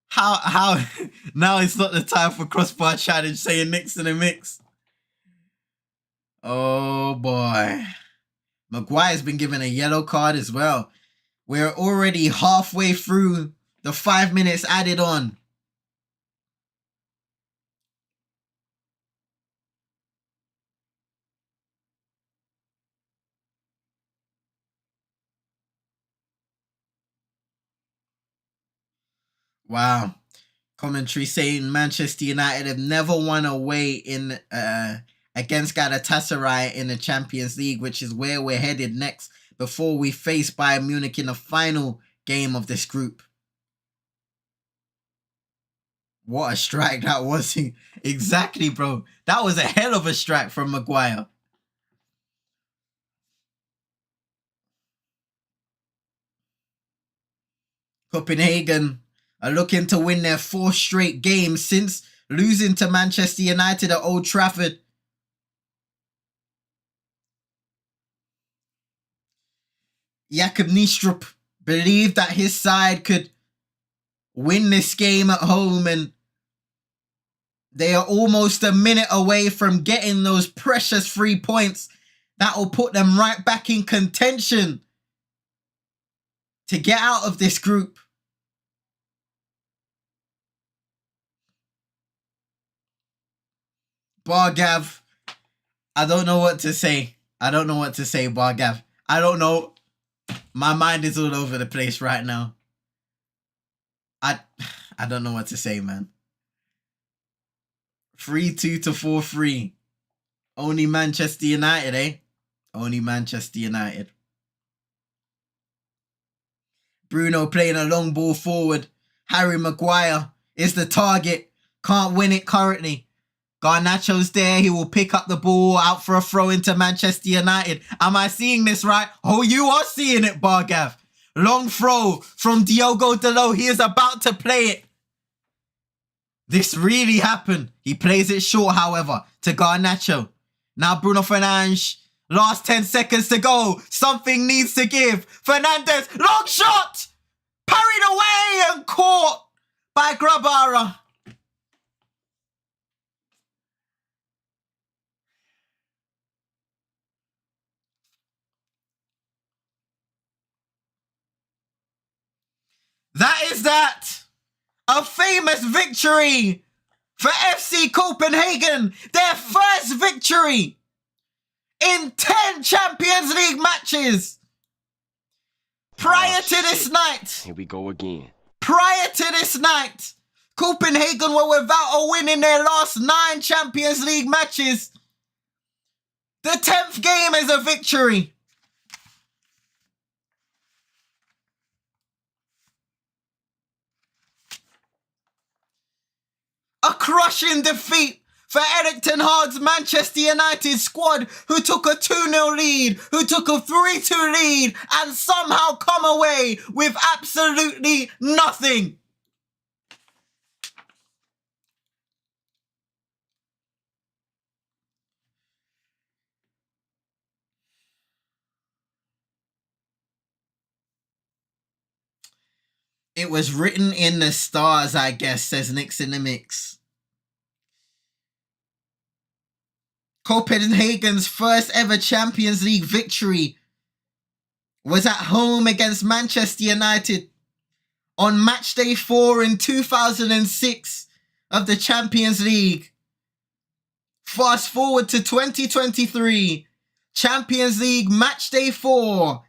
How now it's not the time for crossbar challenge, saying Nixon and Mix. Oh boy. Maguire's been given a yellow card as well. We're already halfway through the 5 minutes added on. Wow. Commentary saying Manchester United have never won away in against Galatasaray in the Champions League, which is where we're headed next before we face Bayern Munich in the final game of this group. What a strike that was. Exactly, bro. That was a hell of a strike from Maguire. Copenhagen are looking to win their 4th straight game since losing to Manchester United at Old Trafford. Jakob Niestrup believed that his side could win this game at home, and they are almost a minute away from getting those precious 3 points that will put them right back in contention to get out of this group. Bargav, I don't know what to say. I don't know what to say, Bargav. I don't know. My mind is all over the place right now. I don't know what to say, man. 3-2 to 4-3. Only Manchester United, eh? Only Manchester United. Bruno playing a long ball forward. Harry Maguire is the target. Can't win it currently. Garnacho's there. He will pick up the ball out for a throw into Manchester United. Am I seeing this right? Oh, you are seeing it, Bargav. Long throw from Diogo Dalot. He is about to play it. This really happened. He plays it short, however, to Garnacho. Now Bruno Fernandes. Last 10 seconds to go. Something needs to give. Fernandes. Long shot. Parried away and caught by Grabara. That is that. A famous victory for FC Copenhagen. Their first victory in 10 Champions League matches. Prior to this night. Here we go again. Prior to this night, Copenhagen were without a win in their last 9 Champions League matches. The 10th game is a victory. A crushing defeat for Erik ten Hag's Manchester United squad, who took a 2-0 lead, who took a 3-2 lead, and somehow come away with absolutely nothing. It was written in the stars, I guess, says Nix in the Mix. Copenhagen's first ever Champions League victory was at home against Manchester United on match day 4 in 2006 of the Champions League. Fast forward to 2023, Champions League match day 4,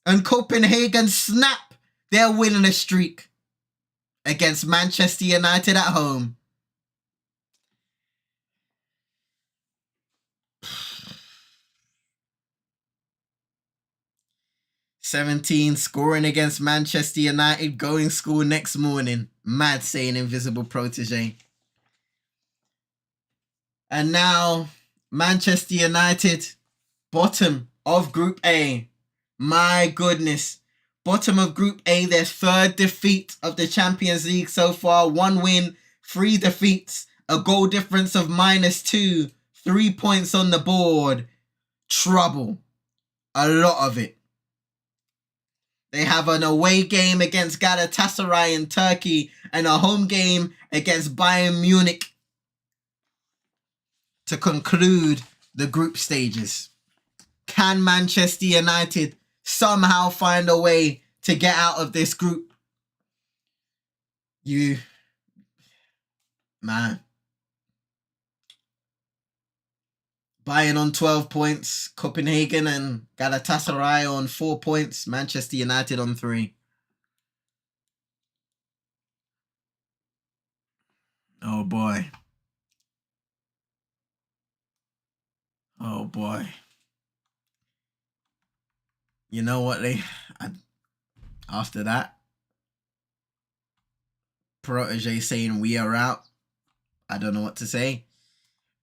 and Copenhagen snap their winning streak against Manchester United at home. "17 scoring against Manchester United, going school next morning." Mad, saying invisible protege. And now, Manchester United, bottom of Group A. My goodness. Bottom of Group A, their 3rd defeat of the Champions League so far. 1 win, 3 defeats, a goal difference of -2, 3 points on the board. Trouble. A lot of it. They have an away game against Galatasaray in Turkey and a home game against Bayern Munich to conclude the group stages. Can Manchester United somehow find a way to get out of this group? Man. Bayern on 12 points, Copenhagen and Galatasaray on 4 points, Manchester United on 3. Oh boy. Oh boy. You know what, after that, protege saying we are out. I don't know what to say.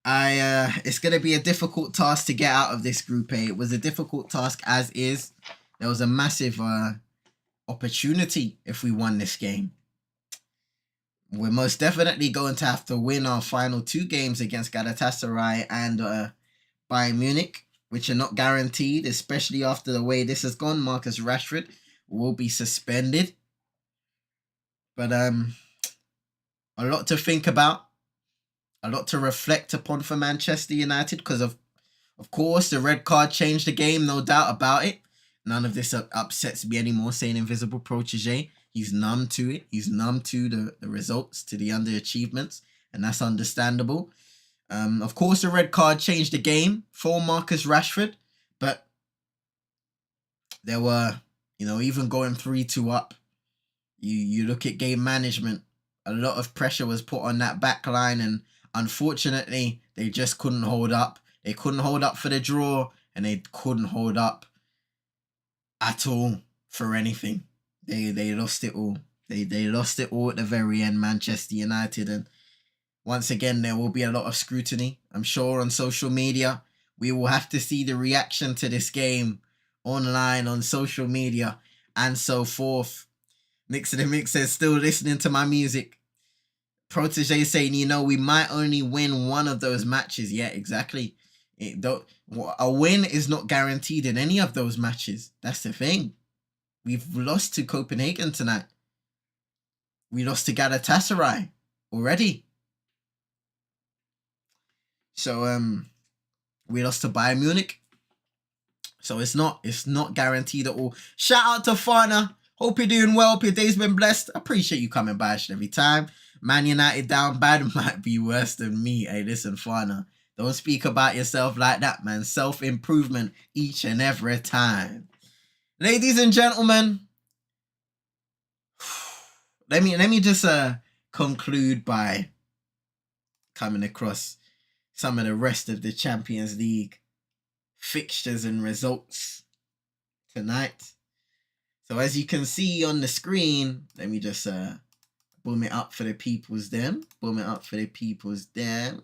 It's going to be a difficult task to get out of this Group A. It was a difficult task as is. There was a massive opportunity if we won this game. We're most definitely going to have to win our final 2 games against Galatasaray and Bayern Munich, which are not guaranteed, especially after the way this has gone. Marcus Rashford will be suspended. But a lot to think about. A lot to reflect upon for Manchester United because of course, the red card changed the game, no doubt about it. None of this upsets me anymore, saying invisible protege. He's numb to it. He's numb to the results, to the underachievements, and that's understandable. Of course, the red card changed the game for Marcus Rashford, but there were, even going 3-2 up, you look at game management, a lot of pressure was put on that back line, and unfortunately, they just couldn't hold up. They couldn't hold up for the draw, and they couldn't hold up at all for anything. They lost it all. They lost it all at the very end, Manchester United. And once again, there will be a lot of scrutiny, I'm sure, on social media. We will have to see the reaction to this game online, on social media, and so forth. Mix of the Mix says, still listening to my music. Protege saying, we might only win one of those matches. Yeah, exactly. A win is not guaranteed in any of those matches. That's the thing. We've lost to Copenhagen tonight. We lost to Galatasaray already. So we lost to Bayern Munich. So it's not guaranteed at all. Shout out to Fana. Hope you're doing well. Hope your day's been blessed. Appreciate you coming by every time. Man United down bad might be worse than me. Hey, listen, Fana. Don't speak about yourself like that, man. Self-improvement each and every time. Ladies and gentlemen, let me just conclude by coming across some of the rest of the Champions League fixtures and results tonight. So as you can see on the screen, let me just boom it up for the peoples then. Boom it up for the peoples then.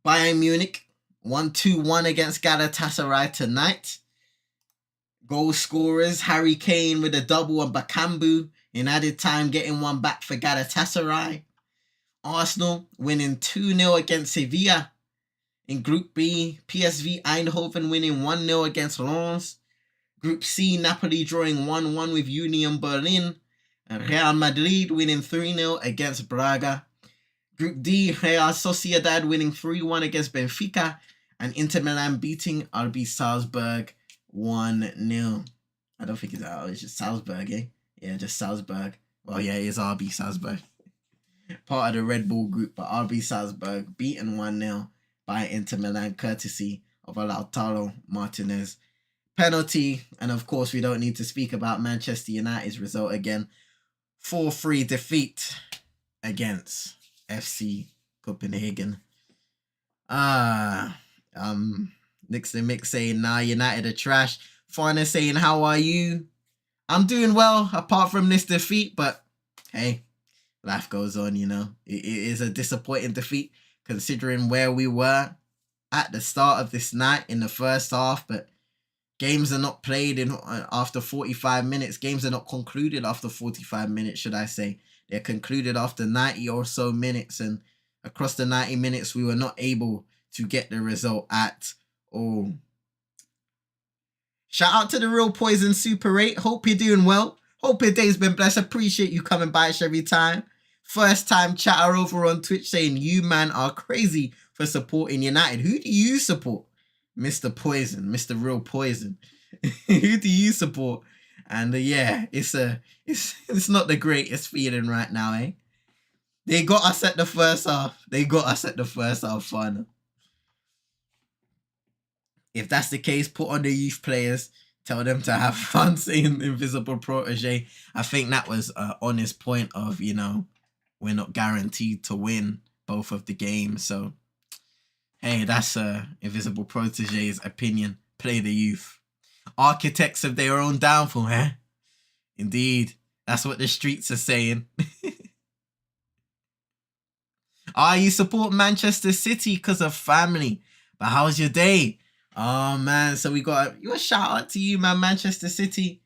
Bayern Munich 1-2-1 against Galatasaray tonight. Goal scorers, Harry Kane with a double and Bakambu in added time getting one back for Galatasaray. Arsenal winning 2-0 against Sevilla. In Group B, PSV Eindhoven winning 1-0 against Lens. Group C, Napoli drawing 1-1 with Union Berlin. And Real Madrid winning 3-0 against Braga. Group D, Real Sociedad winning 3-1 against Benfica. And Inter Milan beating RB Salzburg 1-0. I don't think it's just Salzburg, eh? Yeah, just Salzburg. Well, yeah, it is RB Salzburg. Part of the Red Bull group, but RB Salzburg beaten 1-0 by Inter Milan, courtesy of Lautaro Martinez penalty. And of course, we don't need to speak about Manchester United's result again. 4-3 defeat against FC Copenhagen. Next to Mick saying, nah, United are trash. Finer saying, how are you? I'm doing well, apart from this defeat, but hey, life goes on, It is a disappointing defeat, considering where we were at the start of this night in the first half, but games are not played after 45 minutes. Games are not concluded after 45 minutes, should I say. They're concluded after 90 or so minutes, and across the 90 minutes, we were not able to get the result at all. Shout out to the Real Poison Super 8. Hope you're doing well. Hope your day's been blessed. Appreciate you coming by every time. First time chatter over on Twitch saying, you man are crazy for supporting United. Who do you support? Mr. Poison, Mr. Real Poison. Who do you support? And yeah, it's not the greatest feeling right now, eh? They got us at the first half. Final. If that's the case, put on the youth players. Tell them to have fun saying invisible protege. I think that was an honest point of, we're not guaranteed to win both of the games. So, hey, that's invisible protege's opinion. Play the youth. Architects of their own downfall, eh? Indeed. That's what the streets are saying. You support Manchester City because of family. But how's your day? Oh, man. So we got a shout out to you, man. Manchester City.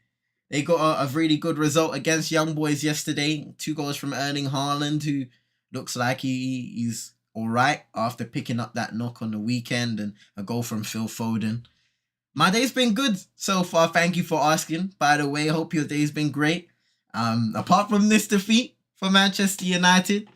They got a really good result against Young Boys yesterday. 2 goals from Erling Haaland, who looks like he's all right after picking up that knock on the weekend, and a goal from Phil Foden. My day's been good so far. Thank you for asking. By the way, hope your day's been great. Apart from this defeat for Manchester United,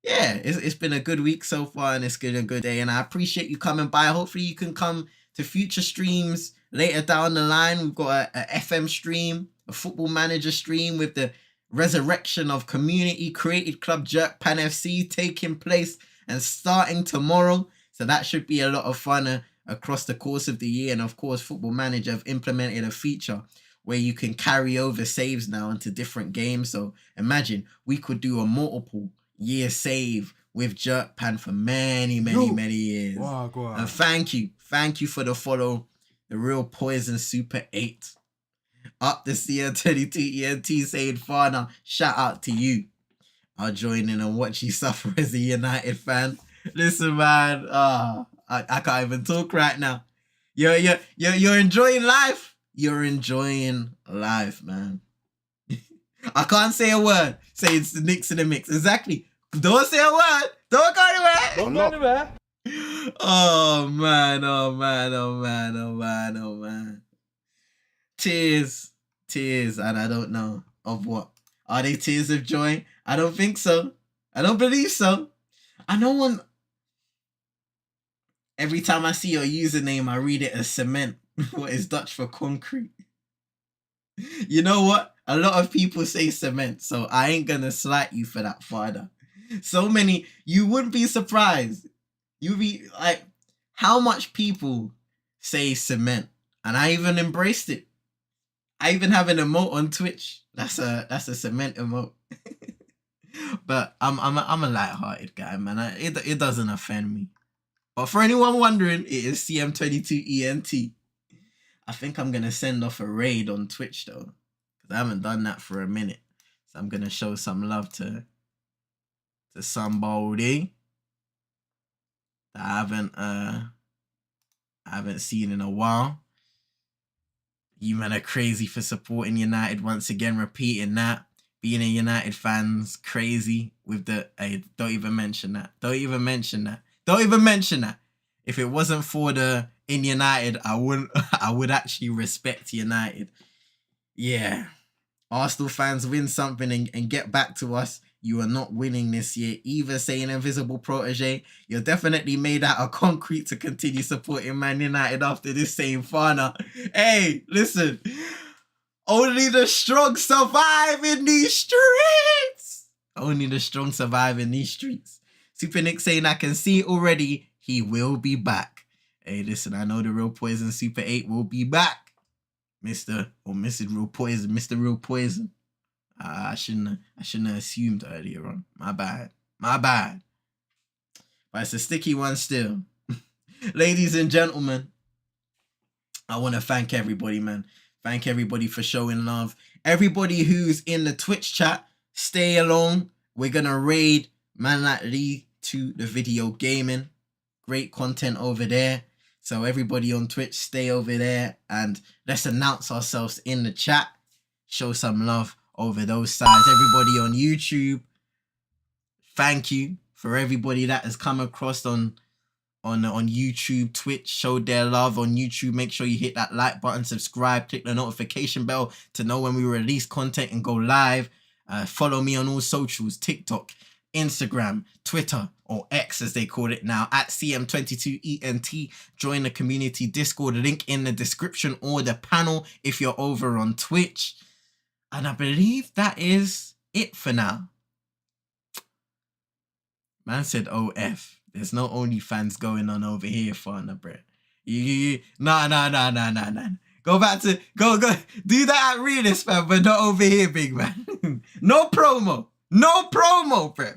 yeah, it's been a good week so far, and it's been a good day. And I appreciate you coming by. Hopefully you can come to future streams later down the line. We've got a FM stream, a Football Manager stream with the resurrection of Community Created Club Jerk Pan FC taking place and starting tomorrow. So that should be a lot of fun across the course of the year. And of course, Football Manager have implemented a feature where you can carry over saves now into different games. So imagine we could do a multiple year save with Jerk Pan for many years. Wow, go on. And thank you for the follow, the Real Poison Super 8. Up the CM22 ENT saying, Fana, shout out to you. I'll join in and watch you suffer as a United fan. Listen, man, I can't even talk right now. You're enjoying life. You're enjoying life, man. I can't say a word. Say it's the Knicks in the mix. Exactly. Don't say a word. Don't go anywhere. Don't go anywhere. Oh man. Tears, and I don't know of what. Are they tears of joy? I don't think so. I don't believe so. I know one. Every time I see your username, I read it as cement. What is Dutch for concrete? You know what? A lot of people say cement, so I ain't gonna slight you for that, father. So many, you wouldn't be surprised. You'd be like, how much people say cement? And I even embraced it. I even have an emote on Twitch. That's a cement emote. But I'm a light-hearted guy, man. It doesn't offend me. But for anyone wondering, it is CM22ENT. I think I'm gonna send off a raid on Twitch though, because I haven't done that for a minute. So I'm gonna show some love to somebody that I haven't seen in a while. You men are crazy for supporting United once again, repeating that. Being a United fan's crazy with the... Hey, don't even mention that. Don't even mention that. If it wasn't for the in United, I would actually respect United. Yeah. Arsenal fans win something and get back to us. You are not winning this year. Either say an invisible protege. You're definitely made out of concrete to continue supporting Man United after this same Fana. Hey, listen. Only the strong survive in these streets. Only the strong survive in these streets. Super Nick saying, I can see already he will be back. Hey, listen, I know the Real Poison Super 8 will be back. Mr. or Mrs. Real Poison. Mr. Real Poison. I shouldn't have assumed earlier on. My bad. But it's a sticky one still. Ladies and gentlemen, I want to thank everybody, man. Thank everybody for showing love. Everybody who's in the Twitch chat, stay along. We're going to raid Man Like Lee to the video gaming. Great content over there. So everybody on Twitch, stay over there and let's announce ourselves in the chat. Show some love over those sides. Everybody on YouTube, thank you for everybody that has come across on YouTube, Twitch, showed their love on YouTube. Make sure you hit that like button, subscribe, click the notification bell to know when we release content and go live. Follow me on all socials, TikTok, Instagram, Twitter, or X as they call it now, at CM22ENT. Join the community Discord, link in the description or the panel if you're over on Twitch. And I believe that is it for now. Man said OF. There's no OnlyFans going on over here, Fana, bro. Nah. Go back to, go. Do that at Realist, fam, but not over here, big man. No promo, bro.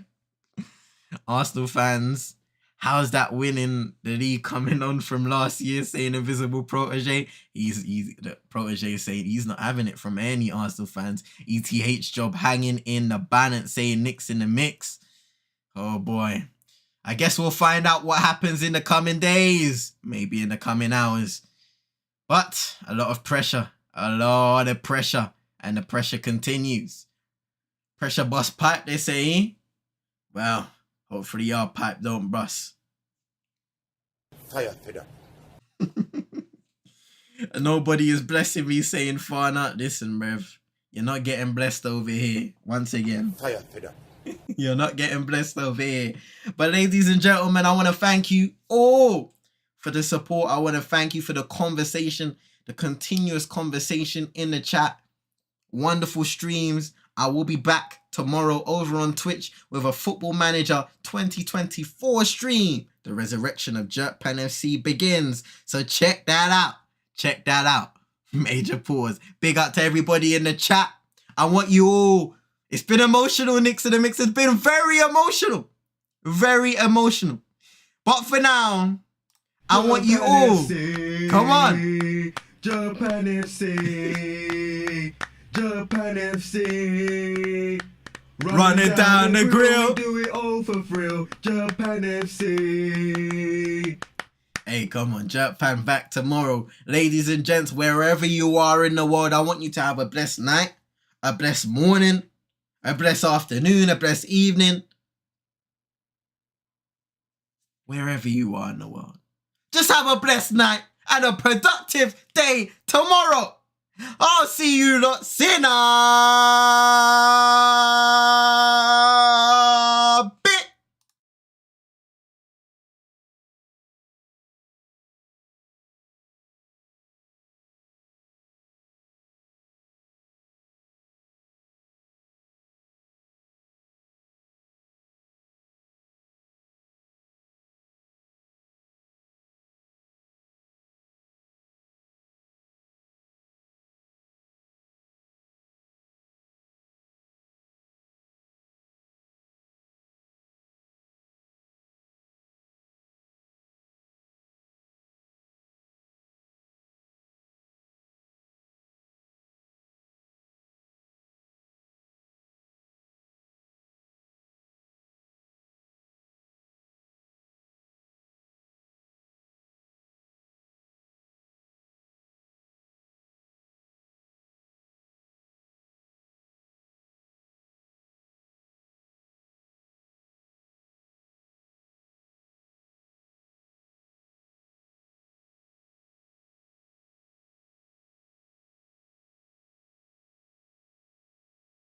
Arsenal fans, how's that winning the league coming on from last year, saying invisible protege? He's the protege saying he's not having it from any Arsenal fans. ETH job hanging in the balance, saying Knicks in the mix. Oh boy. I guess we'll find out what happens in the coming days, maybe in the coming hours. But a lot of pressure, and the pressure continues. Pressure bust pipe, they say. Well, hopefully your pipe don't bust. Fire, Peter. Nobody is blessing me saying far not. Listen, bruv. You're not getting blessed over here. Once again. Fire, Peter. You're not getting blessed over here. But ladies and gentlemen, I want to thank you all for the support. I want to thank you for the conversation, the continuous conversation in the chat. Wonderful streams. I will be back tomorrow over on Twitch with a Football Manager 2024 stream. The resurrection of Jerkpan FC begins. So check that out. Check that out. Major pause. Big up to everybody in the chat. I want you all. It's been emotional, Nicks in the Mix. It's been very emotional. Very emotional. But for now, I want you all. Come on. Japan FC. Japan FC. Running down the grill. Do it all for thrill. Japan FC. Hey, come on, Jerkpan back tomorrow. Ladies and gents, wherever you are in the world, I want you to have a blessed night, a blessed morning, a blessed afternoon, a blessed evening. Wherever you are in the world. Just have a blessed night and a productive day tomorrow. I'll see you lot sinner.